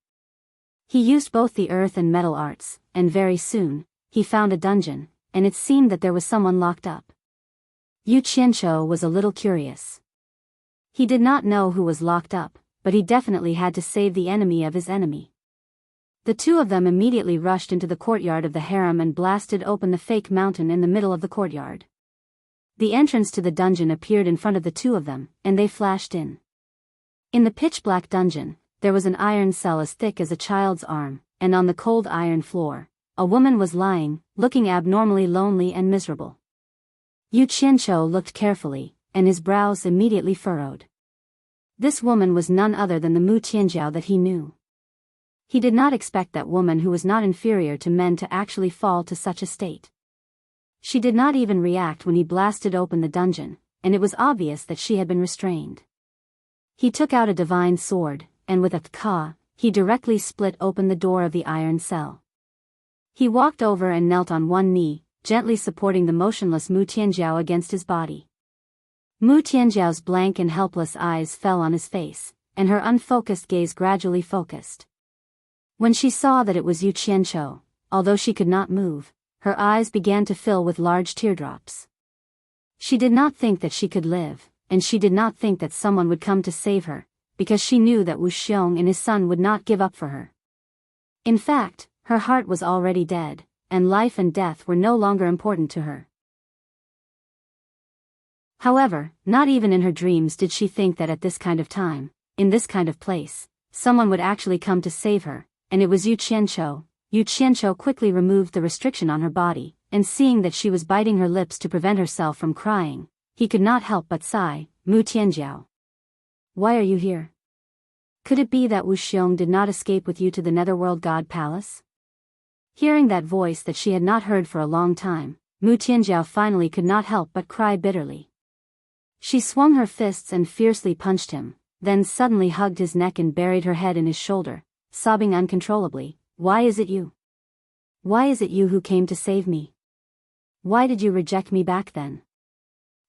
S1: He used both the earth and metal arts, and very soon, he found a dungeon, and it seemed that there was someone locked up. Yu Qianqiu was a little curious. He did not know who was locked up, but he definitely had to save the enemy of his enemy. The two of them immediately rushed into the courtyard of the harem and blasted open the fake mountain in the middle of the courtyard. The entrance to the dungeon appeared in front of the two of them, and they flashed in. In the pitch-black dungeon, there was an iron cell as thick as a child's arm, and on the cold iron floor, a woman was lying, looking abnormally lonely and miserable. Yu Qianqiu looked carefully, and his brows immediately furrowed. This woman was none other than the Mu Tianjiao that he knew. He did not expect that woman who was not inferior to men to actually fall to such a state. She did not even react when he blasted open the dungeon, and it was obvious that she had been restrained. He took out a divine sword, and with a tka, he directly split open the door of the iron cell. He walked over and knelt on one knee, gently supporting the motionless Mu Tianjiao against his body. Mu Tianjiao's blank and helpless eyes fell on his face, and her unfocused gaze gradually focused. When she saw that it was Yu Qianqiu, although she could not move, her eyes began to fill with large teardrops. She did not think that she could live, and she did not think that someone would come to save her, because she knew that Wu Xiong and his son would not give up for her. In fact, her heart was already dead, and life and death were no longer important to her. However, not even in her dreams did she think that at this kind of time, in this kind of place, someone would actually come to save her, and it was Yu Qianqiu. Yu Qianqiu quickly removed the restriction on her body, and seeing that she was biting her lips to prevent herself from crying, he could not help but sigh. Mu Tianjiao, why are you here? Could it be that Wu Xiong did not escape with you to the Netherworld God Palace? Hearing that voice that she had not heard for a long time, Mu Tianjiao finally could not help but cry bitterly. She swung her fists and fiercely punched him, then suddenly hugged his neck and buried her head in his shoulder, sobbing uncontrollably. Why is it you? Why is it you who came to save me? Why did you reject me back then?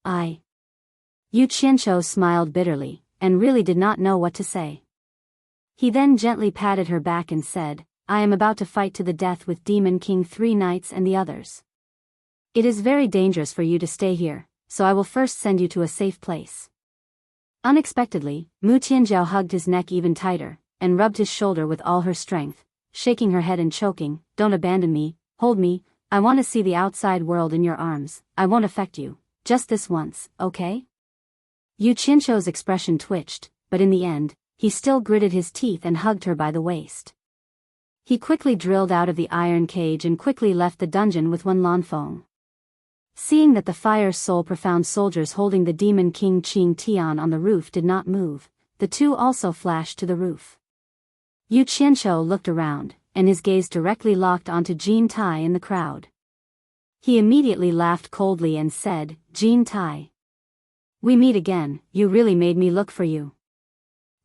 S1: Yu Qianqiu smiled bitterly, and really did not know what to say. He then gently patted her back and said, I am about to fight to the death with Demon King Three Knights and the others. It is very dangerous for you to stay here, so I will first send you to a safe place. Unexpectedly, Mu Tianjiao hugged his neck even tighter, and rubbed his shoulder with all her strength. shaking her head and choking, "Don't abandon me, hold me, I want to see the outside world in your arms, I won't affect you, just this once, okay?" Yu Qianqiu's expression twitched, but in the end, he still gritted his teeth and hugged her by the waist. He quickly drilled out of the iron cage and quickly left the dungeon with Wen Lanfeng. Seeing that the Fire Soul Profound soldiers holding the Demon King Qing Tian on the roof did not move, the two also flashed to the roof. Yu Qianqiu looked around, and his gaze directly locked onto Jin Tai in the crowd. He immediately laughed coldly and said, "Jin Tai. We meet again, you really made me look for you.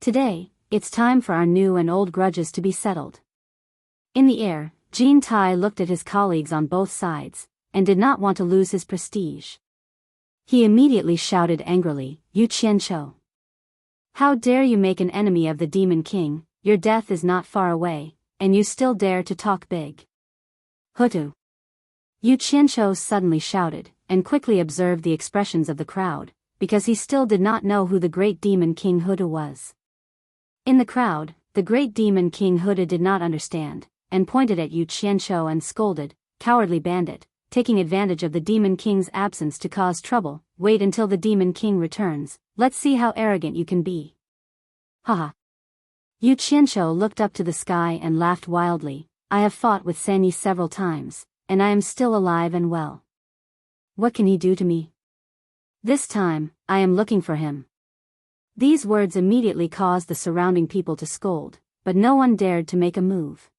S1: Today, it's time for our new and old grudges to be settled." In the air, Jin Tai looked at his colleagues on both sides, and did not want to lose his prestige. He immediately shouted angrily, "Yu Qianqiu. How dare you make an enemy of the Demon King, your death is not far away, and you still dare to talk big. Hutu." Yu Qianqiu suddenly shouted, and quickly observed the expressions of the crowd, because he still did not know who the great Demon King Hutu was. In the crowd, the great Demon King Hutu did not understand, and pointed at Yu Qianqiu and scolded, "Cowardly bandit, taking advantage of the Demon King's absence to cause trouble, wait until the Demon King returns, let's see how arrogant you can be." Haha. Yu Qianqiu looked up to the sky and laughed wildly, "I have fought with Sanyi several times, and I am still alive and well. What can he do to me? This time, I am looking for him." These words immediately caused the surrounding people to scold, but no one dared to make a move.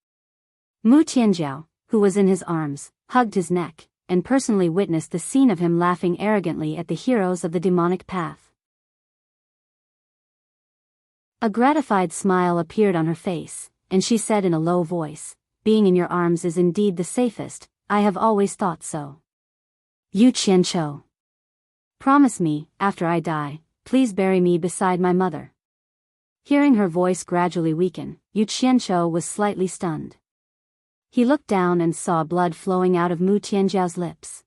S1: Mu Tianjiao, who was in his arms, hugged his neck, and personally witnessed the scene of him laughing arrogantly at the heroes of the demonic path. A gratified smile appeared on her face, and she said in a low voice, "Being in your arms is indeed the safest, I have always thought so. Yu Qianqiu. Promise me, after I die, please bury me beside my mother." Hearing her voice gradually weaken, Yu Qianqiu was slightly stunned. He looked down and saw blood flowing out of Mu Tianjiao's lips.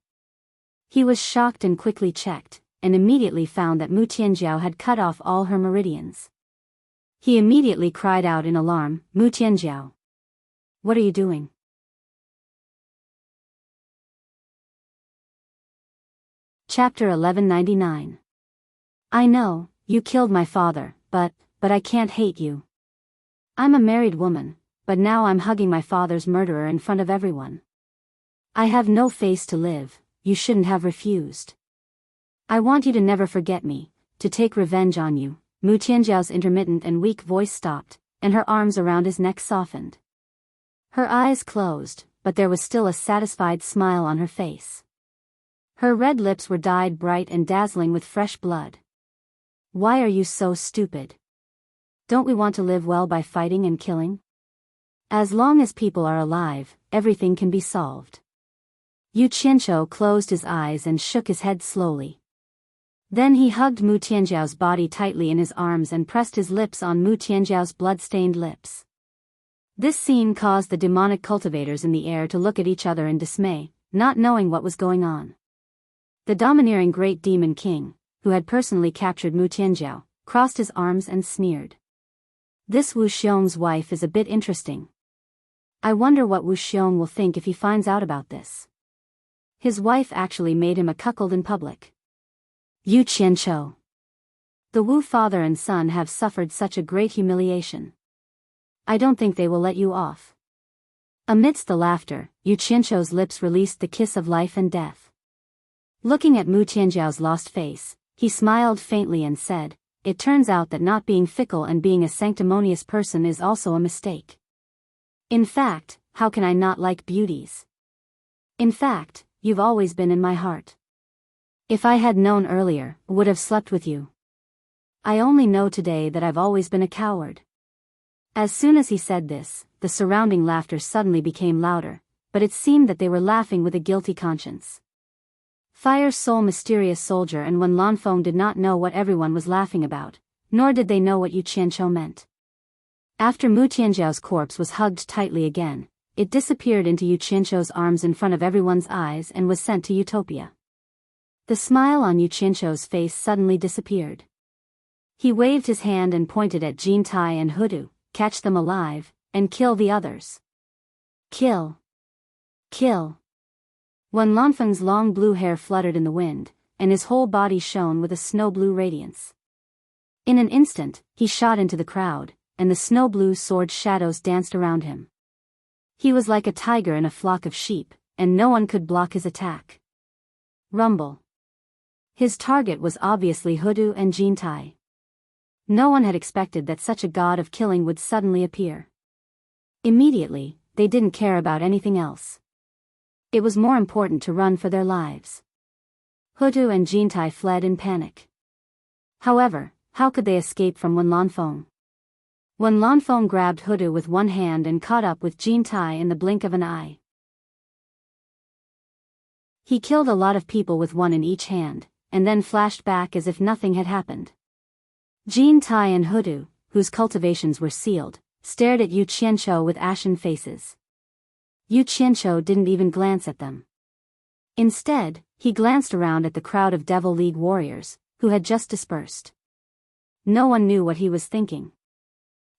S1: He was shocked and quickly checked, and immediately found that Mu Tianjiao had cut off all her meridians. He immediately cried out in alarm, "Mu Tianjiao! What are you doing?" Chapter 1199. "I know, you killed my father, but I can't hate you. I'm a married woman, but now I'm hugging my father's murderer in front of everyone. I have no face to live, you shouldn't have refused. I want you to never forget me, to take revenge on you." Mu Tianjiao's intermittent and weak voice stopped, and her arms around his neck softened. Her eyes closed, but there was still a satisfied smile on her face. Her red lips were dyed bright and dazzling with fresh blood. "Why are you so stupid? Don't we want to live well by fighting and killing? As long as people are alive, everything can be solved." Yu Qianqiu closed his eyes and shook his head slowly. Then he hugged Mu Tianjiao's body tightly in his arms and pressed his lips on Mu Tianjiao's blood-stained lips. This scene caused the demonic cultivators in the air to look at each other in dismay, not knowing what was going on. The domineering great demon king, who had personally captured Mu Tianjiao, crossed his arms and sneered. "This Wu Xiong's wife is a bit interesting. I wonder what Wu Xiong will think if he finds out about this. His wife actually made him a cuckold in public. Yu Qianqiu. The Wu father and son have suffered such a great humiliation. I don't think they will let you off." Amidst the laughter, Yu Qianqiu's lips released the kiss of life and death. Looking at Mu Tianjiao's lost face, he smiled faintly and said, "It turns out that not being fickle and being a sanctimonious person is also a mistake. In fact, how can I not like beauties? In fact, you've always been in my heart. If I had known earlier, would have slept with you. I only know today that I've always been a coward." As soon as he said this, the surrounding laughter suddenly became louder, but it seemed that they were laughing with a guilty conscience. Fire Soul Mysterious Soldier and Wen Lanfeng did not know what everyone was laughing about, nor did they know what Yu Qianqiu meant. After Mu Tianjiao's corpse was hugged tightly again, it disappeared into Yu Qianqiu's arms in front of everyone's eyes and was sent to Utopia. The smile on Yu Qianqiu's face suddenly disappeared. He waved his hand and pointed at Jin Tai and Hudu, "Catch them alive, and kill the others." Kill! Kill! Wen Lanfeng's long blue hair fluttered in the wind, and his whole body shone with a snow-blue radiance. In an instant, he shot into the crowd, and the snow-blue sword shadows danced around him. He was like a tiger in a flock of sheep, and no one could block his attack. Rumble. His target was obviously Hudu and Jintai. No one had expected that such a god of killing would suddenly appear. Immediately, they didn't care about anything else. It was more important to run for their lives. Hudu and Jintai fled in panic. However, how could they escape from Wen Lanfeng? Wen Lanfeng grabbed Hudu with one hand and caught up with Jintai in the blink of an eye. He killed a lot of people with one in each hand, and then flashed back as if nothing had happened. Jintai and Hudu, whose cultivations were sealed, stared at Yu Qianqiu with ashen faces. Yu Qianqiu didn't even glance at them. Instead, he glanced around at the crowd of Devil League warriors, who had just dispersed. No one knew what he was thinking.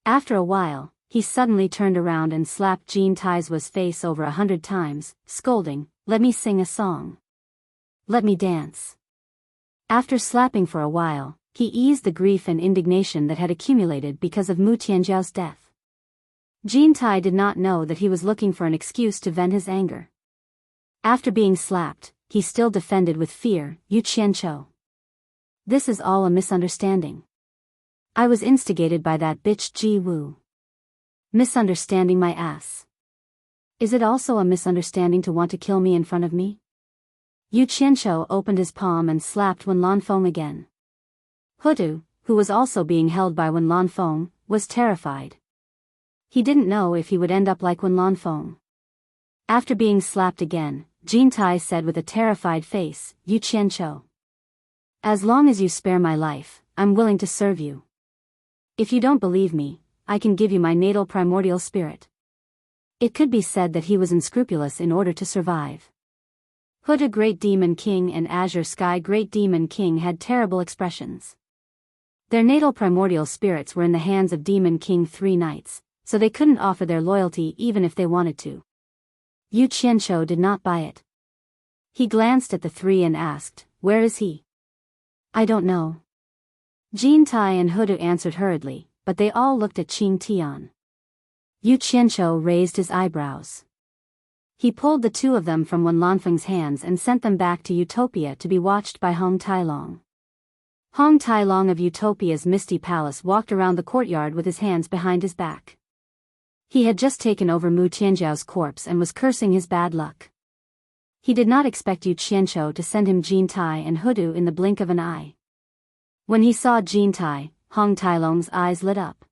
S1: After a while, he suddenly turned around and slapped Jintai's face over 100 times, scolding, "Let me sing a song. Let me dance." After slapping for a while, he eased the grief and indignation that had accumulated because of Mu Tianjiao's death. Jintai did not know that he was looking for an excuse to vent his anger. After being slapped, he still defended with fear, "Yu Qianqiu. This is all a misunderstanding. I was instigated by that bitch Ji Wu. Misunderstanding my ass. Is it also a misunderstanding to want to kill me in front of me?" Yu Qianqiu opened his palm and slapped Wen Lanfeng again. Hudu, who was also being held by Wen Lanfeng, was terrified. He didn't know if he would end up like Wen Lanfeng. After being slapped again, Jintai said with a terrified face, "Yu Qianqiu. As long as you spare my life, I'm willing to serve you. If you don't believe me, I can give you my natal primordial spirit." It could be said that he was unscrupulous in order to survive. Huda Great Demon King and Azure Sky Great Demon King had terrible expressions. Their natal primordial spirits were in the hands of Demon King 3 nights, so they couldn't offer their loyalty even if they wanted to. Yu Qianqiu did not buy it. He glanced at the 3 and asked, "Where is he?" "I don't know." Jintai and Hudu answered hurriedly, but they all looked at Qing Tian. Yu Qianqiu raised his eyebrows. He pulled the 2 of them from Wen Lanfeng's hands and sent them back to Utopia to be watched by Hong Tailong. Hong Tailong of Utopia's Misty Palace walked around the courtyard with his hands behind his back. He had just taken over Mu Tianjiao's corpse and was cursing his bad luck. He did not expect Yu Qianqiu to send him Jintai and Hudu in the blink of an eye. When he saw Jintai, Hong Tailong's eyes lit up.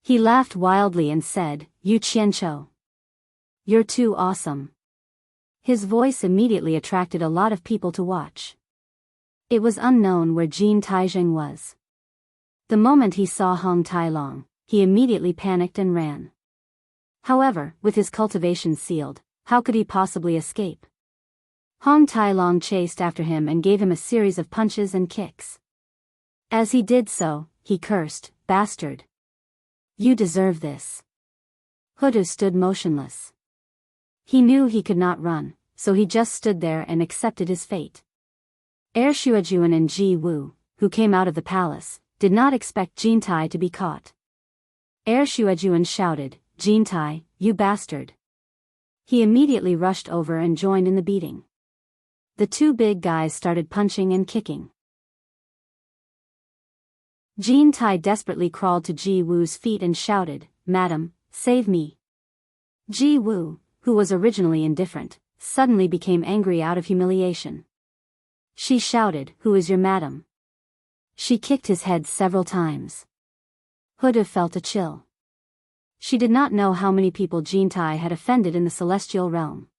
S1: He laughed wildly and said, "Yu Qianqiu. You're too awesome." His voice immediately attracted a lot of people to watch. It was unknown where Jin Taizheng was. The moment he saw Hong Tailong, he immediately panicked and ran. However, with his cultivation sealed, how could he possibly escape? Hong Tailong chased after him and gave him a series of punches and kicks. As he did so, he cursed, "Bastard. You deserve this." Hudu stood motionless. He knew he could not run, so he just stood there and accepted his fate. Er Shuajuan and Ji Wu, who came out of the palace, did not expect Jintai to be caught. Er Shuajuan shouted, "Jintai, you bastard." He immediately rushed over and joined in the beating. The 2 big guys started punching and kicking. Jintai desperately crawled to Ji Wu's feet and shouted, "Madam, save me." Ji Wu, who was originally indifferent, suddenly became angry out of humiliation. She shouted, "Who is your madam?" She kicked his head several times. Huda felt a chill. She did not know how many people Jintai had offended in the celestial realm.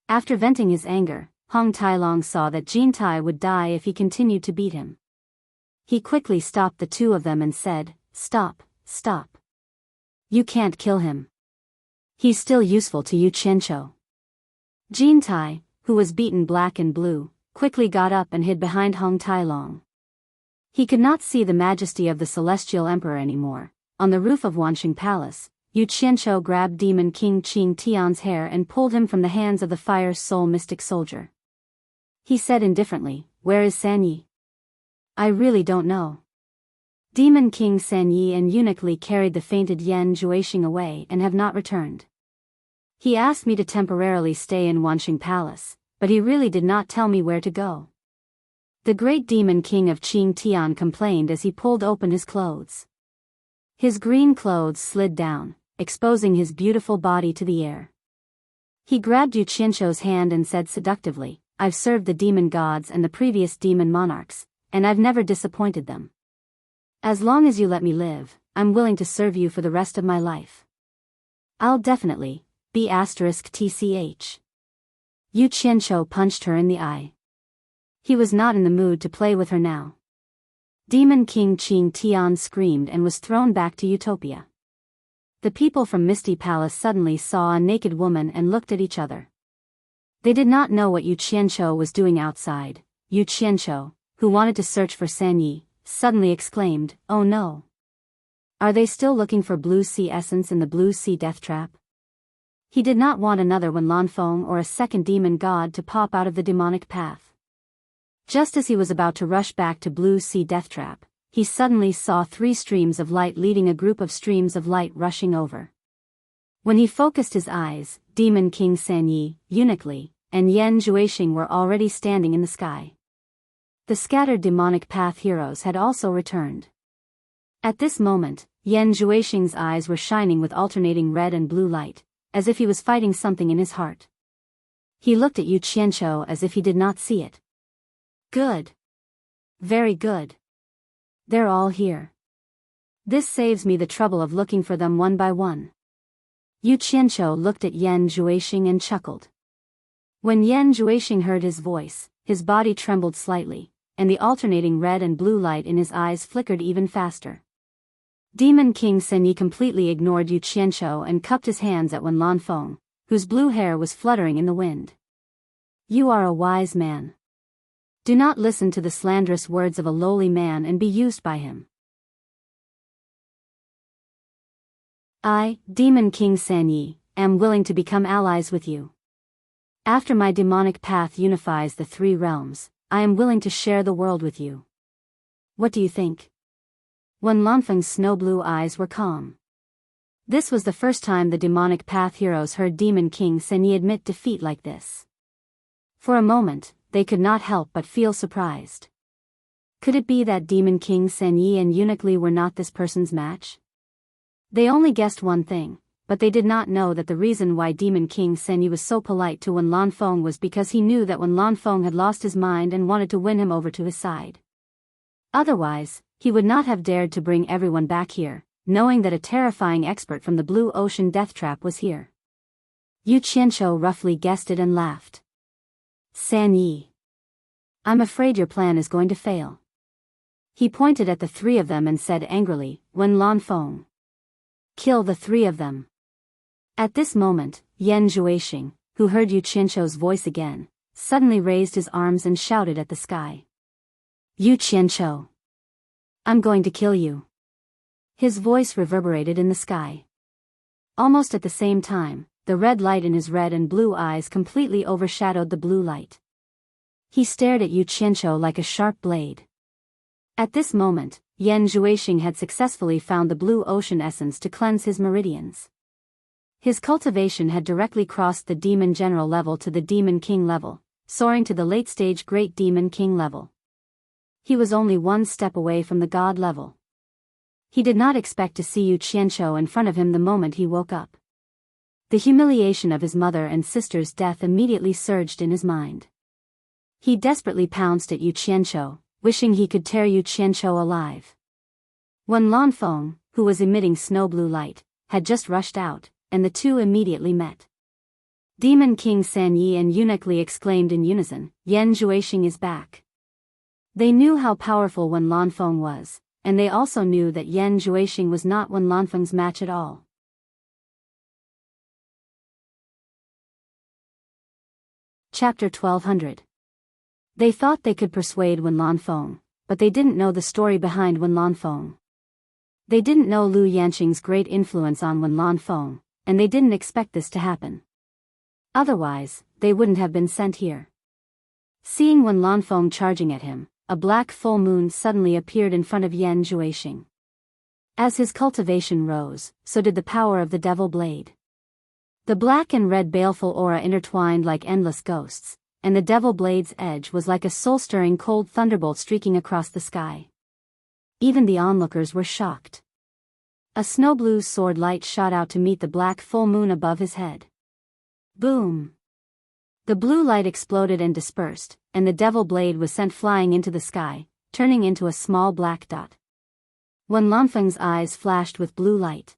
S1: After venting his anger, Hong Tailong saw that Jintai would die if he continued to beat him. He quickly stopped the 2 of them and said, "Stop, stop. You can't kill him. He's still useful to Yu Qianqiu." Jintai, who was beaten black and blue, quickly got up and hid behind Hong Tailong. He could not see the majesty of the celestial emperor anymore. On the roof of Wanxing Palace, Yu Qianqiu grabbed Demon King Qing Tian's hair and pulled him from the hands of the Fire Soul mystic soldier. He said indifferently, "Where is San Yi?" "I really don't know." Demon King San Yi and Eunuch Li carried the fainted Yan Juexing away and have not returned. He asked me to temporarily stay in Wanxing Palace, but he really did not tell me where to go. The great Demon King of Qing Tian complained as he pulled open his clothes. His green clothes slid down, exposing his beautiful body to the air. He grabbed Yu Qianqiu's hand and said seductively, "I've served the demon gods and the previous demon monarchs, and I've never disappointed them. As long as you let me live, I'm willing to serve you for the rest of my life. I'll definitely be *tch. Yu Qianqiu punched her in the eye. He was not in the mood to play with her now. Demon King Qing Tian screamed and was thrown back to Utopia. The people from Misty Palace suddenly saw a naked woman and looked at each other. They did not know what Yu Qianqiu was doing outside. Yu Qianqiu, who wanted to search for San Yi, suddenly exclaimed, "Oh no! Are they still looking for Blue Sea essence in the Blue Sea death trap?" He did not want another Wen Lanfeng or a second demon god to pop out of the demonic path. Just as he was about to rush back to Blue Sea death trap, he suddenly saw 3 streams of light leading a group of streams of light rushing over. When he focused his eyes, Demon King San Yi, Eunuch Li, and Yan Juexing were already standing in the sky. The scattered demonic path heroes had also returned. At this moment, Yan Juexing's eyes were shining with alternating red and blue light, as if he was fighting something in his heart. He looked at Yu Qianqiu as if he did not see it. "Good. Very good. They're all here. This saves me the trouble of looking for them one by one." Yu Qianqiu looked at Yan Juexing and chuckled. When Yan Juexing heard his voice, his body trembled slightly, and the alternating red and blue light in his eyes flickered even faster. Demon King San Yi completely ignored Yu Qianqiu and cupped his hands at Wen Lanfeng, whose blue hair was fluttering in the wind. "You are a wise man. Do not listen to the slanderous words of a lowly man and be used by him. I, Demon King San Yi, am willing to become allies with you. After my demonic path unifies the 3 realms, I am willing to share the world with you. What do you think?" Wen Lanfeng's snow-blue eyes were calm. This was the first time the demonic path heroes heard Demon King San Yi admit defeat like this. For a moment, they could not help but feel surprised. Could it be that Demon King San Yi and Eunuch Li were not this person's match? They only guessed one thing, but they did not know that the reason why Demon King San Yi was so polite to Wen Lanfeng was because he knew that Wen Lanfeng had lost his mind and wanted to win him over to his side. Otherwise, he would not have dared to bring everyone back here, knowing that a terrifying expert from the Blue Ocean death trap was here. Yu Qianqiu roughly guessed it and laughed. "San Yi, I'm afraid your plan is going to fail." He pointed at the 3 of them and said angrily, "Wen Lanfeng, kill the 3 of them." At this moment, Yan Juexing, who heard Yu Qianqiu's voice again, suddenly raised his arms and shouted at the sky. "Yu Qianqiu, I'm going to kill you." His voice reverberated in the sky. Almost at the same time, the red light in his red and blue eyes completely overshadowed the blue light. He stared at Yu Qianqiu like a sharp blade. At this moment, Yan Juexing had successfully found the blue ocean essence to cleanse his meridians. His cultivation had directly crossed the Demon General level to the Demon King level, soaring to the late-stage Great Demon King level. He was only 1 step away from the God level. He did not expect to see Yu Qianqiu in front of him the moment he woke up. The humiliation of his mother and sister's death immediately surged in his mind. He desperately pounced at Yu Qianqiu, wishing he could tear Yu Qianqiu alive. Wen Lanfeng, who was emitting snow-blue light, had just rushed out, and the 2 immediately met. Demon King San Yi and Eunuch Li exclaimed in unison, "Yan Juexing is back." They knew how powerful Wen Lanfeng was, and they also knew that Yan Juexing was not Wen Lanfeng's match at all. Chapter 1200. They thought they could persuade Wen Lanfeng, but they didn't know the story behind Wen Lanfeng. They didn't know Lu Yanqing's great influence on Wen Lanfeng, and they didn't expect this to happen. Otherwise, they wouldn't have been sent here. Seeing Wen Lanfeng charging at him, a black full moon suddenly appeared in front of Yan Juexing. As his cultivation rose, so did the power of the devil blade. The black and red baleful aura intertwined like endless ghosts, and the devil blade's edge was like a soul-stirring cold thunderbolt streaking across the sky. Even the onlookers were shocked. A snow-blue sword light shot out to meet the black full moon above his head. Boom! The blue light exploded and dispersed, and the devil blade was sent flying into the sky, turning into a small black dot. Wen Lanfeng's eyes flashed with blue light.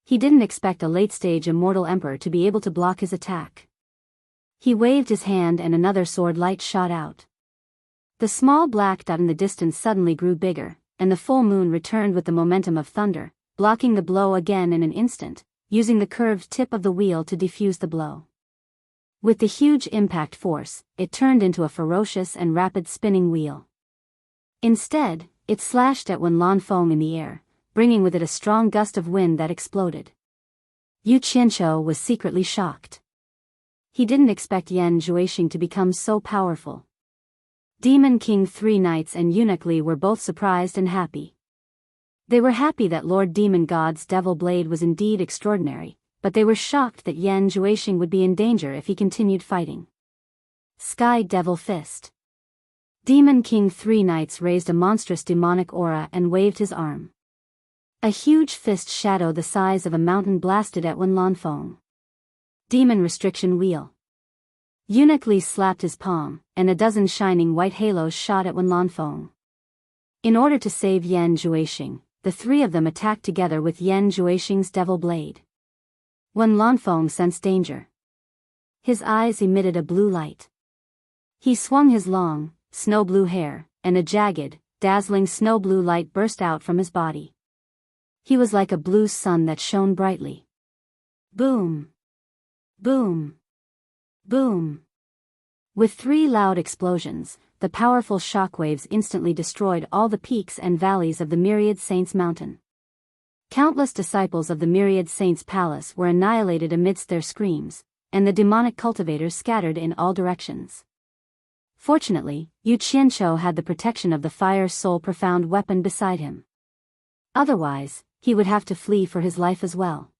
S1: He didn't expect a late-stage immortal emperor to be able to block his attack. He waved his hand and another sword light shot out. The small black dot in the distance suddenly grew bigger, and the full moon returned with the momentum of thunder, blocking the blow again in an instant, using the curved tip of the wheel to defuse the blow. With the huge impact force, it turned into a ferocious and rapid spinning wheel. Instead, it slashed at Wen Lanfeng in the air, bringing with it a strong gust of wind that exploded. Yu Qianqiu was secretly shocked. He didn't expect Yan Juexing to become so powerful. Demon King 3 Knights and Eunuch Li were both surprised and happy. They were happy that Lord Demon God's devil blade was indeed extraordinary, but they were shocked that Yan Juexing would be in danger if he continued fighting. Sky Devil Fist. Demon King 3 Knights raised a monstrous demonic aura and waved his arm. A huge fist shadow the size of a mountain blasted at Wen Lanfeng. Demon Restriction Wheel. Eunuch Li slapped his palm, and a dozen shining white halos shot at Wen Lanfeng. In order to save Yan Juexing, the three of them attacked together with Yan Juexing's devil blade. Wen Lanfeng sensed danger. His eyes emitted a blue light. He swung his long, snow-blue hair, and a jagged, dazzling snow-blue light burst out from his body. He was like a blue sun that shone brightly. Boom! Boom! Boom! With three loud explosions, the powerful shockwaves instantly destroyed all the peaks and valleys of the Myriad Saints' Mountain. Countless disciples of the Myriad Saints' Palace were annihilated amidst their screams, and the demonic cultivators scattered in all directions. Fortunately, Yu Qianqiu had the protection of the Fire Soul Profound weapon beside him. Otherwise, he would have to flee for his life as well.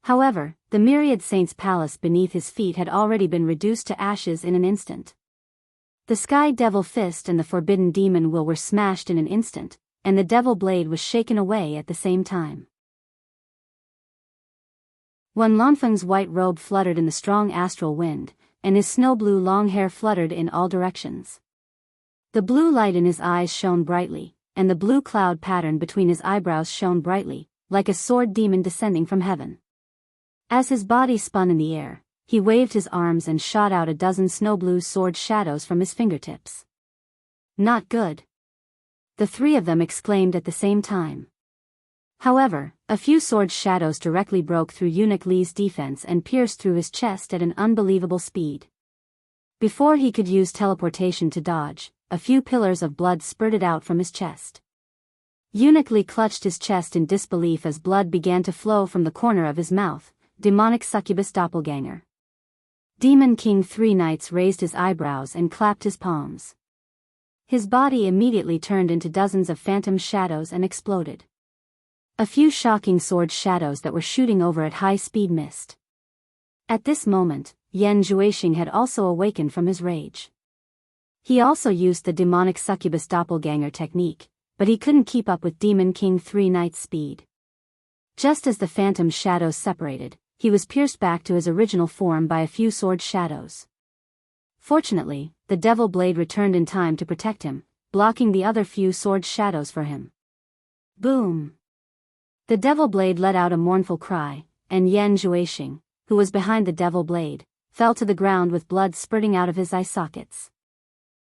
S1: However, the Myriad Saints' Palace beneath his feet had already been reduced to ashes in an instant. The Sky Devil Fist and the Forbidden Demon Will were smashed in an instant, and the Devil Blade was shaken away at the same time. Wen Lanfeng's white robe fluttered in the strong astral wind, and his snow-blue long hair fluttered in all directions. The blue light in his eyes shone brightly, and the blue cloud pattern between his eyebrows shone brightly, like a sword demon descending from heaven. As his body spun in the air, he waved his arms and shot out a dozen snow-blue sword shadows from his fingertips. Not good. The three of them exclaimed at the same time. However, a few sword shadows directly broke through Eunuch Li's defense and pierced through his chest at an unbelievable speed. Before he could use teleportation to dodge, a few pillars of blood spurted out from his chest. Eunuch Li clutched his chest in disbelief as blood began to flow from the corner of his mouth. Demonic succubus doppelganger. Demon King 3 Knights raised his eyebrows and clapped his palms. His body immediately turned into dozens of phantom shadows and exploded. A few shocking sword shadows that were shooting over at high speed missed. At this moment, Yan Juexing had also awakened from his rage. He also used the demonic succubus doppelganger technique, but he couldn't keep up with Demon King 3 Knights' speed. Just as the phantom shadows separated, he was pierced back to his original form by a few sword shadows. Fortunately, the devil blade returned in time to protect him, blocking the other few sword shadows for him. Boom! The devil blade let out a mournful cry, and Yan Juexing, who was behind the devil blade, fell to the ground with blood spurting out of his eye sockets.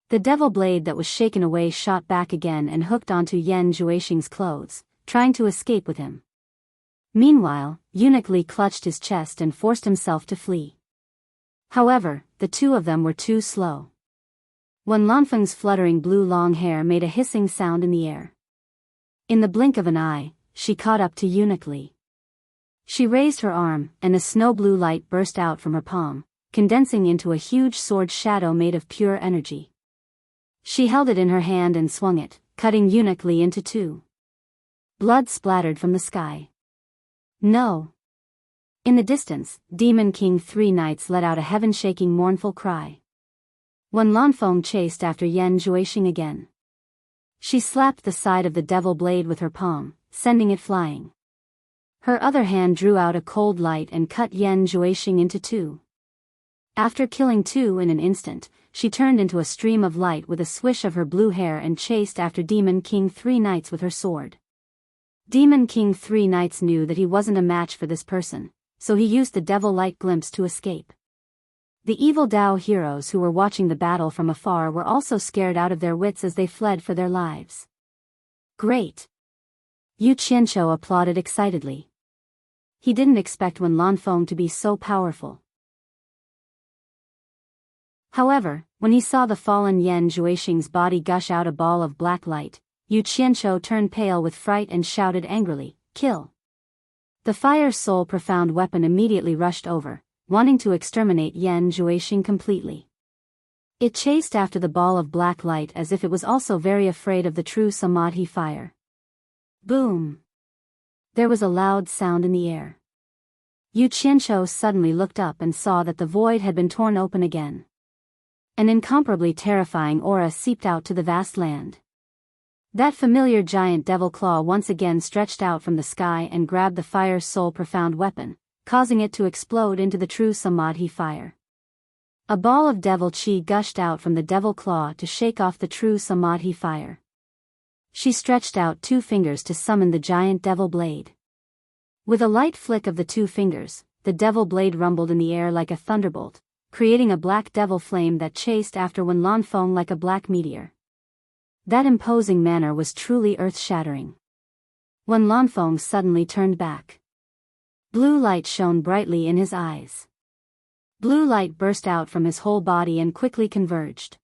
S1: The devil blade that was shaken away shot back again and hooked onto Yan Juexing's clothes, trying to escape with him. Meanwhile, Eunuch Li clutched his chest and forced himself to flee. However, the two of them were too slow. Wen Lanfeng's fluttering blue long hair made a hissing sound in the air. In the blink of an eye, she caught up to Eunuch Lee. She raised her arm, and a snow-blue light burst out from her palm, condensing into a huge sword shadow made of pure energy. She held it in her hand and swung it, cutting Eunuch Lee into two. Blood splattered from the sky. No! In the distance, Demon King Three Knights let out a heaven-shaking mournful cry. Wen Lanfeng chased after Yan Zhuixing again. She slapped the side of the devil blade with her palm, sending it flying. Her other hand drew out a cold light and cut Yan Zhuixing into two. After killing two in an instant, she turned into a stream of light with a swish of her blue hair and chased after Demon King Three Knights with her sword. Demon King Three Knights knew that he wasn't a match for this person, so he used the devil light glimpse to escape. The evil Dao heroes who were watching the battle from afar were also scared out of their wits as they fled for their lives. Great! Yu Qianqiu applauded excitedly. He didn't expect Wen Lanfeng to be so powerful. However, when he saw the fallen Yan Zhuixing's body gush out a ball of black light, Yu Qianqiu turned pale with fright and shouted angrily, "Kill!" The Fire Soul Profound weapon immediately rushed over, wanting to exterminate Yan Zhuixing completely. It chased after the ball of black light as if it was also very afraid of the true Samadhi fire. Boom! There was a loud sound in the air. Yu Qianqiu suddenly looked up and saw that the void had been torn open again. An incomparably terrifying aura seeped out to the vast land. That familiar giant devil claw once again stretched out from the sky and grabbed the Fire Soul Profound weapon, causing it to explode into the true Samadhi fire. A ball of devil chi gushed out from the devil claw to shake off the true Samadhi fire. She stretched out two fingers to summon the giant devil blade. With a light flick of the two fingers, the devil blade rumbled in the air like a thunderbolt, creating a black devil flame that chased after Wen Lanfeng like a black meteor. That imposing manner was truly earth-shattering. Wen Lanfeng suddenly turned back. Blue light shone brightly in his eyes. Blue light burst out from his whole body and quickly converged.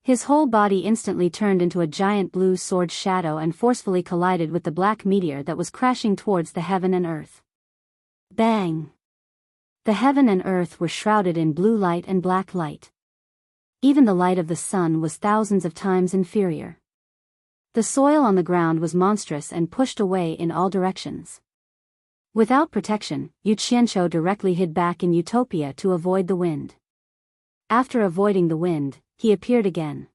S1: His whole body instantly turned into a giant blue sword shadow and forcefully collided with the black meteor that was crashing towards the heaven and earth. Bang! The heaven and earth were shrouded in blue light and black light. Even the light of the sun was thousands of times inferior. The soil on the ground was monstrous and pushed away in all directions. Without protection, Yu Qianqiu directly hid back in Utopia to avoid the wind. After avoiding the wind, he appeared again.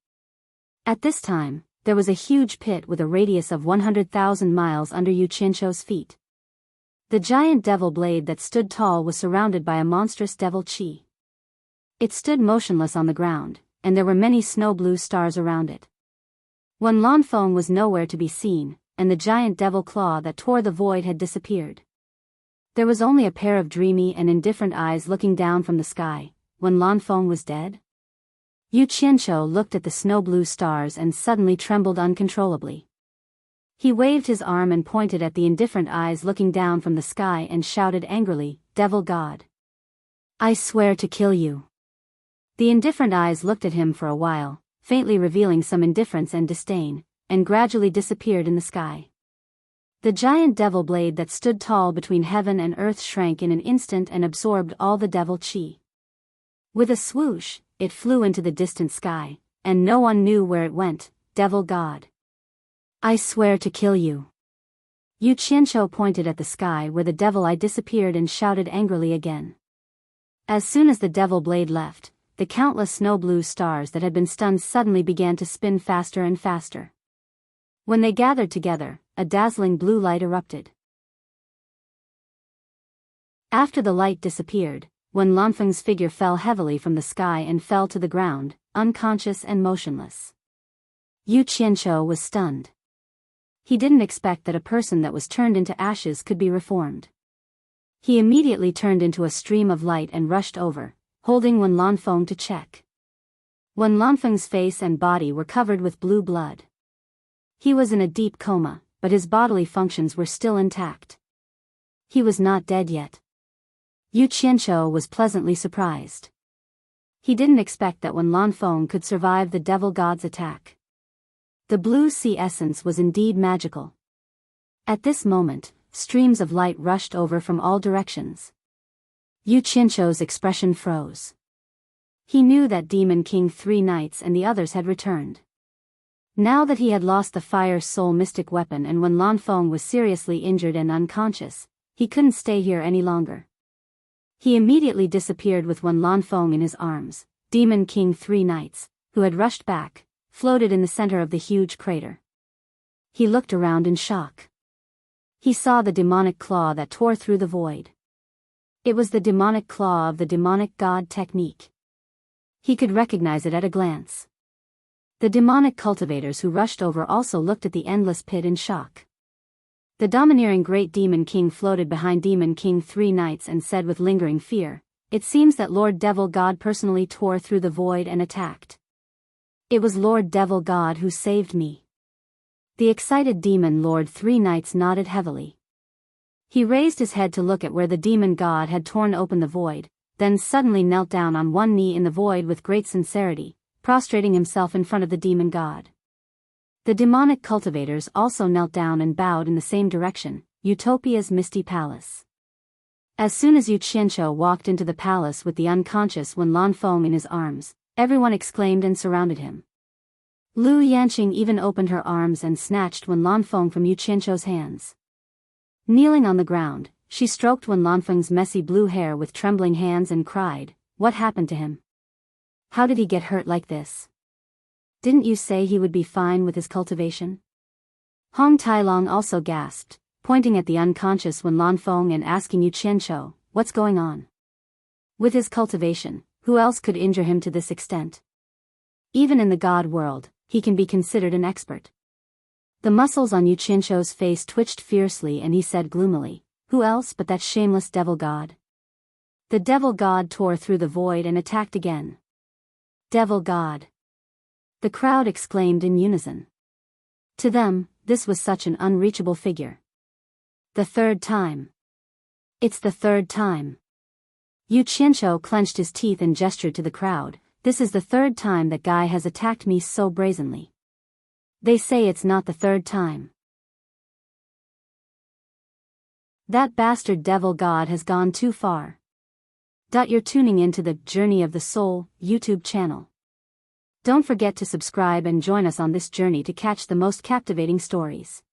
S1: At this time, there was a huge pit with a radius of 100,000 miles under Yu Qianqiu's feet. The giant devil blade that stood tall was surrounded by a monstrous devil chi. It stood motionless on the ground, and there were many snow-blue stars around it. Wen Lanfeng was nowhere to be seen, and the giant devil claw that tore the void had disappeared. There was only a pair of dreamy and indifferent eyes looking down from the sky. Wen Lanfeng was dead? Yu Qianqiu looked at the snow-blue stars and suddenly trembled uncontrollably. He waved his arm and pointed at the indifferent eyes looking down from the sky and shouted angrily, "Devil God! I swear to kill you!" The indifferent eyes looked at him for a while, faintly revealing some indifference and disdain, and gradually disappeared in the sky. The giant devil blade that stood tall between heaven and earth shrank in an instant and absorbed all the devil chi. With a swoosh, it flew into the distant sky, and no one knew where it went. "Devil God! I swear to kill you!" Yu Qianqiu pointed at the sky where the devil eye disappeared and shouted angrily again. As soon as the devil blade left, the countless snow-blue stars that had been stunned suddenly began to spin faster and faster. When they gathered together, a dazzling blue light erupted. After the light disappeared, Wen Lanfeng's figure fell heavily from the sky and fell to the ground, unconscious and motionless. Yu Qianqiu was stunned. He didn't expect that a person that was turned into ashes could be reformed. He immediately turned into a stream of light and rushed over, holding Wen Lanfeng to check. Wen Lanfeng's face and body were covered with blue blood. He was in a deep coma, but his bodily functions were still intact. He was not dead yet. Yu Qianqiu was pleasantly surprised. He didn't expect that Wen Lanfeng could survive the devil god's attack. The blue sea essence was indeed magical. At this moment, streams of light rushed over from all directions. Yu Qianqiu's expression froze. He knew that Demon King 3 knights and the others had returned. Now that he had lost the fire soul mystic weapon and when Lanfeng was seriously injured and unconscious, he couldn't stay here any longer. He immediately disappeared with Wen Lanfeng in his arms. Demon King 3 knights, who had rushed back, floated in the center of the huge crater. He looked around in shock. He saw the demonic claw that tore through the void. It was the demonic claw of the demonic god technique. He could recognize it at a glance. The demonic cultivators who rushed over also looked at the endless pit in shock. The domineering Great Demon King floated behind Demon King 3 knights and said with lingering fear, "It seems that Lord Devil God personally tore through the void and attacked. It was Lord Devil God who saved me." The excited Demon Lord 3 knights nodded heavily. He raised his head to look at where the demon god had torn open the void, then suddenly knelt down on one knee in the void with great sincerity, prostrating himself in front of the demon god. The demonic cultivators also knelt down and bowed in the same direction, Utopia's misty palace. As soon as Yu Qianqiu walked into the palace with the unconscious Wen Lanfeng in his arms, everyone exclaimed and surrounded him. Lu Yanqing even opened her arms and snatched Wen Lanfeng from Yu Qianqiu's hands. Kneeling on the ground, she stroked Wen Lanfeng's messy blue hair with trembling hands and cried, "What happened to him? How did he get hurt like this? Didn't you say he would be fine with his cultivation?" Hong Tailong also gasped, pointing at the unconscious Wen Lanfeng and asking Yu Qianqiu, "What's going on? With his cultivation, who else could injure him to this extent? Even in the god world, he can be considered an expert." The muscles on Yu Qianqiu's face twitched fiercely and he said gloomily, "Who else but that shameless devil god?" The devil god tore through the void and attacked again. "Devil god!" The crowd exclaimed in unison. To them, this was such an unreachable figure. The third time. It's the third time. Yu Qianqiu clenched his teeth and gestured to the crowd, "This is the third time that guy has attacked me so brazenly. They say it's not the third time. That bastard devil god has gone too far." You're tuning into the Journey of the Soul YouTube channel. Don't forget to subscribe and join us on this journey to catch the most captivating stories.